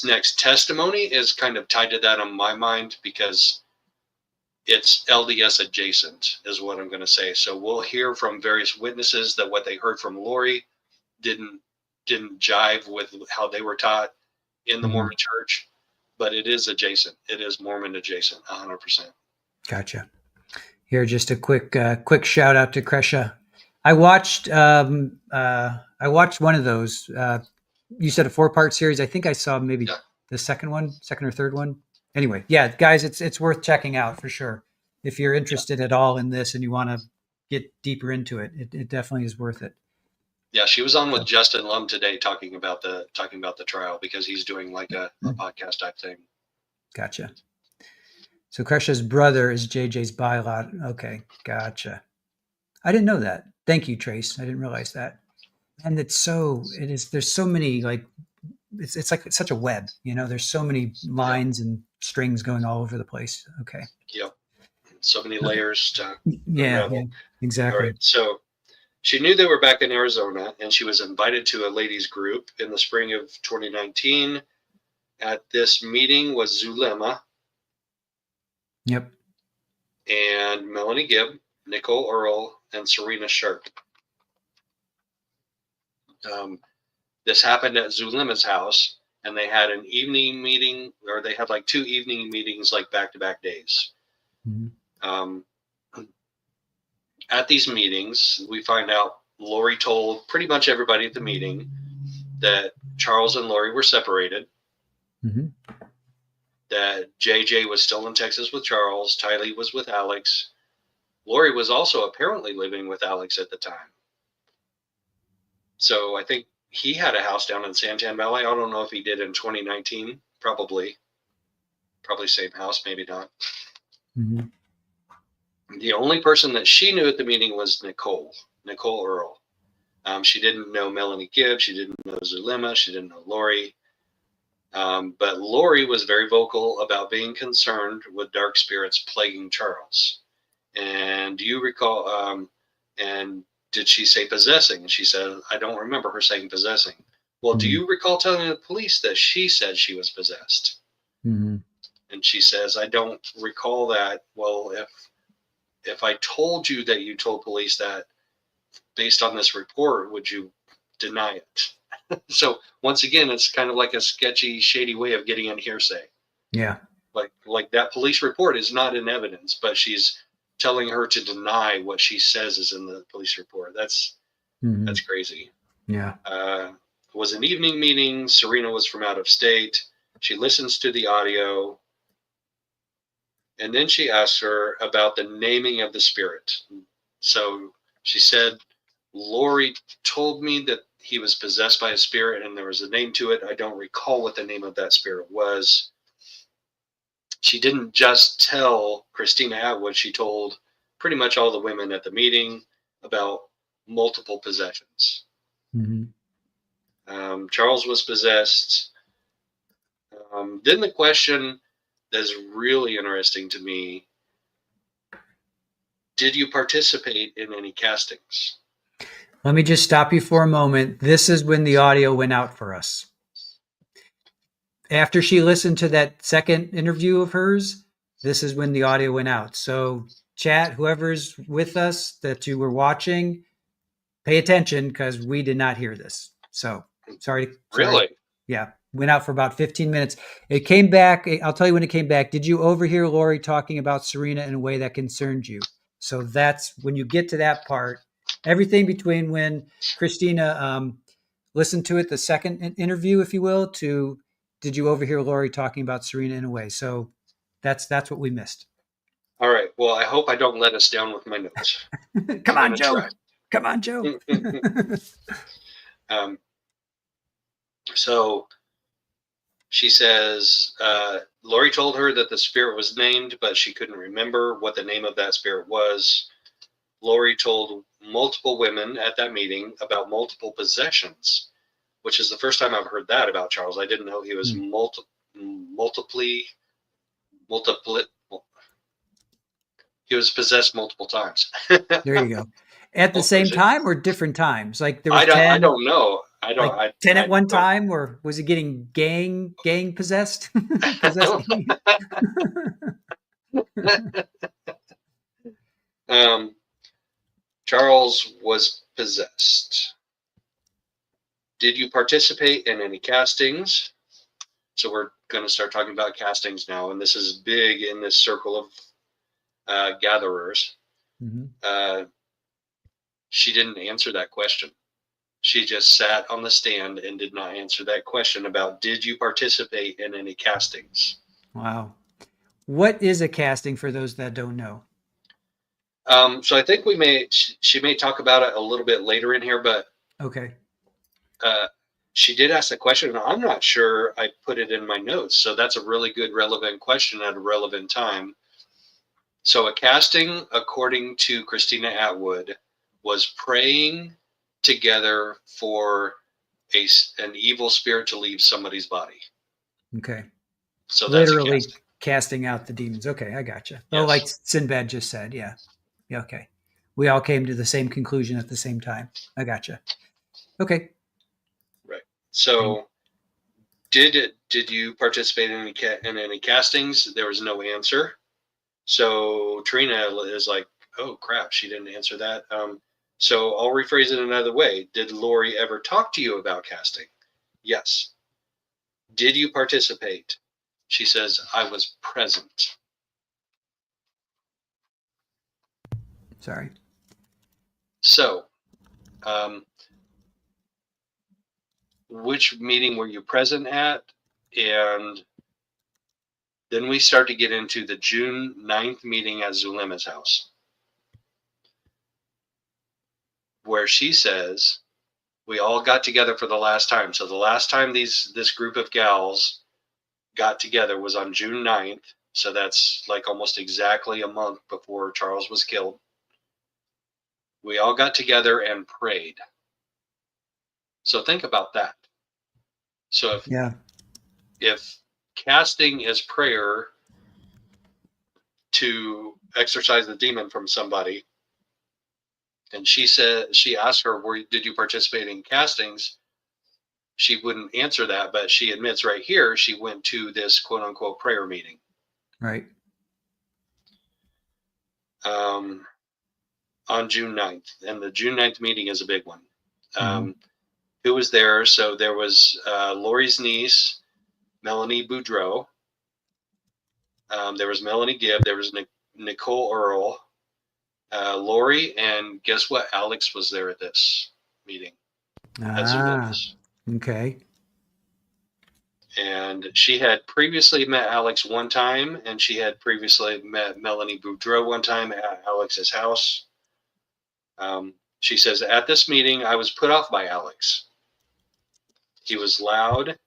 next testimony is kind of tied to that on my mind, because it's LDS adjacent is what I'm going to say. So we'll hear from various witnesses that what they heard from Lori didn't jive with how they were taught in the Mormon church, but it is adjacent. It is Mormon adjacent, 100%. Gotcha. Here, just a quick shout out to Kresha. I watched one of those. You said a 4-part series. I think I saw maybe the second or third one. Anyway, yeah, guys, it's worth checking out for sure. If you're interested at all in this and you want to get deeper into it, it definitely is worth it. Yeah, she was on with Justin Lum today talking about the trial, because he's doing like a podcast type thing. Gotcha. So Kresha's brother is JJ's bylot. Okay, gotcha. I didn't know that. Thank you, Trace. I didn't realize that. And there's so many, like, it's like it's such a web, there's so many lines and strings going all over the place. Okay. Yep. So many layers to unravel. Yeah, exactly. All right. So she knew they were back in Arizona, and she was invited to a ladies group in the spring of 2019. At this meeting was Zulema. Yep. And Melanie Gibb, Nicole Earl, and Serena Sharp. This happened at Zulema's house, and they had an evening meeting, or they had like 2 evening meetings, like back-to-back days. At these meetings, we find out Lori told pretty much everybody at the meeting that Charles and Lori were separated, that JJ was still in Texas with Charles, Tylee was with Alex. Lori was also apparently living with Alex at the time. So I think he had a house down in Santan Valley. I don't know if he did in 2019. Probably same house, maybe not. The only person that she knew at the meeting was Nicole Earl. She didn't know Melanie Gibb. She didn't know Zulema. She didn't know Lori. But Lori was very vocal about being concerned with dark spirits plaguing Charles. And do you recall, and did she say possessing? And she said, I don't remember her saying possessing. Well, do you recall telling the police that she said she was possessed? And she says, I don't recall that. Well, if I told you that you told police that based on this report, would you deny it. So once again, it's kind of like a sketchy, shady way of getting in hearsay. Yeah. Like that police report is not in evidence, but she's telling her to deny what she says is in the police report. That's crazy. Yeah. It was an evening meeting. Serena was from out of state. She listens to the audio, and then she asks her about the naming of the spirit. So she said, Lori told me that he was possessed by a spirit and there was a name to it. I don't recall what the name of that spirit was. She didn't just tell Christina Atwood, she told pretty much all the women at the meeting about multiple possessions. Charles was possessed. Then the question that's really interesting to me, did you participate in any castings? Let me just stop you for a moment. This is when the audio went out for us. After she listened to that second interview of hers, this is when the audio went out. So chat, whoever's with us that you were watching, pay attention because we did not hear this. So sorry. Really? Yeah. Went out for about 15 minutes. It came back. I'll tell you when it came back. Did you overhear Lori talking about Serena in a way that concerned you? So that's when you get to that part, everything between when Christina listened to it, the second interview, if you will, to did you overhear Lori talking about Serena in a way? So that's what we missed. All right. Well, I hope I don't let us down with my notes. Come on, Joe. Come on, Joe. So she says, Lori told her that the spirit was named, but she couldn't remember what the name of that spirit was. Lori told multiple women at that meeting about multiple possessions, which is the first time I've heard that about Charles. I didn't know he was he was possessed multiple times. There you go. At the same time or different times? Like there was 10? I don't know. I don't. Like 10 at one time, or was he getting gang possessed? Possessing? Charles was possessed. Did you participate in any castings? So we're going to start talking about castings now, and this is big in this circle of gatherers. She didn't answer that question. She just sat on the stand and did not answer that question about did you participate in any castings? Wow. What is a casting for those that don't know? So I think she may talk about it a little bit later in here, but okay. She did ask the question, and I'm not sure I put it in my notes. So that's a really good, relevant question at a relevant time. So a casting, according to Christina Atwood, was praying together for an evil spirit to leave somebody's body. Okay. So literally that's casting out the demons. Okay, I gotcha. Yes. Oh, like Sinbad just said. Yeah. Yeah. Okay. We all came to the same conclusion at the same time. I gotcha. Okay. Right. So did you participate in any castings? There was no answer. So Trina is like, oh crap, she didn't answer that. So I'll rephrase it another way. Did Lori ever talk to you about casting? Yes. Did you participate? She says, I was present. Sorry. So, which meeting were you present at? And then we start to get into the June 9th meeting at Zulema's house, where she says, we all got together for the last time. So the last time this group of gals got together was on June 9th. So that's like almost exactly a month before Charles was killed. We all got together and prayed. So think about that. So if casting is prayer to exorcise the demon from somebody, and she asked her, did you participate in castings? She wouldn't answer that, but she admits right here she went to this quote unquote prayer meeting. Right. On June 9th. And the June 9th meeting is a big one. who was there. So there was Lori's niece, Melanie Boudreau. There was Melanie Gibb. There was Nicole Earl, Lori, and guess what? Alex was there at this meeting as a Ah, witness. okay. And she had previously met Alex one time, and she had previously met Melanie Boudreau one time at Alex's house. She says, at this meeting, I was put off by Alex. He was loud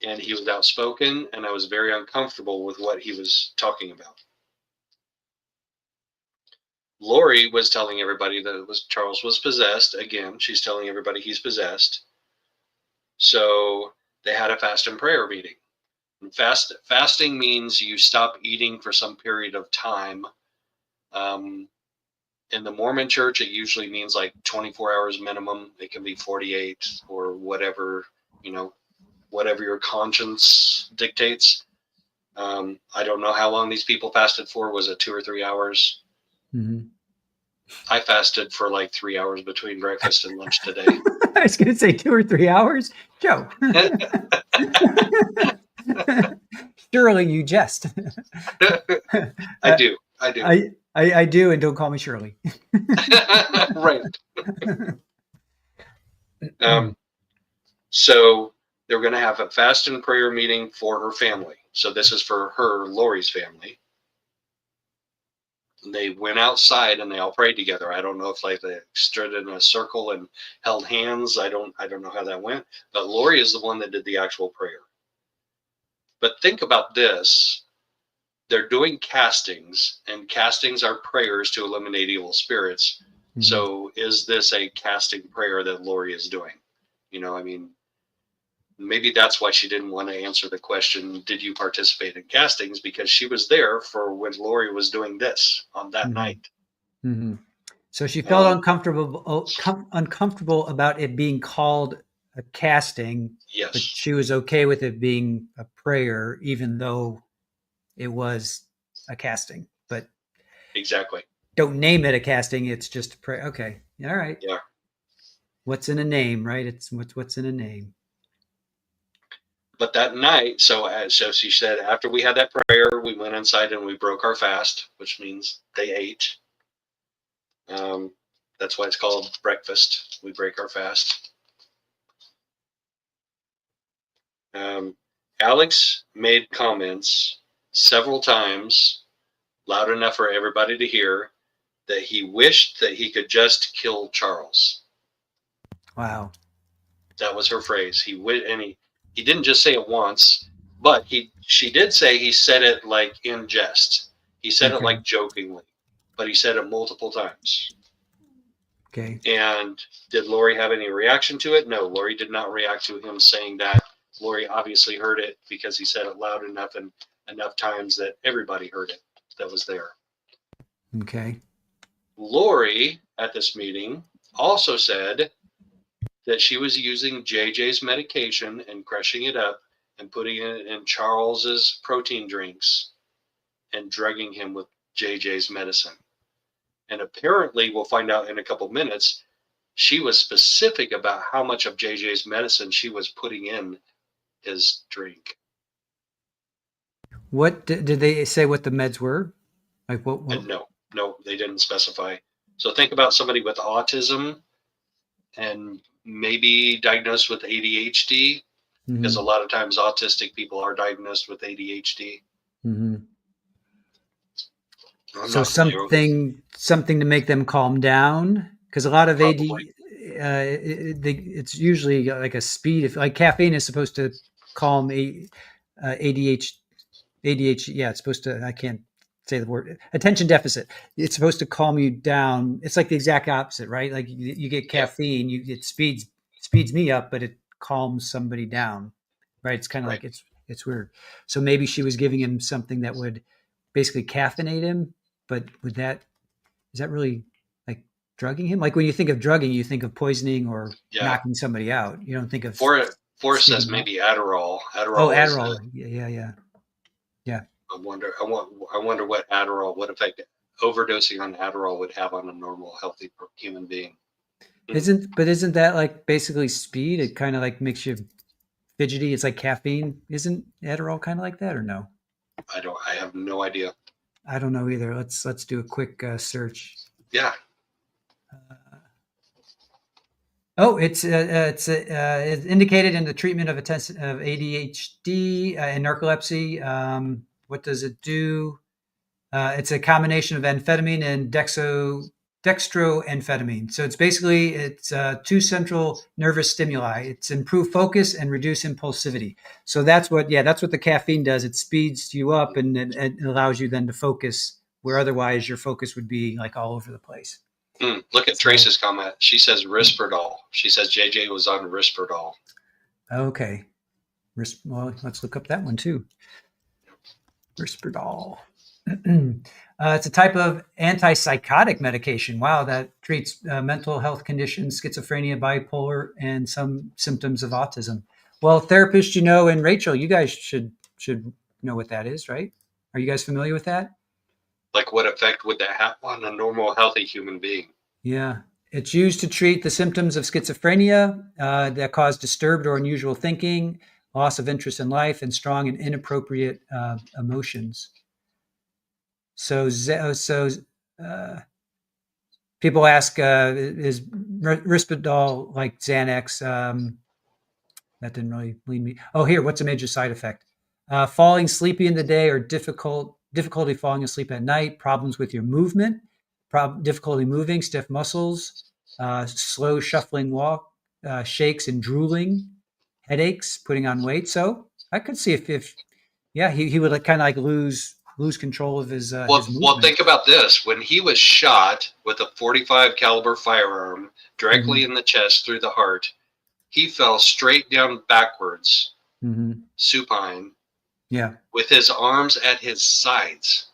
and he was outspoken, and I was very uncomfortable with what he was talking about. Lori was telling everybody that Charles was possessed. Again, she's telling everybody he's possessed. So they had a fast and prayer meeting. Fasting means you stop eating for some period of time. In the Mormon church, it usually means like 24 hours minimum. It can be 48 or whatever, whatever your conscience dictates. I don't know how long these people fasted for. Was it 2 or 3 hours? Mm-hmm. I fasted for like 3 hours between breakfast and lunch today. I was going to say 2 or 3 hours. Joe. Surely you jest. I do. I do. I do, and don't call me Shirley. Right. So they're going to have a fast and prayer meeting for her family. So this is for her, Lori's family. And they went outside and they all prayed together. I don't know if like they stood in a circle and held hands. I don't know how that went. But Lori is the one that did the actual prayer. But think about this. They're doing castings, and castings are prayers to eliminate evil spirits. Mm-hmm. So is this a casting prayer that Lori is doing? I mean, maybe that's why she didn't want to answer the question, did you participate in castings? Because she was there for when Lori was doing this on that Mm-hmm. night. Mm-hmm. So she felt uncomfortable about it being called a casting, Yes. but she was okay with it being a prayer, even though it was a casting. But exactly, don't name it a casting; it's just a prayer. Okay, all right. Yeah. What's in a name, right? It's what's in a name. But that night, so she said, after we had that prayer, we went inside and we broke our fast, which means they ate. That's why it's called breakfast. We break our fast. Alex made comments several times, loud enough for everybody to hear, that he wished that he could just kill Charles. Wow. That was her phrase. He didn't just say it once, but she did say he said it like in jest. He said it like jokingly, but he said it multiple times. Okay. And did Lori have any reaction to it? No, Lori did not react to him saying that. Lori obviously heard it because he said it loud enough and enough times that everybody heard it that was there. Okay. Lori at this meeting also said that she was using JJ's medication and crushing it up and putting it in Charles's protein drinks and drugging him with JJ's medicine. And apparently, we'll find out in a couple minutes, she was specific about how much of JJ's medicine she was putting in his drink. What did they say what the meds were? Like what? And no, they didn't specify. So think about somebody with autism and maybe diagnosed with ADHD, because a lot of times autistic people are diagnosed with ADHD. Mm-hmm. So something to make them calm down, because a lot of it's usually like a speed. If like caffeine is supposed to calm ADHD. Yeah, it's supposed to. I can't say the word attention deficit. It's supposed to calm you down. It's like the exact opposite, right? Like you get caffeine, it speeds me up, but it calms somebody down, right? It's kind of like it's weird. So maybe she was giving him something that would basically caffeinate him, but is that really like drugging him? Like when you think of drugging, you think of poisoning or knocking somebody out. You don't think of. Forrest says maybe Adderall. Adderall. Yeah. I wonder what effect overdosing on Adderall would have on a normal, healthy human being. Isn't that like basically speed? It kind of like makes you fidgety. It's like caffeine. Isn't Adderall kind of like that or no? I have no idea. I don't know either. Let's do a quick search. Yeah. Oh, it's indicated in the treatment of of ADHD and narcolepsy. What does it do? It's a combination of amphetamine and dextroamphetamine. So it's two central nervous stimuli. It's improve focus and reduce impulsivity. So that's what the caffeine does. It speeds you up and it allows you then to focus where otherwise your focus would be like all over the place. Look at So Trace's comment. She says Risperdal. She says JJ was on Risperdal. okay, well, let's look up that one too. Risperdal. It's a type of antipsychotic medication. Wow, that treats mental health conditions, schizophrenia, bipolar, and some symptoms of autism. Well, therapists, and Rachel, you guys should know what that is, right? Are you guys familiar with that? Like, what effect would that have on a normal, healthy human being? Yeah, it's used to treat the symptoms of schizophrenia that cause disturbed or unusual thinking, loss of interest in life, and strong and inappropriate emotions. So uh, people ask, is Risperdal like Xanax? That didn't really lead me. Oh, here, what's a major side effect? Falling sleepy in the day or difficulty falling asleep at night, problems with your movement, difficulty moving, stiff muscles, slow shuffling walk, shakes and drooling, headaches, putting on weight. So I could see if yeah, he would like kind of like lose control of his Well, movement. think about this. When he was shot with a 45 caliber firearm directly Hmm. in the chest through the heart, he fell straight down backwards, Hmm. supine, Yeah, with his arms at his sides.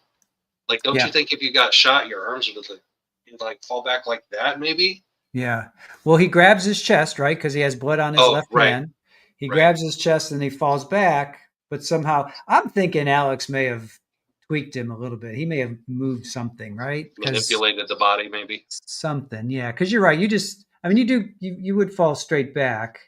Like, don't you yeah, think if you got shot, your arms would like fall back like that? Maybe. yeah. Well, he grabs his chest, right? Because he has blood on his Oh, left right, hand. He right. grabs his chest and he falls back, but somehow I'm thinking Alex may have tweaked him a little bit. He may have moved something, right? Because Manipulated the body, maybe. something, yeah. Because you're right. I mean, you would fall straight back,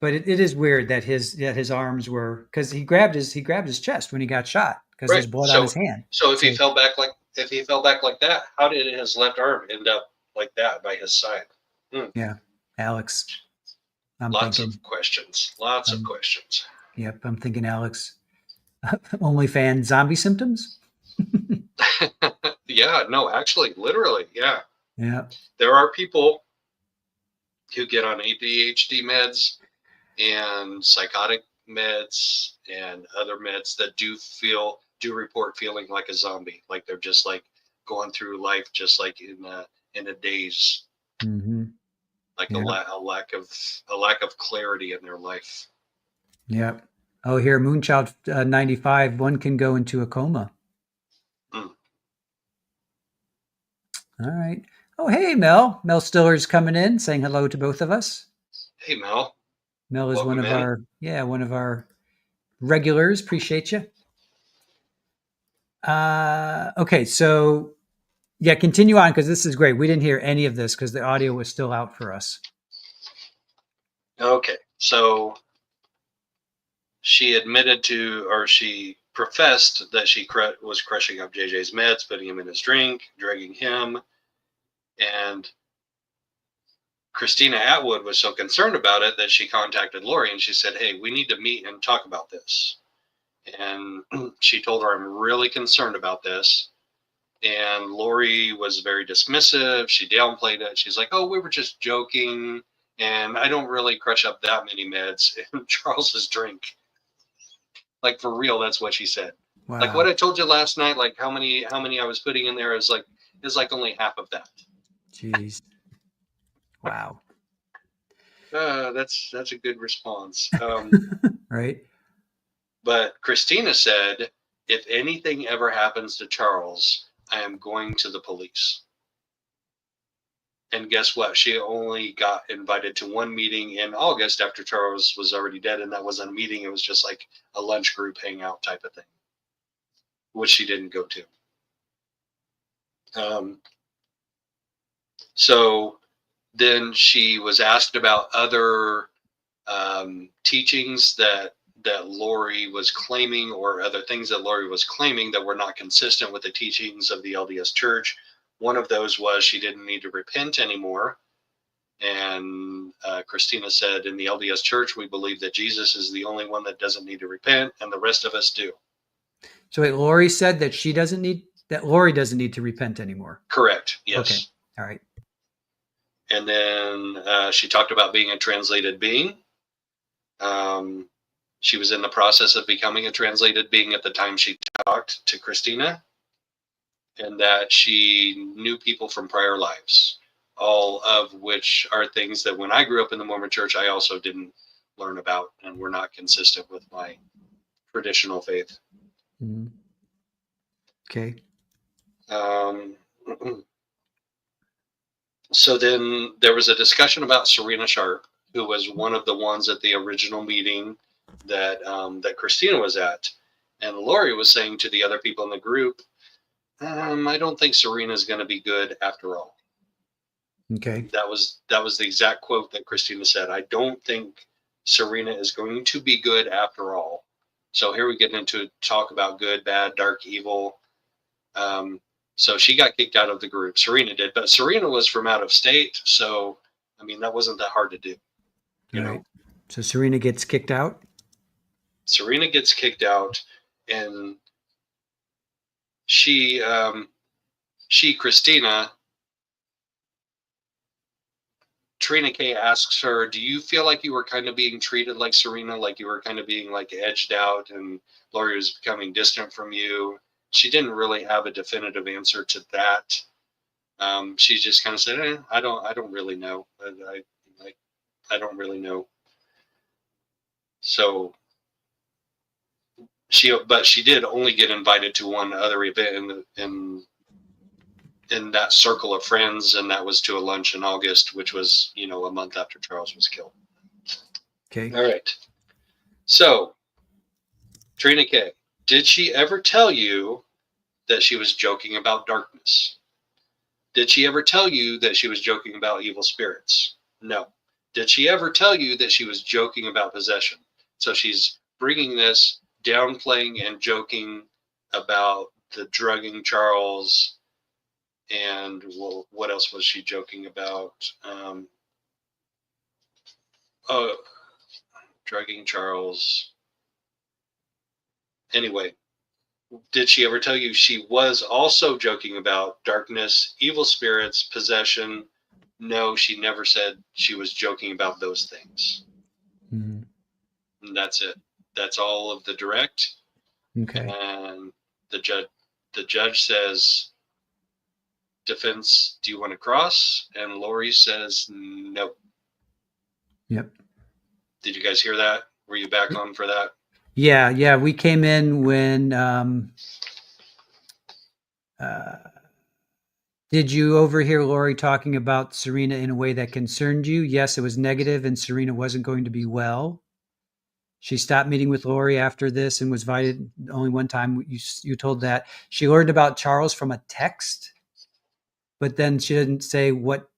but it is weird that his arms were because he grabbed his chest when he got shot because Right. there's blood on his So, hand. so So if he fell back like that, how did his left arm end up like that by his side? Hmm. yeah, Alex, I'm Lots of thinking. questions. Lots of Um, questions. yep, I'm thinking Alex. OnlyFans zombie symptoms. Yeah, no, actually, literally, yeah. Yeah. There are people who get on ADHD meds and psychotic meds and other meds that do report feeling like a zombie, like they're just like going through life just like in a daze, Hmm. like Yeah. a lack of clarity in their life. Yeah. Oh, here, Moonchild 95. One can go into a coma. Mm. All right. Oh, hey, Mel. Mel Stiller's coming in, saying hello to both of us. Hey, Mel, Mel is welcome in. one of our regulars. Appreciate you. Okay, so yeah, continue on because this is great. We didn't hear any of this because the audio was still out for us. Okay, so she admitted to, or she professed that she was crushing up JJ's meds, putting him in his drink, drugging him, and Christina Atwood was so concerned about it that she contacted Lori and she said, "Hey, we need to meet and talk about this." And she told her, "I'm really concerned about this." And Lori was very dismissive. She downplayed it. She's like, "Oh, we were just joking. And I don't really crush up that many meds in Charles's drink." Like, for real, that's what she said. Like what Wow. I told you last night, like how many I was putting in there is like only half of that. Jeez. Wow. That's a good response. Right? But Christina said, if anything ever happens to Charles, I am going to the police. And guess what? She only got invited to one meeting in August after Charles was already dead. And that wasn't a meeting, it was just like a lunch group hangout type of thing, which she didn't go to. Um, So then she was asked about other teachings that Lori was claiming, or other things that Lori was claiming that were not consistent with the teachings of the LDS Church. One of those was she didn't need to repent anymore. And Christina said, in the LDS Church, we believe that Jesus is the only one that doesn't need to repent, and the rest of us do. So wait, Lori said that Lori doesn't need to repent anymore. Correct. Yes. Okay. All right. And then she talked about being a translated being. She was in the process of becoming a translated being at the time she talked to Christina, and that she knew people from prior lives, all of which are things that when I grew up in the Mormon Church, I also didn't learn about and were not consistent with my traditional faith. Mm-hmm. Okay. So then there was a discussion about Serena Sharp, who was one of the ones at the original meeting that that Christina was at. And Lori was saying to the other people in the group, I don't think Serena is going to be good after all. Okay. That was the exact quote that Christina said. I don't think Serena is going to be good after all. So here we get into talk about good, bad, dark, evil. So she got kicked out of the group. Serena did, but Serena was from out of state, so I mean that wasn't that hard to do. You know. So Serena gets kicked out. Serena gets kicked out, and she Christina, Trina K asks her, "Do you feel like you were kind of being treated like Serena, like you were kind of being like edged out, and Lori was becoming distant from you?" She didn't really have a definitive answer to that. She just kind of said, I don't really know. I don't really know. So she did only get invited to one other event in that circle of friends, and that was to a lunch in August, which was, a month after Charles was killed. Okay. All right. So, Trina K, did she ever tell you that she was joking about darkness? Did she ever tell you that she was joking about evil spirits? No. Did she ever tell you that she was joking about possession? So she's bringing this, downplaying and joking about the drugging Charles. And well, what else was she joking about? Drugging Charles. Anyway, did she ever tell you she was also joking about darkness, evil spirits, possession? No, she never said she was joking about those things. Mm-hmm. And that's it. That's all of the direct. Okay. And the judge says, "Defense, do you want to cross?" And Lori says, "No." Yep. Did you guys hear that? Were you back on for that? Yeah. We came in when. Did you overhear Lori talking about Serena in a way that concerned you? Yes, it was negative, and Serena wasn't going to be well. She stopped meeting with Lori after this and was invited only one time. You told that. She learned about Charles from a text, but then she didn't say what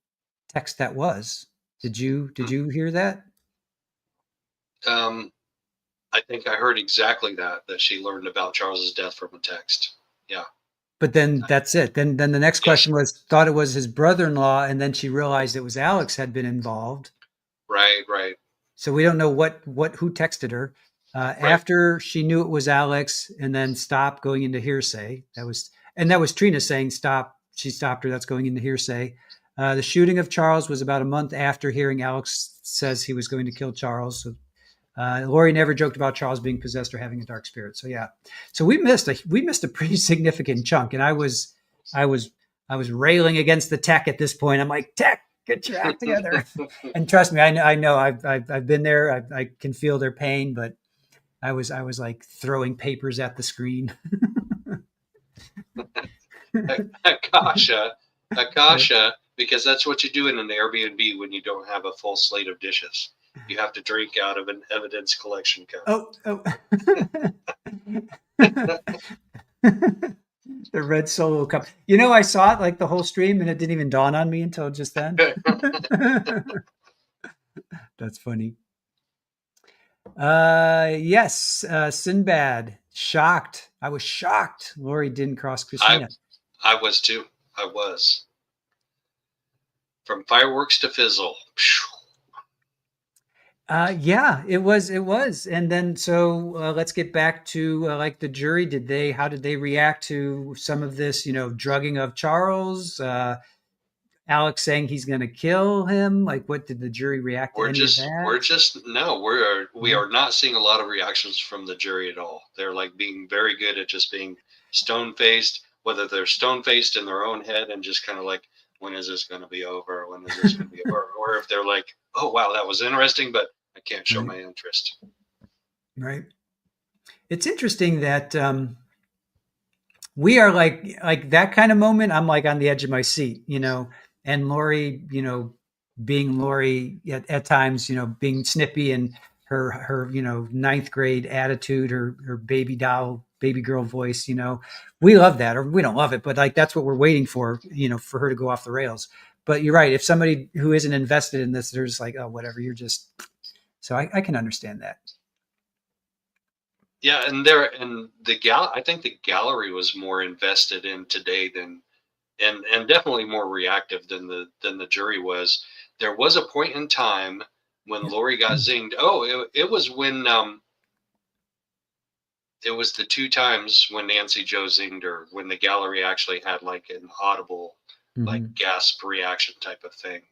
text that was. Did you hear that? I think I heard exactly that she learned about Charles's death from a text. Yeah. But then that's it. Then the next question was, thought it was his brother-in-law, and then she realized it was Alex had been involved. Right. So we don't know who texted her. Right. After she knew it was Alex, and then stopped going into hearsay. That was Trina saying stop. She stopped her. That's going into hearsay. The shooting of Charles was about a month after hearing Alex says he was going to kill Charles. So Lori never joked about Charles being possessed or having a dark spirit. So yeah, so we missed a pretty significant chunk, and I was railing against the tech at this point. I'm like, tech, get your act together. And trust me, I know I've been there. I can feel their pain, but I was like throwing papers at the screen. Akasha, because that's what you do in an Airbnb when you don't have a full slate of dishes. You have to drink out of an evidence collection cup. Oh. The red solo cup. You know, I saw it like the whole stream and it didn't even dawn on me until just then. That's funny. Yes, Sinbad. Shocked. I was shocked Lori didn't cross I Christina. I was too. I was. From fireworks to fizzle. Yeah, it was. It was. And then, so let's get back to like the jury. How did they react to some of this, drugging of Charles? Alex saying he's going to kill him. Like, what did the jury react to We're any of just that? we're just no, we No? are not seeing a lot of reactions from the jury at all. They're like being very good at just being stone faced, whether they're stone faced in their own head and just kind of like, when is this going to be over? When is this going to be over? Or if they're like, oh wow, that was interesting, but I can't show Right. my interest. Right. It's interesting that we are like that kind of moment. I'm like on the edge of my seat, and Lori, being Lori at times, being snippy and her ninth grade attitude, her baby doll, baby girl voice, we love that, or we don't love it, but like that's what we're waiting for, for her to go off the rails. But you're right. If somebody who isn't invested in this, they're just like, oh, whatever. You're just so I can understand that. Yeah, and I think the gallery was more invested in today than and definitely more reactive than the jury was. There was a point in time when Yeah. Lori got zinged. Oh, it was when it was the two times when Nancy Joe zinged her, when the gallery actually had like an audible, like Hmm. gasp reaction type of thing,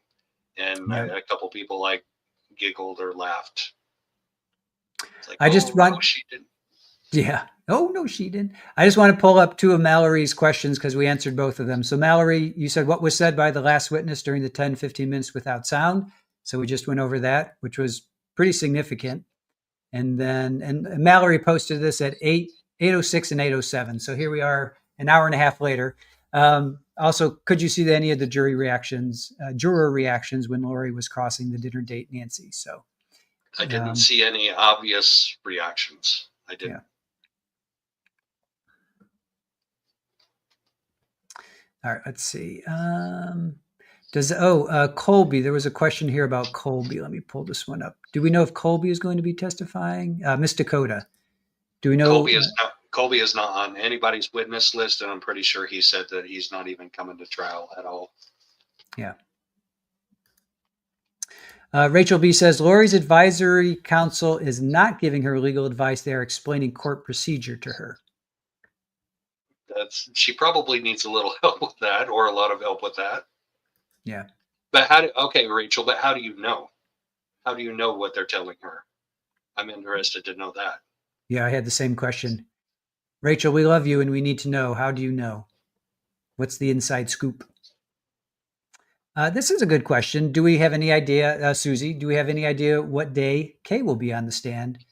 and Yeah. a couple people like giggled or laughed. It's like, I just oh no, want she didn't. Yeah. Oh, no, she didn't. I just want to pull up two of Mallory's questions because we answered both of them. So, Mallory, you said what was said by the last witness during the 10, 15 minutes without sound. So, we just went over that, which was pretty significant. And then, and Mallory posted this at 8:06 and 8:07. So, here we are an hour and a half later. Also, could you see any of the juror reactions when Lori was crossing the dinner date, Nancy? So, I didn't um, see any obvious reactions. I yeah. didn't. All right, let's see. Colby? There was a question here about Colby. Let me pull this one up. Do we know if Colby is going to be testifying? Miss Dakota. Do we know? Colby is not on anybody's witness list, and I'm pretty sure he said that he's not even coming to trial at all. Yeah. Rachel B says Lori's advisory council is not giving her legal advice. They are explaining court procedure to her. She probably needs a little help with that, or a lot of help with that. Yeah. But okay, Rachel, but how do you know? How do you know what they're telling her? I'm interested to know that. Yeah, I had the same question. Rachel, we love you and we need to know. How do you know? What's the inside scoop? This is a good question. Do we have any idea, Susie? Do we have any idea what day Kay will be on the stand?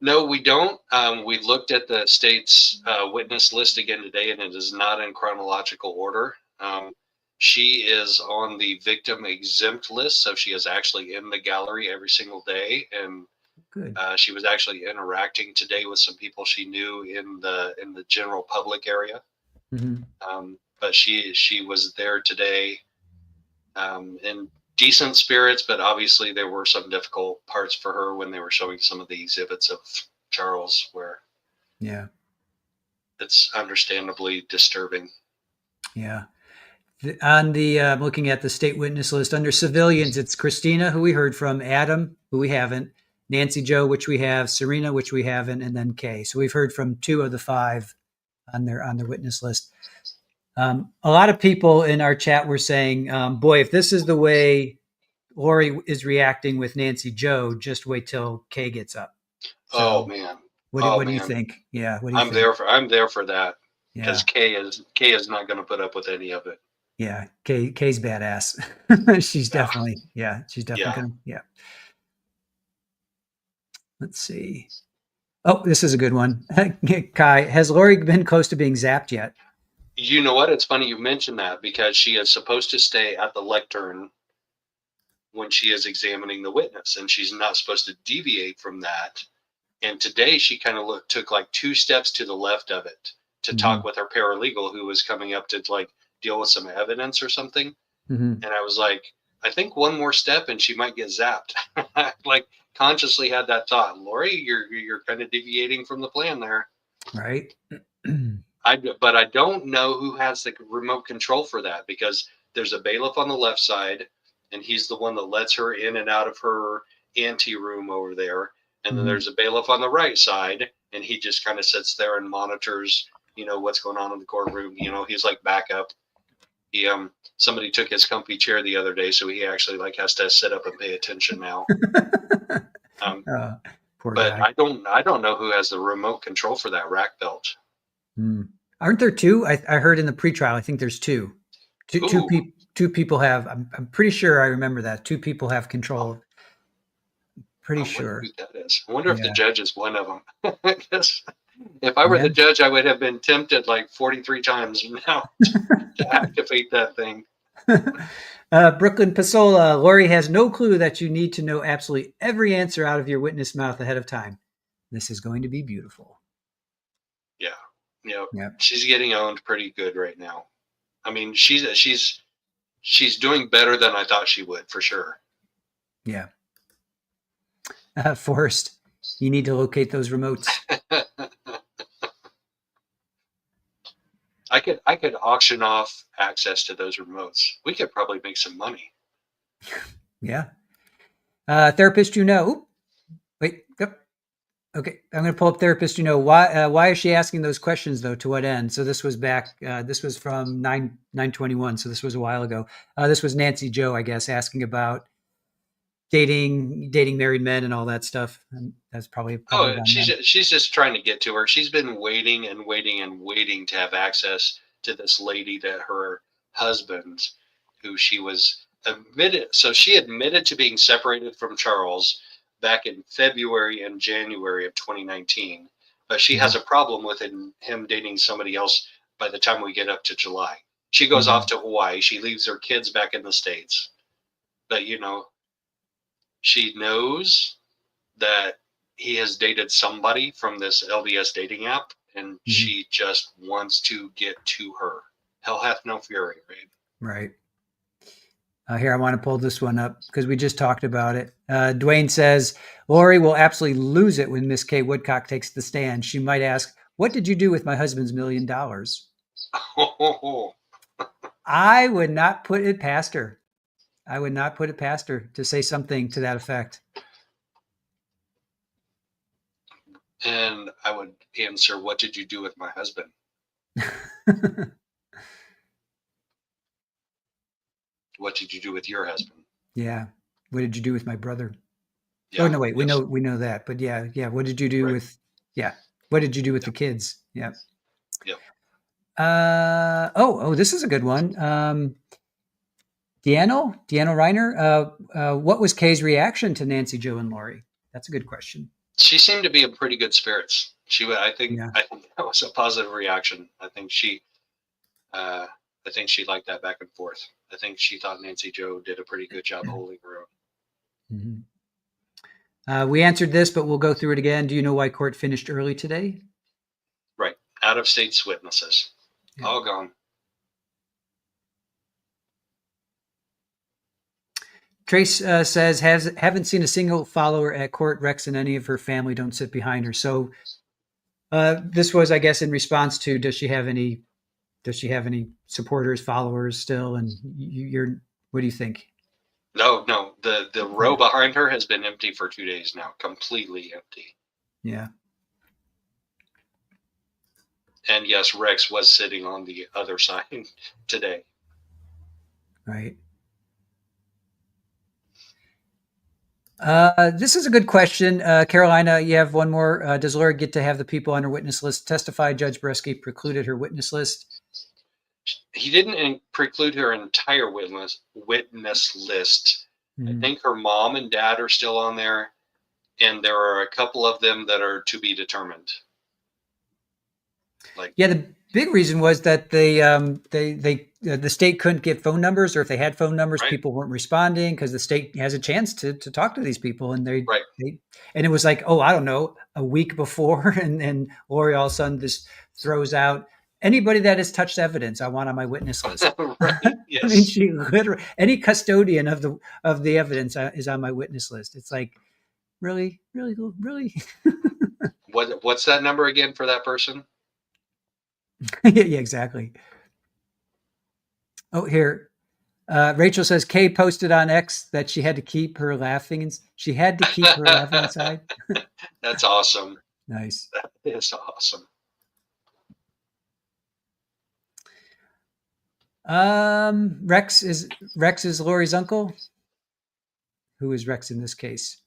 No, we don't. We looked at the state's witness list again today, and it is not in chronological order. She is on the victim exempt list, so she is actually in the gallery every single day, and Good. she was actually interacting today with some people she knew in the general public area. Mm-hmm. But she was there today in decent spirits, but obviously there were some difficult parts for her when they were showing some of the exhibits of Charles, where Yeah. it's understandably disturbing. Yeah. On the looking at the state witness list under civilians, it's Christina, who we heard from, Adam, who we haven't, Nancy Joe, which we have, Serena, which we haven't, and then Kay. So we've heard from two of the five on their witness list. A lot of people in our chat were saying, "Boy, if this is the way Lori is reacting with Nancy Joe, just wait till Kay gets up." Oh So man, oh what do you man, think? Yeah, what do you think? I'm there for that, because Yeah. Kay is not going to put up with any of it. Yeah, Kay's badass. She's Yeah, definitely, yeah, she's definitely yeah. gonna, yeah. Let's see. Oh, this is a good one. Kai, has Lori been close to being zapped yet? You know what? It's funny you mentioned that, because she is supposed to stay at the lectern when she is examining the witness, and she's not supposed to deviate from that. And today she kind of took like two steps to the left of it to talk with her paralegal who was coming up to like deal with some evidence or something. Mm-hmm. And I was like, I think one more step and she might get zapped. Like consciously had that thought, Lori, you're kind of deviating from the plan there. Right. But I don't know who has the remote control for that, because there's a bailiff on the left side and he's the one that lets her in and out of her ante room over there. And then there's a bailiff on the right side and he just kind of sits there and monitors, what's going on in the courtroom. He's like backup. He somebody took his comfy chair the other day, so he actually like has to sit up and pay attention now. Poor But guy. I don't know who has the remote control for that rack belt. Aren't there two? I heard in the pretrial. I think there's two. Two people have. I'm pretty sure I remember that. Two people have control. Pretty sure. Who that is. I wonder if the Yeah. judge is one of them. If I were the judge, I would have been tempted like 43 times now to activate that thing. Brooklyn Pasola, Lori has no clue that you need to know absolutely every answer out of your witness mouth ahead of time. This is going to be beautiful. Yeah. She's getting owned pretty good right now. I mean, she's doing better than I thought she would, for sure. Yeah. Forrest, you need to locate those remotes. I could auction off access to those remotes. We could probably make some money. Yeah. Therapist, wait. Yep. Okay, I'm going to pull up therapist. Why is she asking those questions though? To what end? So this was back. This was from 9/21. So this was a while ago. This was Nancy Joe, I guess, asking about dating married men and all that stuff. And that's probably. She's just trying to get to her. She's been waiting and waiting and waiting to have access to this lady that her husband, who she was admitted. So she admitted to being separated from Charles back in February and January of 2019, but she has a problem with him dating somebody else by the time we get up to July. She goes off to Hawaii. She leaves her kids back in the States. But, she knows that he has dated somebody from this LDS dating app, and she just wants to get to her. Hell hath no fury, right? Right. Here, I want to pull this one up because we just talked about it. Dwayne says, Lori will absolutely lose it when Miss Kay Woodcock takes the stand. She might ask, what did you do with my husband's $1 million? I would not put it past her. I would not put it past her to say something to that effect. And I would answer, what did you do with my husband? What did you do with your husband? Yeah. What did you do with my brother? Yeah, oh no, wait. We know that, but yeah. What did you do with? Yeah. What did you do with the kids? Yeah. Yep. This is a good one. Deanna Reiner. What was Kay's reaction to Nancy, Joe, and Lori? That's a good question. She seemed to be in pretty good spirits. I think that was a positive reaction. I think she liked that back and forth. I think she thought Nancy Joe did a pretty good job holding her own. Mm-hmm. We answered this, but we'll go through it again. Do you know why court finished early today? Right. Out of state's witnesses. Yeah. All gone. Trace says, haven't seen a single follower at court. Rex and any of her family don't sit behind her. So this was, I guess, in response to, does she have any supporters, followers still? And what do you think? No. The row behind her has been empty for 2 days now, completely empty. Yeah. And yes, Rex was sitting on the other side today. Right. This is a good question. Carolina, you have one more. Does Lori get to have the people on her witness list testify? Judge Bresky precluded her witness list. He didn't preclude her entire witness list. I think her mom and dad are still on there, and there are a couple of them that are to be determined. The big reason was that the state couldn't get phone numbers, or if they had phone numbers, people weren't responding because the state has a chance to talk to these people, and and it was like, I don't know, a week before, and Lori all of a sudden just throws out anybody that has touched evidence, I want on my witness list. Right. I mean, Yes. she literally any custodian of the evidence is on my witness list. It's like really, really, really. What's that number again for that person? Yeah, exactly. Oh, here. Rachel says Kay posted on X that she had to keep her laughing and she had to keep her laughing inside. That's awesome. Nice. It's awesome. Rex is Lori's uncle. Who is Rex in this case?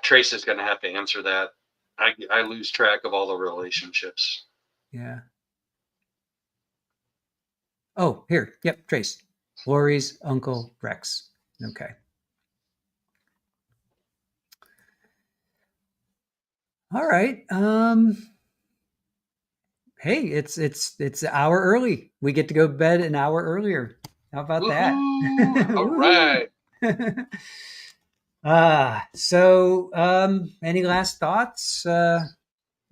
Trace is going to have to answer that. I lose track of all the relationships. Yeah. Oh, here. Yep, Trace. Lori's uncle Rex. Okay. All right. Hey, it's an hour early. We get to go to bed an hour earlier. How about that? Woohoo! All right. Any last thoughts? You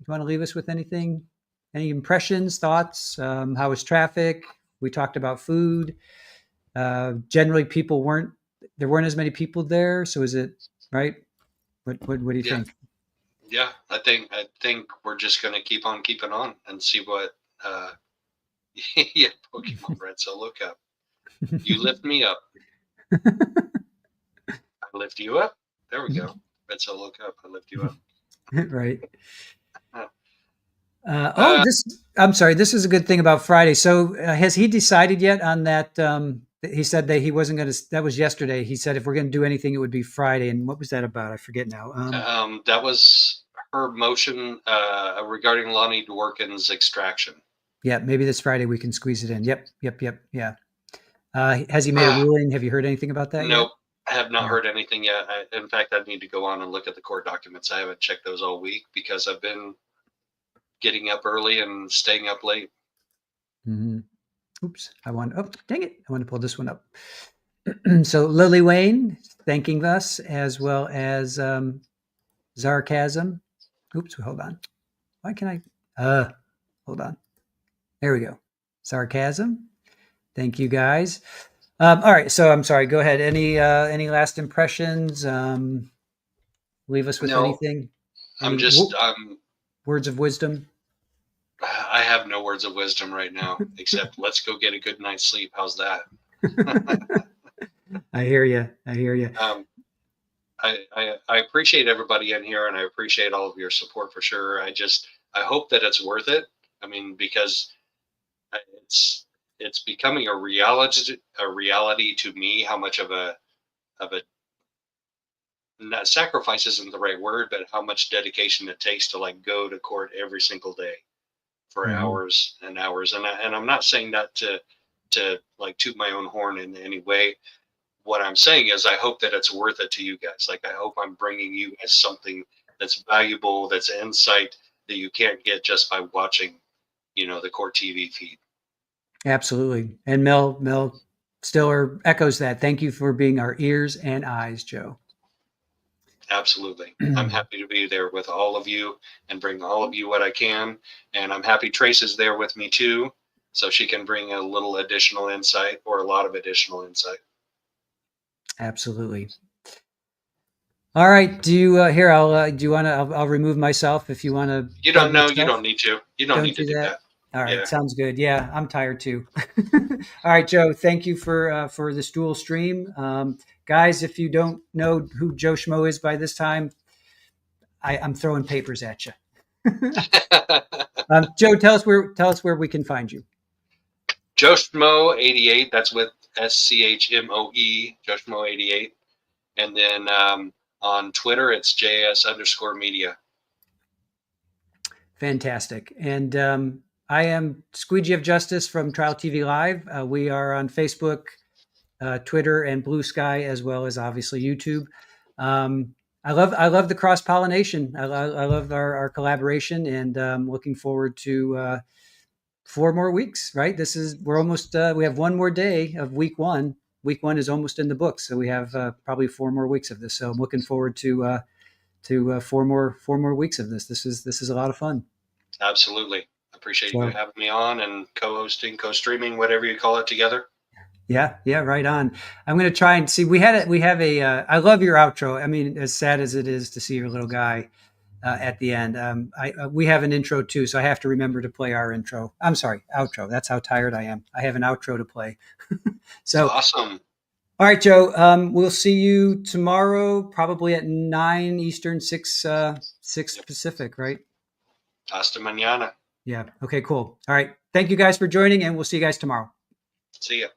want to leave us with anything? Any impressions, thoughts? How was traffic? We talked about food. Generally, there weren't as many people there. So is it right? What do you Yeah. think? Yeah. I think we're just going to keep on keeping on and see what. Yeah. Pokemon Red. So look up. You lift me up. I lift you up. There we go. Red. So look up. I lift you up. Right. Uh, I'm sorry. This is a good thing about Friday. So, has he decided yet on that? He said that he wasn't going to. That was yesterday. He said if we're going to do anything, it would be Friday. And what was that about? I forget now. That was her motion regarding Lonnie Dworkin's extraction. Yeah, maybe this Friday we can squeeze it in. Yep. Yeah. Has he made a Uh, ruling? Have you heard anything about that yet? nope. I have not Yeah. heard anything yet. In fact, I need to go on and look at the court documents. I haven't checked those all week because I've been getting up early and staying up late. Mm-hmm. Oops. Oh, dang it. I want to pull this one up. So Lily Wayne thanking us as well as Sarcasm. Oops. Hold on. Why can I? Hold on. There we go. Sarcasm. Thank you guys. All right. So I'm sorry. Go ahead. Any last impressions? Leave us with No, anything. I'm Any just words of wisdom? I have no words of wisdom right now except let's go get a good night's sleep. How's that? I hear you. I hear you. I appreciate everybody in here and I appreciate all of your support for sure. I hope that it's worth it. I mean, because it's becoming a reality to me how much of a not sacrifice isn't the right word, but how much dedication it takes to like go to court every single day for Mhm. hours and hours. And I'm not saying that to like toot my own horn in any way. What I'm saying is I hope that it's worth it to you guys. Like I hope I'm bringing you guys something that's valuable, that's insight that you can't get just by watching, the court TV feed. Absolutely. And Mel Stiller echoes that. Thank you for being our ears and eyes, Joe. Absolutely. I'm happy to be there with all of you and bring all of you what I can. And I'm happy Trace is there with me too, so she can bring a little additional insight or a lot of additional insight. Absolutely. All right. Do you here? Do you want to? I'll remove myself if you want to You plug don't know. You yourself. don't need to. You don't Don't need to do do that. that. All right. Yeah. Sounds good. Yeah, I'm tired too. All right, Joe. Thank you for this dual stream, guys. If you don't know who Joe Schmo is by this time, I'm throwing papers at you. Joe, tell us where we can find you. Joe Schmo 88. That's with SCHMOE. Joe Schmo 88. And then on Twitter, it's JS_media. Fantastic. And I am Squeegee of Justice from Trial TV Live. We are on Facebook, Twitter, and Blue Sky, as well as obviously YouTube. I love the cross pollination. I love our collaboration, and looking forward to 4 more weeks. Right? We're almost. We have one more day of week one. Week one is almost in the books, so we have probably 4 more weeks of this. So I'm looking forward to 4 more weeks of this. This is a lot of fun. Absolutely. appreciate you So having me on and co-hosting, co-streaming, whatever you call it together. yeah, yeah, right on. I'm going to try and see. We have a. I love your outro. I mean, as sad as it is to see your little guy at the end, we have an intro too, so I have to remember to play our intro. I'm sorry, outro. That's how tired I am. I have an outro to play. So, Awesome. all right, Joe. We'll see you tomorrow, probably at 9 Eastern, 6 Yep. Pacific, right? Hasta mañana. Yeah. Okay. Cool. All right. Thank you guys for joining, and we'll see you guys tomorrow. See ya.